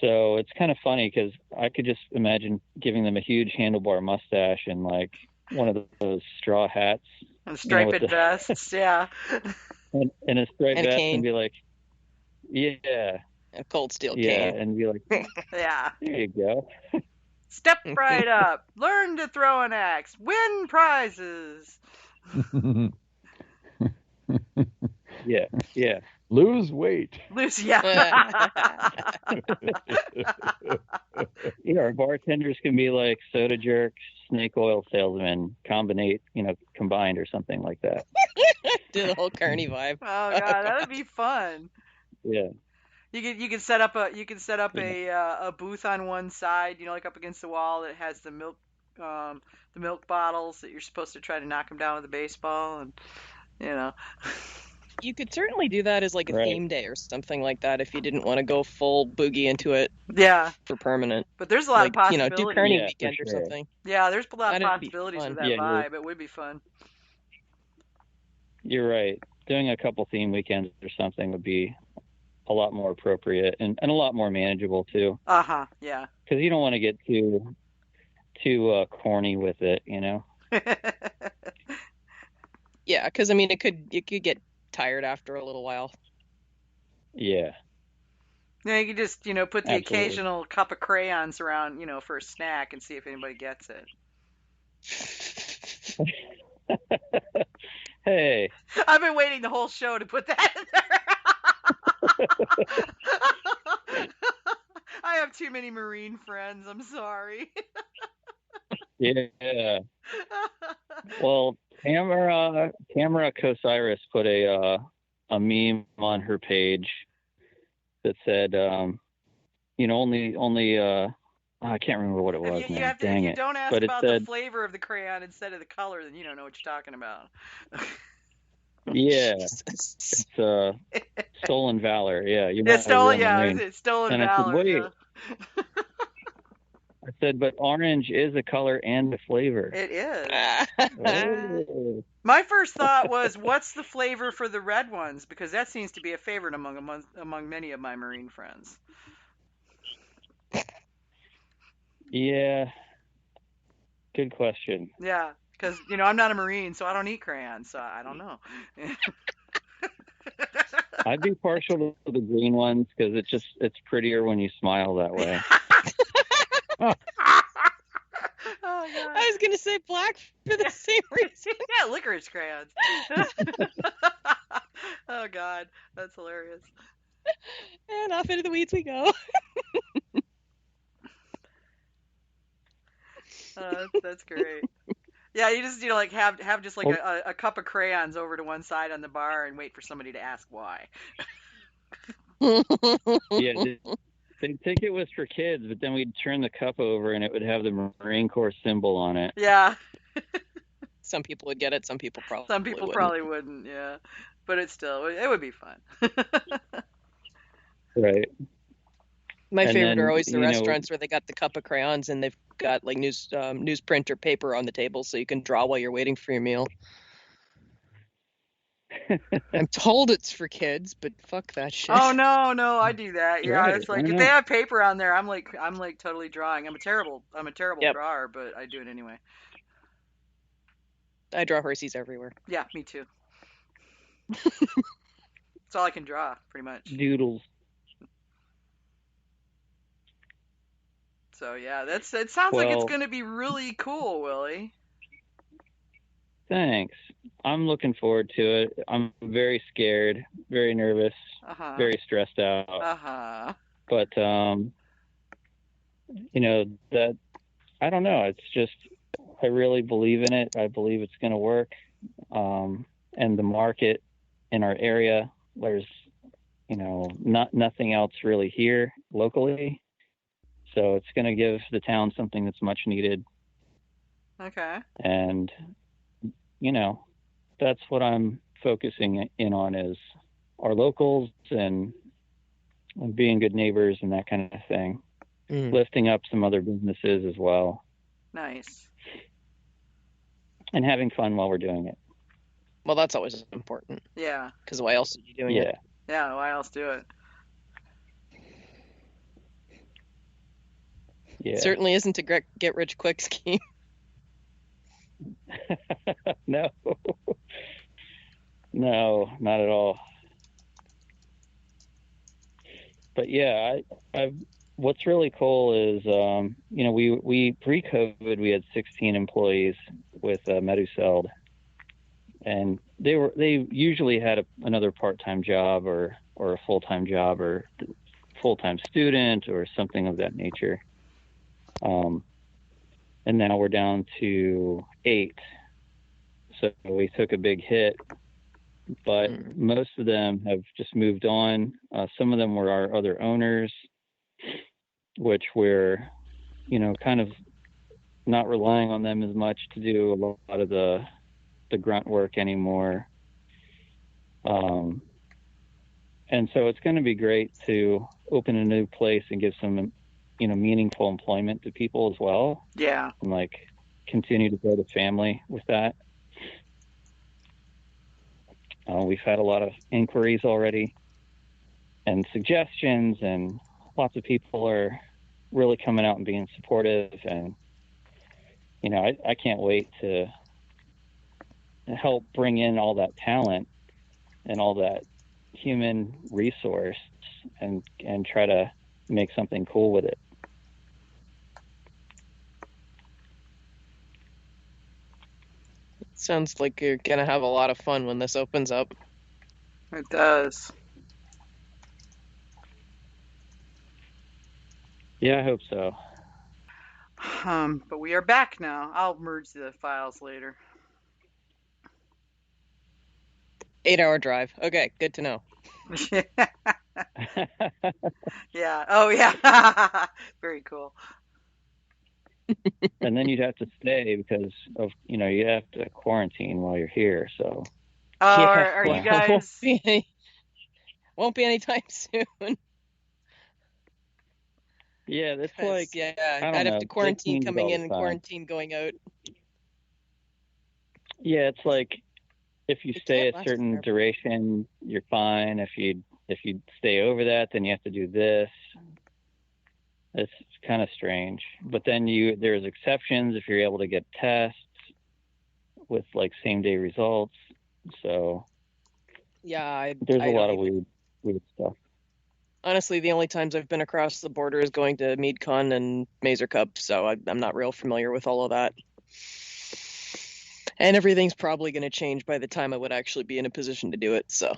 So it's kind of funny because I could just imagine giving them a huge handlebar mustache and like one of those straw hats and striped vests, yeah. And a striped vest cane. And be like, yeah. A cold steel cane. Yeah, and be like, yeah. There you go. Step right up. Learn to throw an axe. Win prizes. Yeah. Lose weight. Yeah. Our bartenders can be like soda jerks, snake oil salesman, combined or something like that. Do the whole carny vibe. Oh god, that would be fun. Yeah. You could set up a booth on one side, you know, like up against the wall that has the milk bottles that you're supposed to try to knock them down with a baseball, and you know. You could certainly do that as like a theme day or something like that if you didn't want to go full boogie into it. Yeah. For permanent. But there's a lot of possibilities. You know, do carny weekend or something. Yeah, there's a lot of possibilities with that vibe. It would be fun. You're right. Doing a couple theme weekends or something would be a lot more appropriate and a lot more manageable too. Yeah. Because you don't want to get too corny with it, you know. Yeah, because I mean, it could get tired after a little while. Yeah, Yeah, you can just, put the absolutely. occasional cup of crayons around, for a snack and see if anybody gets it. Hey, I've been waiting the whole show to put that in there. I have too many Marine friends. I'm sorry. yeah. Well, Tamara Cosiris put a meme on her page that said, only I can't remember what it was now. If Dang you it! don't ask But it about the said, flavor of the crayon instead of the color, then you don't know what you're talking about. yeah, Jesus. it's stolen valor. Yeah, you're It's not a stolen, real yeah, Marine. it's stolen And I said, valor, wait. yeah. I said, but orange is a color and a flavor. It is. Oh. My first thought was, what's the flavor for the red ones? Because that seems to be a favorite among many of my Marine friends. Yeah, good question. Yeah, because I'm not a Marine, so I don't eat crayons, so I don't know. I'd be partial to the green ones because it's prettier when you smile that way. Oh, God. I was gonna say black for the same reason. Yeah, licorice crayons. Oh, God, that's hilarious. And off into the weeds we go. That's great. Yeah, you just like have just like a cup of crayons over to one side on the bar and wait for somebody to ask why. Yeah, the ticket was for kids, but then we'd turn the cup over and it would have the Marine Corps symbol on it. Yeah. Some people would get it, some people probably probably wouldn't, yeah. But it would be fun. Right. My favorite are always the restaurants where they got the cup of crayons and they've got like newsprint or paper on the table so you can draw while you're waiting for your meal. I'm told it's for kids, but fuck that shit. Oh no, I do that. Yeah, Right, it's like if they have paper on there, I'm like totally drawing. I'm a terrible drawer, but I do it anyway. I draw horsies everywhere. Yeah, me too. That's all I can draw, pretty much. Doodles. So yeah, it sounds like it's gonna be really cool, Willie. Thanks. I'm looking forward to it. I'm very scared, very nervous, very stressed out. But that I don't know. It's just I really believe in it. I believe it's going to work. And the market in our area, there's nothing else really here locally. So it's going to give the town something that's much needed. Okay. And, that's what I'm focusing in on is our locals and being good neighbors and that kind of thing. Lifting up some other businesses as well. Nice. And having fun while we're doing it. Well, that's always important. Yeah. Because why else are you doing it? Yeah, why else do it? Yeah. It certainly isn't a get-rich-quick scheme. No, not at all. But yeah, what's really cool is, we pre-COVID, we had 16 employees with Meduseld, and they usually had another part-time job or a full-time job or full-time student or something of that nature. And now we're down to 8. So we took a big hit, but most of them have just moved on. Some of them were our other owners, which we're, kind of not relying on them as much to do a lot of the grunt work anymore. And so it's going to be great to open a new place and give some, meaningful employment to people as well. Yeah. And continue to build a family with that. We've had a lot of inquiries already and suggestions, and lots of people are really coming out and being supportive. And, I can't wait to help bring in all that talent and all that human resource and try to make something cool with it. Sounds like you're gonna have a lot of fun when this opens up. It does. Yeah, I hope so. But we are back now. I'll merge the files later. 8-hour drive. Okay, good to know. Yeah. Oh, yeah. Very cool. And then you'd have to stay because of, you have to quarantine while you're here. So. Oh, Yeah, are you well, guys? won't be anytime soon. Yeah, that's 'Cause, like, yeah, I don't I'd have know, to quarantine means coming all in the and time. quarantine going out. Yeah, it's like if you It stay can't a last certain forever. duration, you're fine. If you stay over that, then you have to do this. It's kind of strange. But then there's exceptions if you're able to get tests with like same day results. So Yeah, there's I a lot don't of even. weird stuff. Honestly, the only times I've been across the border is going to MeadCon and Mazer Cup, so I'm not real familiar with all of that. And everything's probably going to change by the time I would actually be in a position to do it. So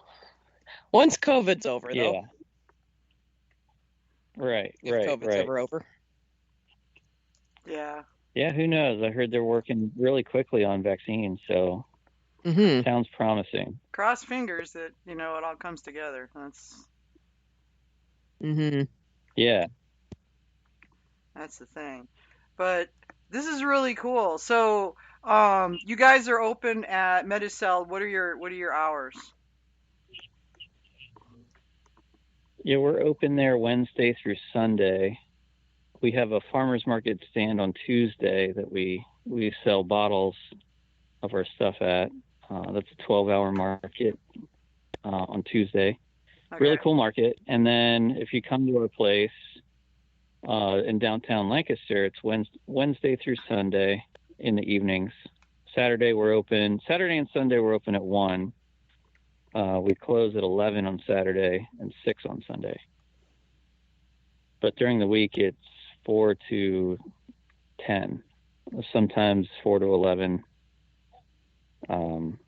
once COVID's over, though. Yeah. Right. If COVID's ever over. Yeah. Yeah, who knows? I heard they're working really quickly on vaccines, so sounds promising. Cross fingers that, it all comes together. Yeah. That's the thing. But this is really cool. So, you guys are open at Meduseld. What are your hours? Yeah, we're open there Wednesday through Sunday. We have a farmer's market stand on Tuesday that we sell bottles of our stuff at. That's a 12-hour market on Tuesday. Okay. Really cool market. And then if you come to our place in downtown Lancaster, it's Wednesday through Sunday in the evenings. Saturday and Sunday we're open at 1. We close at 11 on Saturday and 6 on Sunday. But during the week, it's 4 to 10, sometimes 4 to 11 on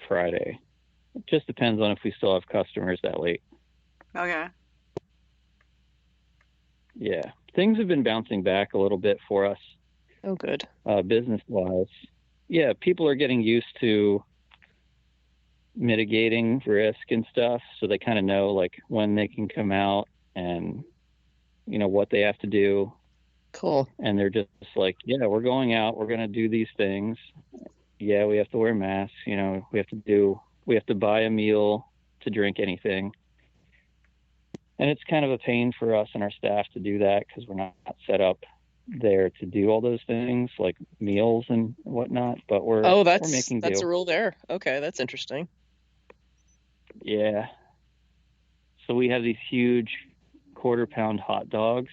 Friday. It just depends on if we still have customers that late. Okay. Yeah. Things have been bouncing back a little bit for us. Oh, good. Business-wise. Yeah, people are getting used to mitigating risk and stuff, so they kind of know like when they can come out and what they have to do. Cool. And they're just like, yeah, we're going out, we're going to do these things. Yeah, we have to wear masks, we have to buy a meal to drink anything. And it's kind of a pain for us and our staff to do that because we're not set up there to do all those things like meals and whatnot, but we're making do. That's a rule there. Okay, that's interesting. Yeah. So we have these huge quarter-pound hot dogs.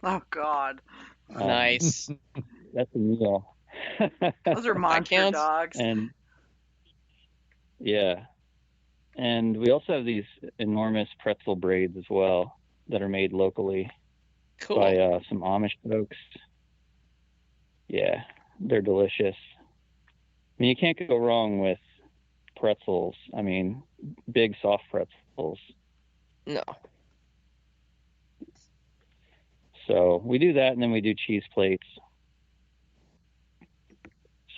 Oh God. Nice. That's a meal. Those are monster dogs. And yeah. And we also have these enormous pretzel braids as well that are made locally by some Amish folks. Yeah, they're delicious. I mean, you can't go wrong with pretzels. I mean, big soft pretzels. No. So we do that, and then we do cheese plates.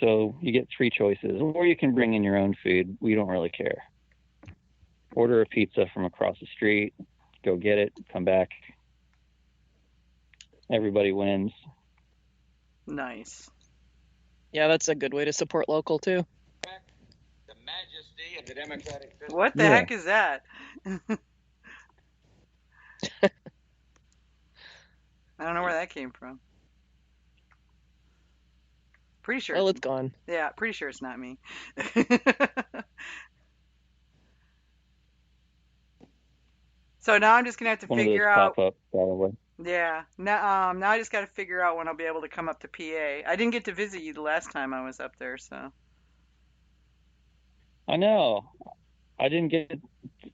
So you get 3 choices, or you can bring in your own food. We don't really care. Order a pizza from across the street, go get it, come back. Everybody wins. Nice. Yeah, that's a good way to support local too. The majesty of the democratic system. What the heck is that? I don't know where that came from. Pretty sure. Well, it's gone. Yeah, pretty sure it's not me. So now I'm just gonna have to figure out. Pop up, probably. Yeah. Now I just got to figure out when I'll be able to come up to PA. I didn't get to visit you the last time I was up there, so. I know. I didn't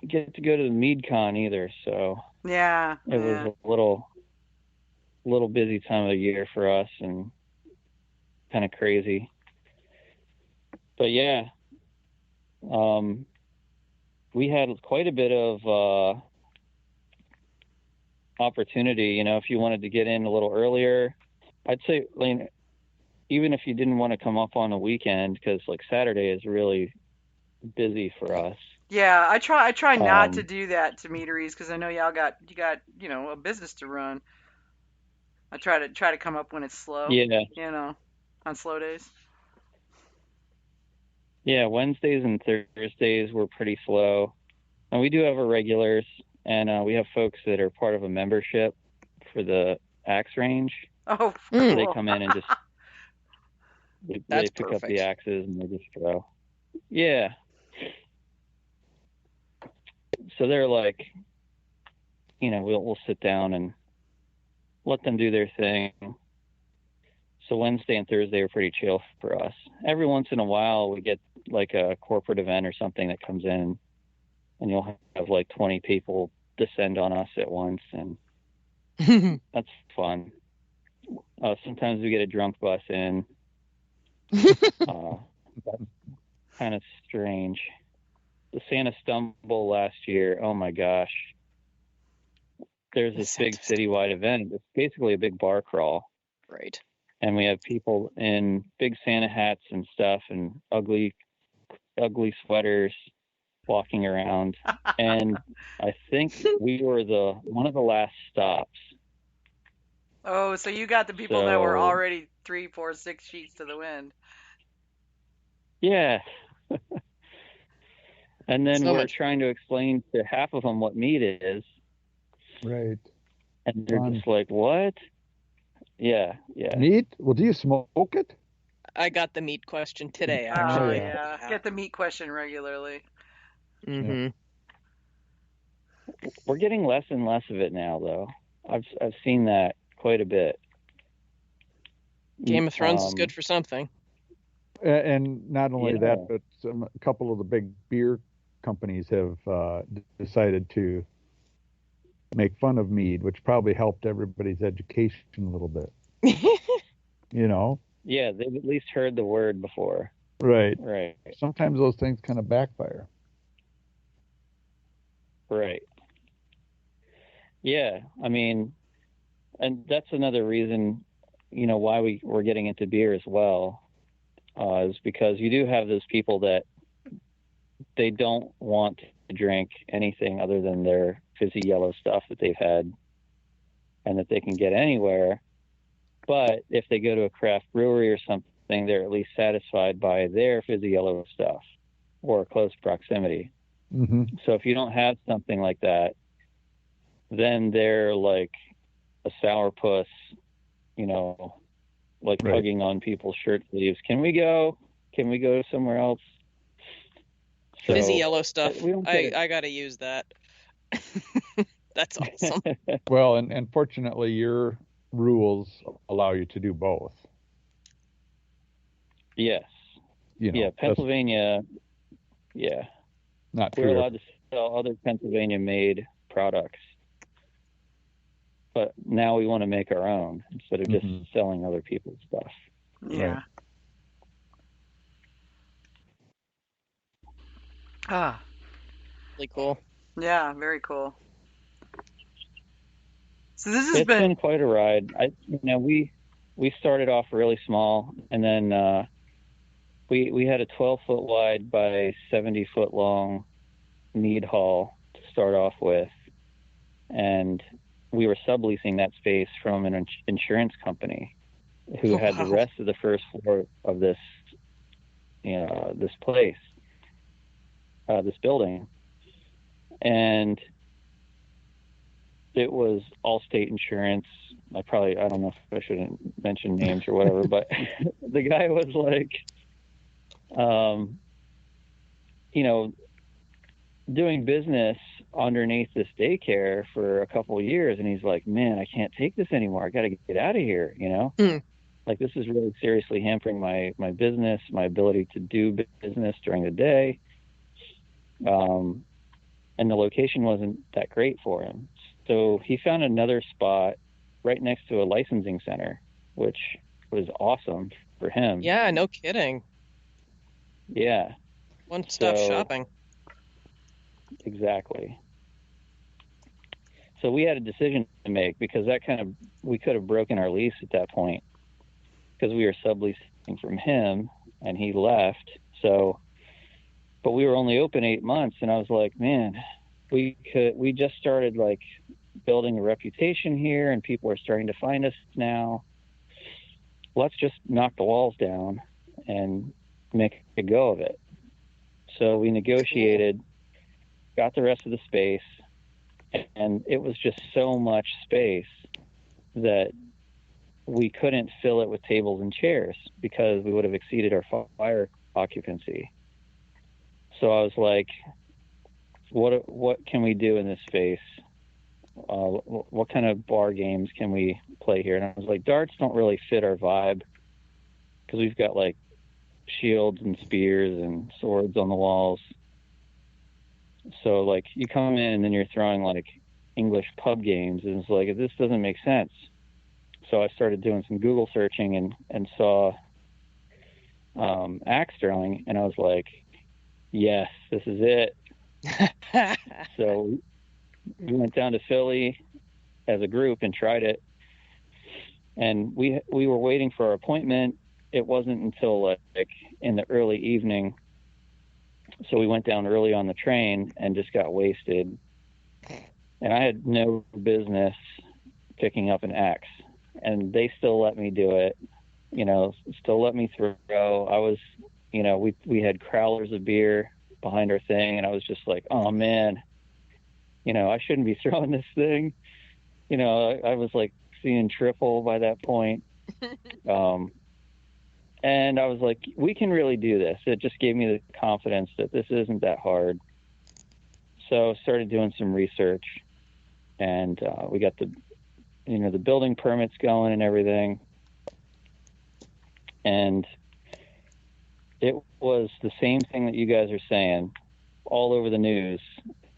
get to go to the Mead Con either, so Yeah. it was a little busy time of the year for us and kind of crazy. But yeah, we had quite a bit of opportunity. You know, if you wanted to get in a little earlier, I'd say, Lane, even if you didn't want to come up on a weekend, because like Saturday is really busy for us. Yeah, I try not to do that to meaderies because I know you got a business to run. I try to come up when it's slow. Yeah. On slow days. Yeah, Wednesdays and Thursdays were pretty slow. And we do have our regulars, and we have folks that are part of a membership for the axe range. Oh, so cool. they come in and just they pick up the axes and they just throw. Yeah. So they're like, we'll sit down and let them do their thing. So Wednesday and Thursday are pretty chill for us. Every once in a while, we get like a corporate event or something that comes in, and you'll have like 20 people descend on us at once, and that's fun. Sometimes we get a drunk bus in. That's kind of strange. The Santa Stumble last year, oh my gosh. There's this big citywide event. It's basically a big bar crawl. Right. And we have people in big Santa hats and stuff and ugly sweaters walking around. And I think we were one of the last stops. Oh, so you got the people that were already 3, 4, 6 sheets to the wind. Yeah. And then we're trying to explain to half of them what meat is. Right. And they're just like, what? Yeah. Meat? Well, do you smoke it? I got the meat question today, actually. Oh, yeah. Get the meat question regularly. Mm-hmm. We're getting less and less of it now, though. I've seen that quite a bit. Game of Thrones is good for something. And not only that, but a couple of the big beer companies have decided to make fun of mead, which probably helped everybody's education a little bit. Yeah, they've at least heard the word before. Right. Sometimes those things kind of backfire. Right. Yeah, I mean, and that's another reason, why we're getting into beer as well, is because you do have those people that they don't want to drink anything other than their fizzy yellow stuff that they've had and that they can get anywhere. But if they go to a craft brewery or something, they're at least satisfied by their fizzy yellow stuff or close proximity. Mm-hmm. So if you don't have something like that, then they're like a sourpuss, like tugging on people's shirt sleeves. Can we go somewhere else? So, fizzy yellow stuff. I got to use that. That's awesome. Well, and fortunately, your rules allow you to do both. Yes. Pennsylvania. Yeah. We're allowed to sell other Pennsylvania-made products, but now we want to make our own instead of just selling other people's stuff. Yeah. Right. Really cool. Yeah, very cool. So this has It's been quite a ride. We started off really small, and then we had a 12-foot wide by 70-foot long mead hall to start off with, and we were subleasing that space from an insurance company who had the rest of the first floor of this place, this building, and it was Allstate Insurance. I don't know if I shouldn't mention names or whatever, but the guy was like, doing business underneath this daycare for a couple of years. And he's like, man, I can't take this anymore. I got to get out of here. Like this is really seriously hampering my business, my ability to do business during the day. and the location wasn't that great for him. So he found another spot right next to a licensing center, which was awesome for him. Yeah, no kidding. Yeah. One-stop shopping. Exactly. So we had a decision to make, because we could have broken our lease at that point, because we were subleasing from him and he left. So, but we were only open 8 months, and I was like, man, we just started like building a reputation here, and people are starting to find us now. Let's just knock the walls down and make a go of it. So we negotiated, got the rest of the space, and it was just so much space that we couldn't fill it with tables and chairs, because we would have exceeded our fire occupancy. So I was like, what can we do in this space? What kind of bar games can we play here? And I was like, darts don't really fit our vibe, because we've got like shields and spears and swords on the walls. So like you come in and then you're throwing like English pub games, and it's like, this doesn't make sense. So I started doing some Google searching and saw axe throwing, and I was like, yes, this is it. So we went down to Philly as a group and tried it, and we were waiting for our appointment. It wasn't until like in the early evening, so we went down early on the train and just got wasted, and I had no business picking up an axe, and they still let me do it, still let me throw. I was, we had crowlers of beer behind our thing, and I was just like, oh man, I shouldn't be throwing this thing. I was like seeing triple by that point. And I was like, we can really do this. It just gave me the confidence that this isn't that hard. So I started doing some research, and we got the building permits going and everything. And it was the same thing that you guys are saying all over the news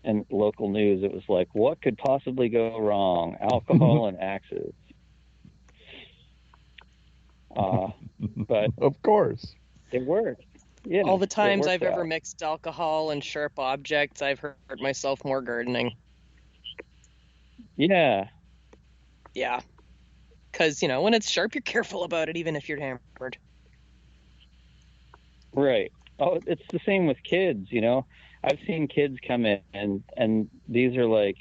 and local news. It was like, what could possibly go wrong? Alcohol and axes. But of course, it worked. Yeah, all the times I've out. ever mixed alcohol and sharp objects, I've hurt myself more gardening. Yeah. Yeah. Because, when it's sharp, you're careful about it, even if you're hammered. Right. Oh, it's the same with kids, I've seen kids come in and these are like,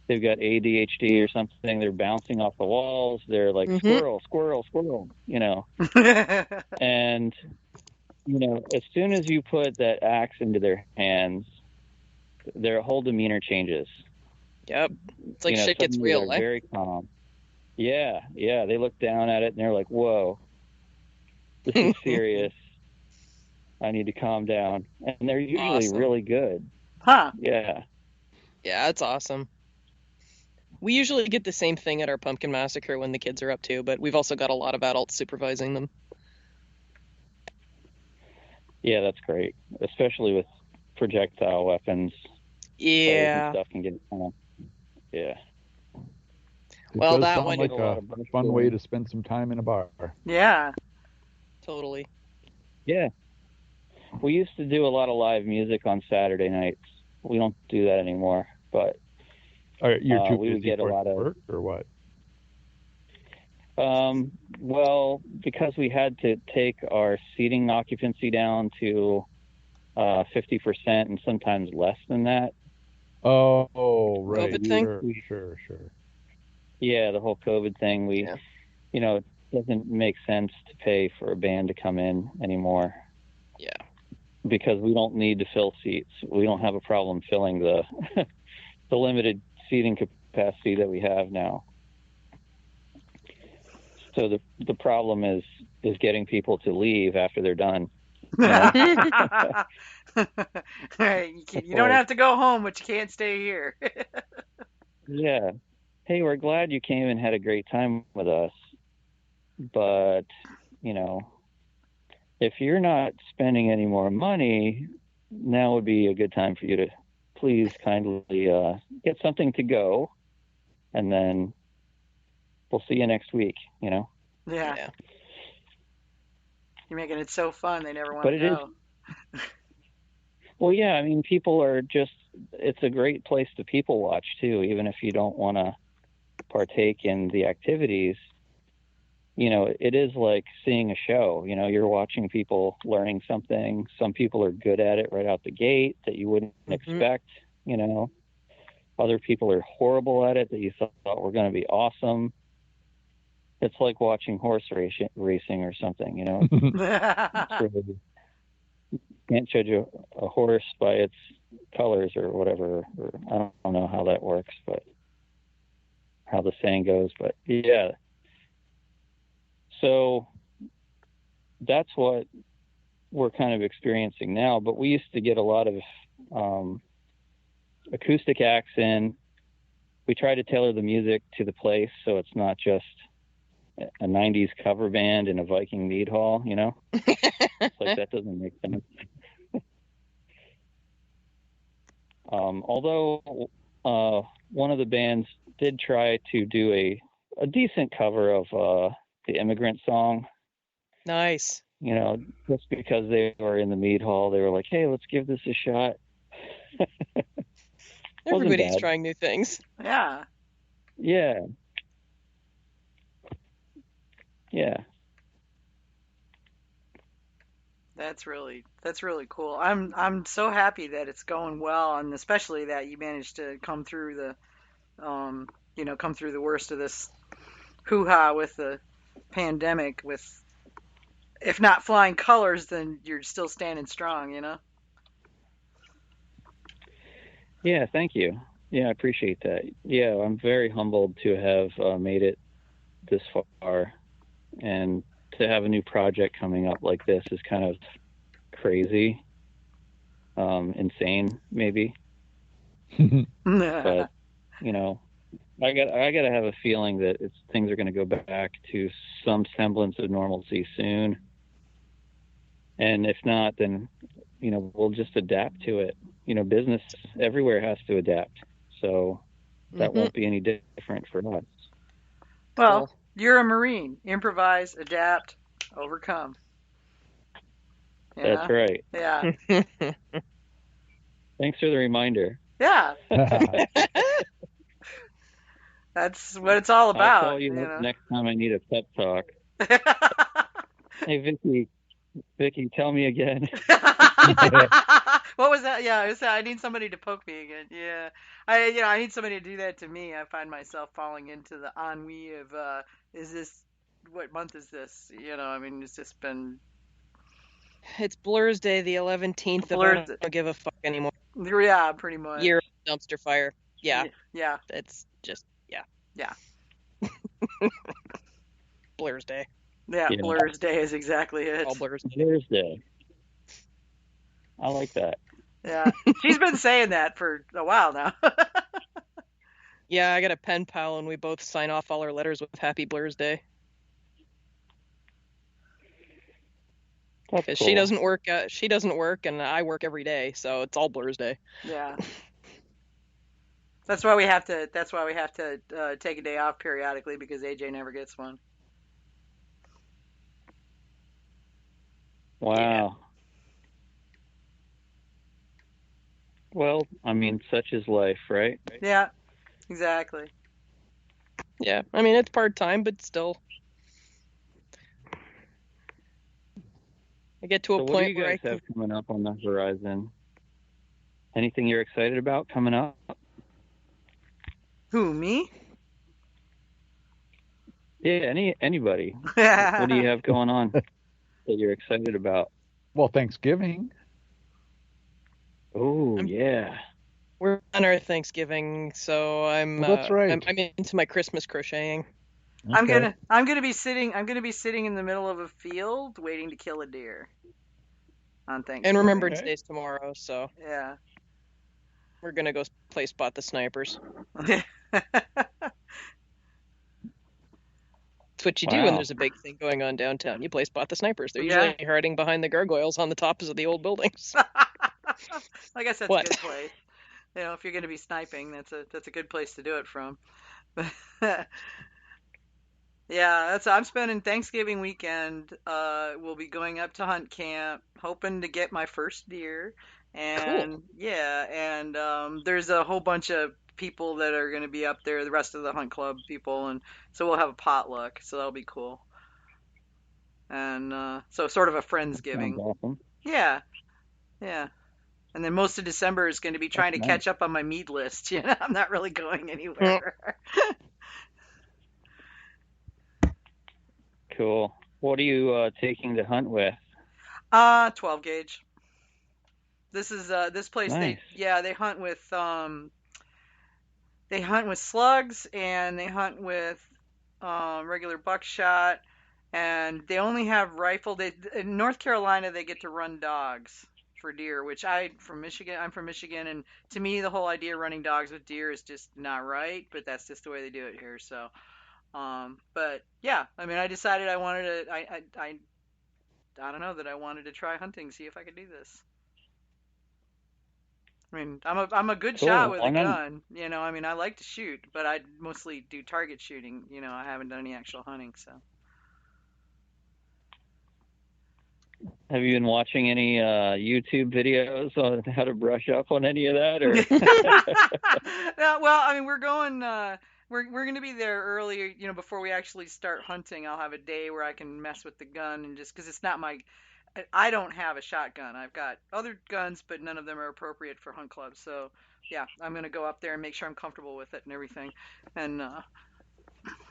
they've got ADHD or something. They're bouncing off the walls. They're like, squirrel, squirrel, squirrel, And, as soon as you put that axe into their hands, their whole demeanor changes. Yep. It's like shit gets real. They're very calm. Yeah. They look down at it and they're like, whoa, this is serious. I need to calm down. And they're usually really good. Huh. Yeah. Yeah, it's awesome. We usually get the same thing at our pumpkin massacre when the kids are up too, but we've also got a lot of adults supervising them. Yeah, that's great, especially with projectile weapons. Yeah. Stuff can get yeah. Well, that sound one like a fun way to spend some time in a bar. Yeah. Totally. Yeah. We used to do a lot of live music on Saturday nights. We don't do that anymore, but you're too we would busy get a lot of work or what? Well, because we had to take our seating occupancy down to 50% and sometimes less than that. Oh, right. COVID thing? Sure. Yeah, the whole COVID thing. It doesn't make sense to pay for a band to come in anymore. Yeah. Because we don't need to fill seats. We don't have a problem filling the the limited seating capacity that we have now. So the problem is getting people to leave after they're done. Right. You don't have to go home, but you can't stay here. Yeah. Hey, we're glad you came and had a great time with us. But, if you're not spending any more money, now would be a good time for you to please kindly get something to go, and then we'll see you next week, Yeah. Yeah. You're making it so fun, they never want But to it go. Well, yeah, I mean, people are just, it's a great place to people watch too, even if you don't want to partake in the activities. It is like seeing a show. You're watching people learning something. Some people are good at it right out the gate that you wouldn't expect. Other people are horrible at it that you thought were going to be awesome. It's like watching horse racing or something. It's really, you can't judge a horse by its colors or whatever. Or I don't know how that works, but how the saying goes. But yeah. So that's what we're kind of experiencing now. But we used to get a lot of acoustic acts in. We try to tailor the music to the place, so it's not just a 90s cover band in a Viking mead hall, It's like that doesn't make sense. Although one of the bands did try to do a decent cover of the Immigrant Song. Nice. Just because they were in the mead hall, they were like, hey, let's give this a shot. Everybody's trying new things. Yeah. Yeah. That's really cool. I'm so happy that it's going well, and especially that you managed to come through the worst of this hoo-ha with the pandemic with, if not flying colors, then you're still standing strong, Yeah, thank you. Yeah, I appreciate that. Yeah, I'm very humbled to have made it this far, and to have a new project coming up like this is kind of crazy, insane maybe. But I gotta have a feeling that things are going to go back to some semblance of normalcy soon, and if not, then we'll just adapt to it. Business everywhere has to adapt, so that won't be any different for us. Well, you're a Marine. Improvise, adapt, overcome. That's right. Yeah. Thanks for the reminder. Yeah. That's what it's all about. I'll call you up next time I need a pep talk. Hey, Vicky, tell me again. What was that? Yeah, I need somebody to poke me again. Yeah, I need somebody to do that to me. I find myself falling into the ennui of, what month is this? It's just been. It's Blur's Day, the 11th. I don't give a fuck anymore. Yeah, pretty much. Year of dumpster fire. Yeah. Yeah. It's just, yeah. Yeah. Blur's Day. Yeah, Blur's Day is exactly it. All Blur's Day. I like that. Yeah. She's been saying that for a while now. Yeah, I got a pen pal, and we both sign off all our letters with Happy Blur's Day. Because she doesn't work, and I work every day, so it's all Blur's Day. Yeah. That's why we have to take a day off periodically, because AJ never gets one. Wow. Yeah. Well, such is life, right? Yeah, exactly. Yeah, it's part-time, but still. I get to a point where you guys have coming up on the horizon? Anything you're excited about coming up? Who, me? Yeah, anybody. What do you have going on that you're excited about? Well, Thanksgiving. Oh, yeah. We're on our Thanksgiving, so I'm. Well, that's right. I'm into my Christmas crocheting. Okay. I'm gonna be sitting in the middle of a field waiting to kill a deer on Thanksgiving. And Remembrance Day's tomorrow, so yeah, we're gonna go play Spot the Snipers. That's what you do when there's a big thing going on downtown. You play Spot the Snipers. They're usually hiding behind the gargoyles on the tops of the old buildings. I guess that's What? a good place. If you're going to be sniping, that's a good place to do it from. Yeah, I'm spending Thanksgiving weekend. We'll be going up to hunt camp, hoping to get my first deer. Cool. And yeah, and there's a whole bunch of people that are going to be up there, the rest of the hunt club people, and so we'll have a potluck. So that'll be cool. And so sort of a Sounds friendsgiving. awesome. Yeah, yeah. And then most of December is going to be trying to That's catch up on my mead list. I'm not really going anywhere. Cool. What are you taking to hunt with? 12 gauge. This place Nice. they hunt with slugs, and they hunt with regular buckshot, and they only have rifle. In North Carolina they get to run dogs for deer, which I'm from Michigan, and to me the whole idea of running dogs with deer is just not right, but that's just the way they do it here. So but yeah, I mean, I decided I wanted to I don't know, that I wanted to try hunting, see if I could do this. I mean, I'm a good Cool. shot with a I'm gonna- gun, I mean, I like to shoot, but I mostly do target shooting, I haven't done any actual hunting, so. Have you been watching any YouTube videos on how to brush up on any of that? Or Well, I mean, we're going we're going to be there early, before we actually start hunting. I'll have a day where I can mess with the gun, and just because it's not I don't have a shotgun. I've got other guns, but none of them are appropriate for hunt clubs. So yeah, I'm going to go up there and make sure I'm comfortable with it and everything, and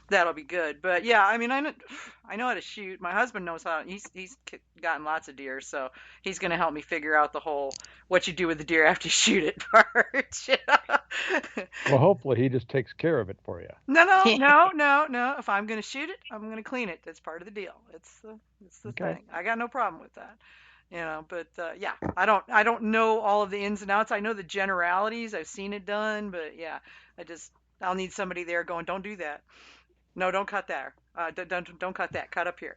that'll be good. But yeah, I mean, I know how to shoot. My husband knows how. He's gotten lots of deer, so he's going to help me figure out the whole what you do with the deer after you shoot it part. Well, hopefully he just takes care of it for you. No. If I'm going to shoot it, I'm going to clean it. That's part of the deal. It's the Okay. thing. I got no problem with that. But yeah, I don't know all of the ins and outs. I know the generalities. I've seen it done, but yeah, I'll need somebody there going, don't do that. No, don't cut there. Don't cut that. Cut up here.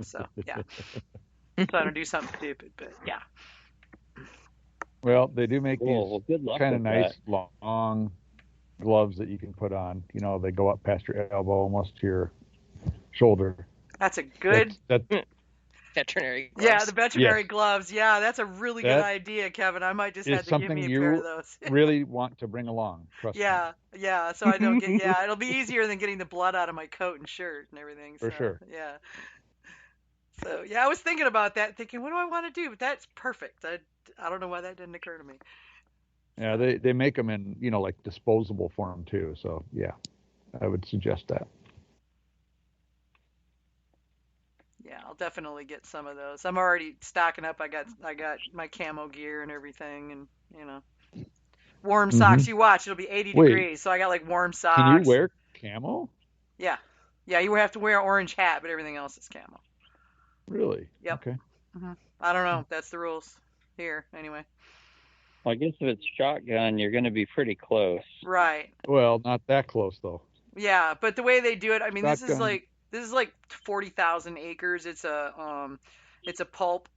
So yeah. So I don't do something stupid, but yeah. Well, they do make cool. Well, these good luck kind of with nice that. long gloves that you can put on. They go up past your elbow, almost to your shoulder. That's a good. That's Veterinary gloves. Yeah, the veterinary Yes. gloves. Yeah, that's a really good That idea, Kevin. I might just have is to give something me a you pair of those. really want to bring along. Trust me. Yeah. So I don't get. Yeah, it'll be easier than getting the blood out of my coat and shirt and everything. For So, sure. Yeah. So yeah, I was thinking about that, thinking, what do I want to do? But that's perfect. I don't know why that didn't occur to me. Yeah, they make them in like disposable form too. So yeah, I would suggest that. Yeah, I'll definitely get some of those. I'm already stocking up. I got my camo gear and everything, and warm socks. You watch, it'll be 80 Wait. degrees, so I got like warm socks. Can you wear camo? Yeah, you have to wear an orange hat, but everything else is camo. Really? Yep. Okay. I don't know. That's the rules here, anyway. Well, I guess if it's shotgun, you're going to be pretty close. Right. Well, not that close though. Yeah, but the way they do it, I mean, Shotgun. this is like 40,000 acres. It's a pulp,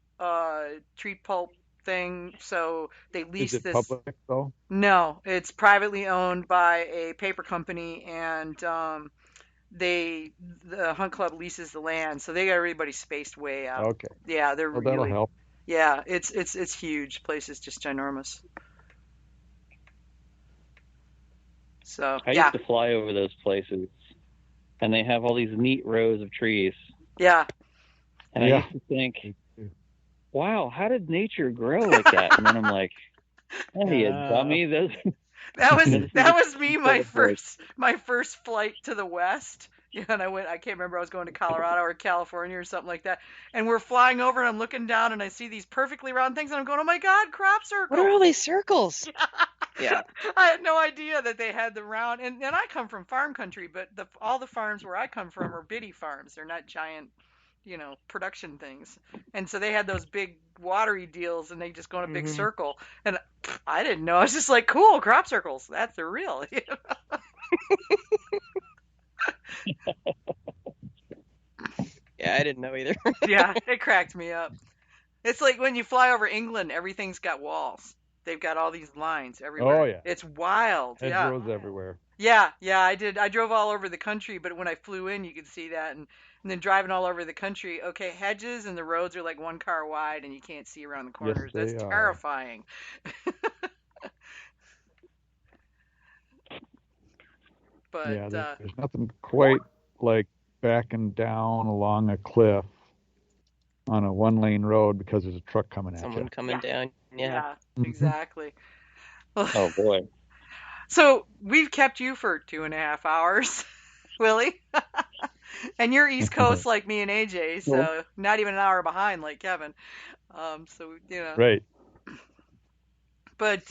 tree pulp thing. So they lease Is it this. public though? No, it's privately owned by a paper company, and the hunt club leases the land, so they got everybody spaced way out. Okay. Yeah, they're Well, that'll really. help. Yeah, it's huge. The place is just ginormous. So I yeah, used to fly over those places, and they have all these neat rows of trees. yeah. And Yeah. I used to think, wow, how did nature grow like that? And then I'm like, hey, you dummy. Those That was me my Sort of first flight to the west. Yeah, and I can't remember, I was going to Colorado or California or something like that. And we're flying over, and I'm looking down, and I see these perfectly round things, and I'm going, oh my God, crop circles. What are all these circles? Yeah. I had no idea that they had the round, and I come from farm country, but all the farms where I come from are bitty farms. They're not giant, production things. And so they had those big watery deals, and they just go in a big circle. And I didn't know. I was just like, cool, crop circles. They're real. Yeah, I didn't know either. Yeah, it cracked me up. It's like when you fly over England, everything's got walls. They've got all these lines everywhere. Oh yeah, It's wild. Yeah. hedgerows everywhere. Yeah, yeah, I did. I drove all over the country, but when I flew in, you could see that, and then driving all over the country. Okay, hedges and the roads are like one car wide, and you can't see around the Yes, corners. That's they are. terrifying. But Yeah, there's nothing quite like backing down along a cliff on a one-lane road because there's a truck coming at Someone you. coming down. Yeah. Mhm. exactly. Oh boy. So we've kept you for 2.5 hours, Willie, and you're East Coast like me and AJ, Well, so not even an hour behind like Kevin. So Right. but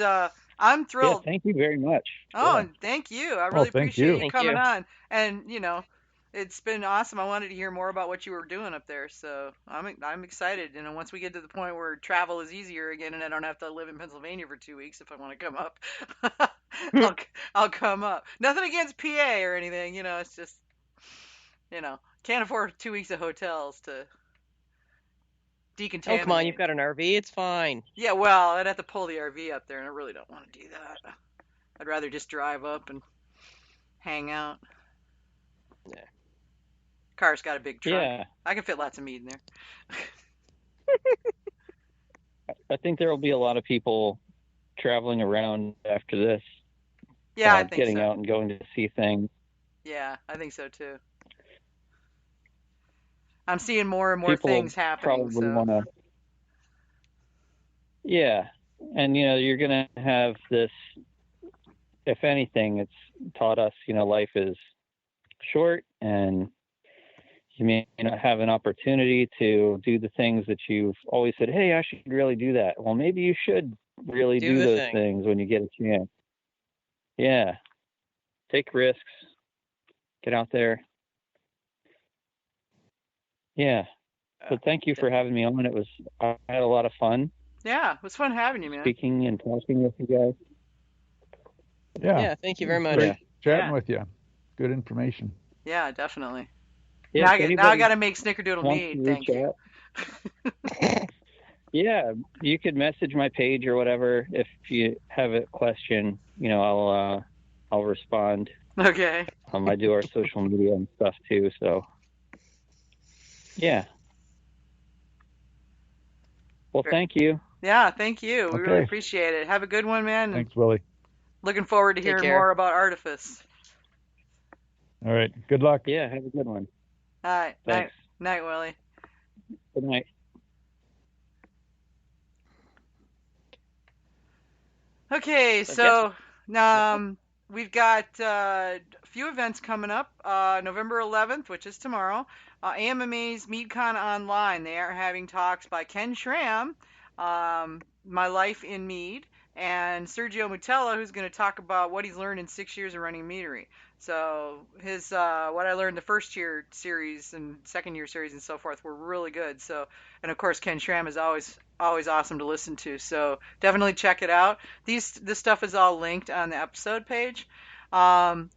I'm yeah, thrilled. thank you very much. Oh, Yeah. and thank you. I Oh, really thank appreciate you you. Thank coming you. on. And it's been awesome. I wanted to hear more about what you were doing up there. So I'm excited. Once we get to the point where travel is easier again, and I don't have to live in Pennsylvania for 2 weeks if I want to come up, I'll I'll come up. Nothing against PA or anything. It's just can't afford 2 weeks of hotels to Oh, come on, you've decontaminate. got an RV. It's fine. Yeah, well, I'd have to pull the RV up there, and I really don't want to do that. I'd rather just drive up and hang out. Yeah. Car's got a big trunk. Yeah, I can fit lots of mead in there. I think there will be a lot of people traveling around after this, Yeah, I think getting so. out and going to see things. Yeah, I think so too. I'm seeing more and more People things happening. probably So want to. Yeah, and you're gonna have this. If anything, it's taught us, life is short, and you may not have an opportunity to do the things that you've always said, hey, I should really do that. Well, maybe you should really Do do the those thing. things when you get a chance. Yeah. Take risks. Get out there. Yeah. But thank you for having me on. I had a lot of fun yeah, it was fun having you, man. speaking and talking with you guys. Yeah. Yeah, thank you very much. Great chatting Yeah. with you. Good information. Yeah, definitely. Yeah, now if I got anybody to make Snickerdoodle wants mead. to Thank reach you. out, yeah, you could message my page or whatever if you have a question. I'll respond. Okay. I do our social media and stuff too. So, yeah. Well, thank you. Yeah, thank you. We really Okay. appreciate it. Have a good one, man. And Thanks, Willie. looking forward to Take hearing care. more about Artifice. All right. Good luck. Yeah, have a good one. All right. Thanks. Night, Willie. Good night. Okay, So we've got a few events coming up. November 11th, which is tomorrow, AMMA's MeadCon Online. They are having talks by Ken Schramm, My Life in Mead, and Sergio Mutella, who's going to talk about what he's learned in 6 years of running meadery. So his what I learned the first year series and second year series and so forth were really good. So, and of course Ken Schramm is always awesome to listen to. So definitely check it out. This stuff is all linked on the episode page. November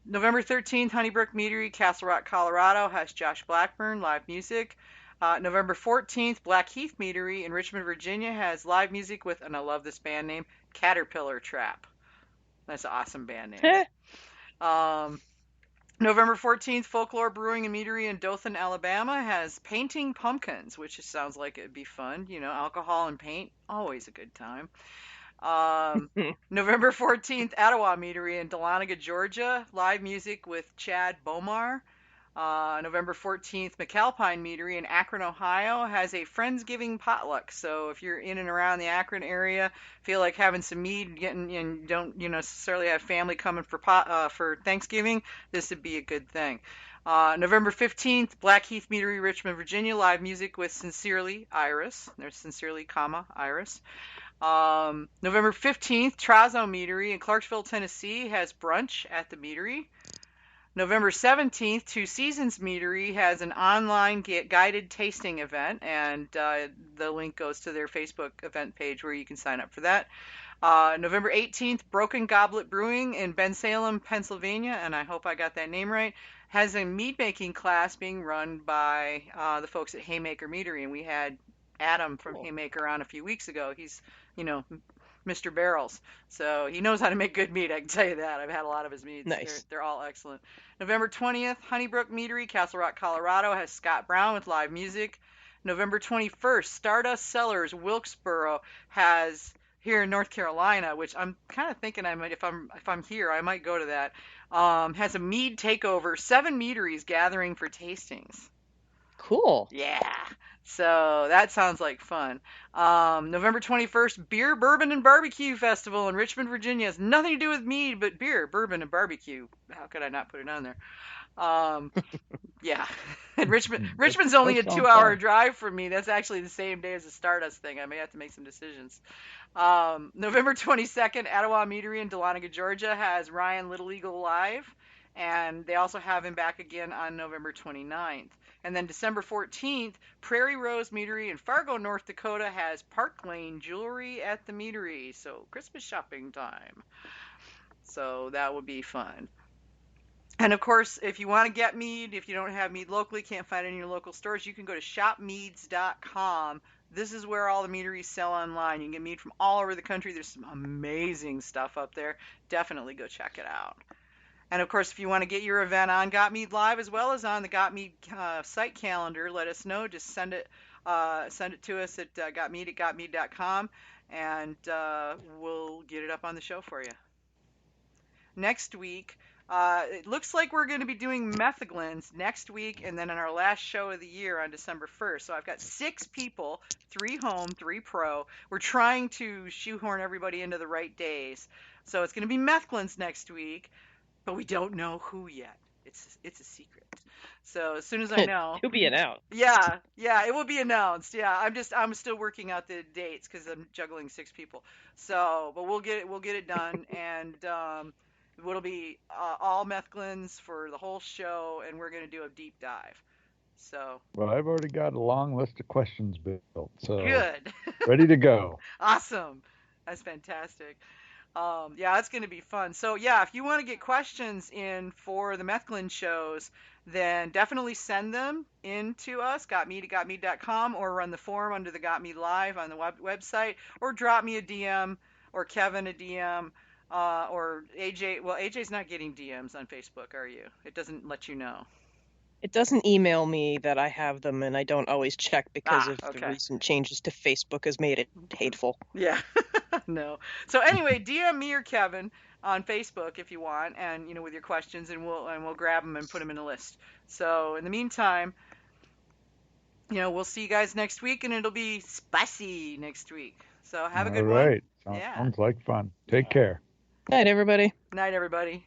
13th, Honeybrook Meadery, Castle Rock, Colorado has Josh Blackburn live music. November 14th, Blackheath Meadery in Richmond, Virginia has live music with, and I love this band name, Caterpillar Trap. That's an awesome band name. November 14th, Folklore Brewing and Meadery in Dothan, Alabama has Painting Pumpkins, which sounds like it'd be fun. Alcohol and paint, always a good time. November 14th, Etowah Meadery in Dahlonega, Georgia, live music with Chad Bomar. November 14th, McAlpine Meadery in Akron, Ohio has a Friendsgiving potluck. So if you're in and around the Akron area, feel like having some mead, and don't necessarily have family coming for Thanksgiving, this would be a good thing. November 15th, Blackheath Meadery, Richmond, Virginia, live music with Sincerely Iris. There's Sincerely, Iris. November 15th, Trazo Meadery in Clarksville, Tennessee has brunch at the meadery. November 17th, Two Seasons Meadery has an online guided tasting event, and the link goes to their Facebook event page where you can sign up for that. November 18th, Broken Goblet Brewing in Bensalem, Pennsylvania, and I hope I got that name right, has a mead making class being run by the folks at Haymaker Meadery, and we had Adam from Haymaker on a few weeks ago. He's, Mr. Barrels. So he knows how to make good mead, I can tell you that. I've had a lot of his meads. Nice. They're all excellent. November 20th, Honeybrook Meadery, Castle Rock, Colorado, has Scott Brown with live music. November 21st, Stardust Cellars, Wilkesboro, has here in North Carolina, which I'm kind of thinking I might, if I'm here, I might go to that. Has a mead takeover, 7 meaderies gathering for tastings. Cool. Yeah. So that sounds like fun. November 21st, Beer, Bourbon, and Barbecue Festival in Richmond, Virginia. Has nothing to do with mead, but beer, bourbon, and barbecue. How could I not put it on there? Yeah. And Richmond's only a 2-hour drive from me. That's actually the same day as the Stardust thing. I may have to make some decisions. November 22nd, Etowah Meadery in Dahlonega, Georgia, has Ryan Little Eagle live. And they also have him back again on November 29th. And then December 14th, Prairie Rose Meadery in Fargo, North Dakota, has Park Lane Jewelry at the Meadery. So Christmas shopping time. So that would be fun. And of course, if you want to get mead, if you don't have mead locally, can't find it in your local stores, you can go to shopmeads.com. This is where all the meaderies sell online. You can get mead from all over the country. There's some amazing stuff up there. Definitely go check it out. And of course, if you want to get your event on Got Mead Live as well as on the Got Mead site calendar, let us know. Just send it to us at gotmead@gotmead.com, and we'll get it up on the show for you. Next week, it looks like we're going to be doing Methaglins next week, and then on our last show of the year on December 1st. So I've got 6 people, 3 home, 3 pro. We're trying to shoehorn everybody into the right days. So it's going to be Methaglins next week. But we don't know who yet. It's a secret. So as soon as I know, To be announced. Yeah, it will be announced. Yeah, I'm still working out the dates because I'm juggling 6 people. So, but we'll get it done, and it'll be all Methaglins for the whole show, and we're gonna do a deep dive. So. Well, I've already got a long list of questions built, so Good. Ready to go. Awesome. That's fantastic. Yeah, it's going to be fun. So, yeah, if you want to get questions in for the Methaglin shows, then definitely send them in to us, gotmead@gotmead.com, or run the form under the Got Mead Live on the website, or drop me a DM, or Kevin a DM, or AJ. Well, AJ's not getting DMs on Facebook, are you? It doesn't let you know. It doesn't email me that I have them, and I don't always check because of the recent changes to Facebook has made it hateful. Yeah. No. So anyway, DM me or Kevin on Facebook if you want, and with your questions, and we'll grab them and put them in a list. So in the meantime, we'll see you guys next week, and it'll be spicy next week. So have a good one. All right. Sounds like fun. Take care. Night, everybody. Night, everybody.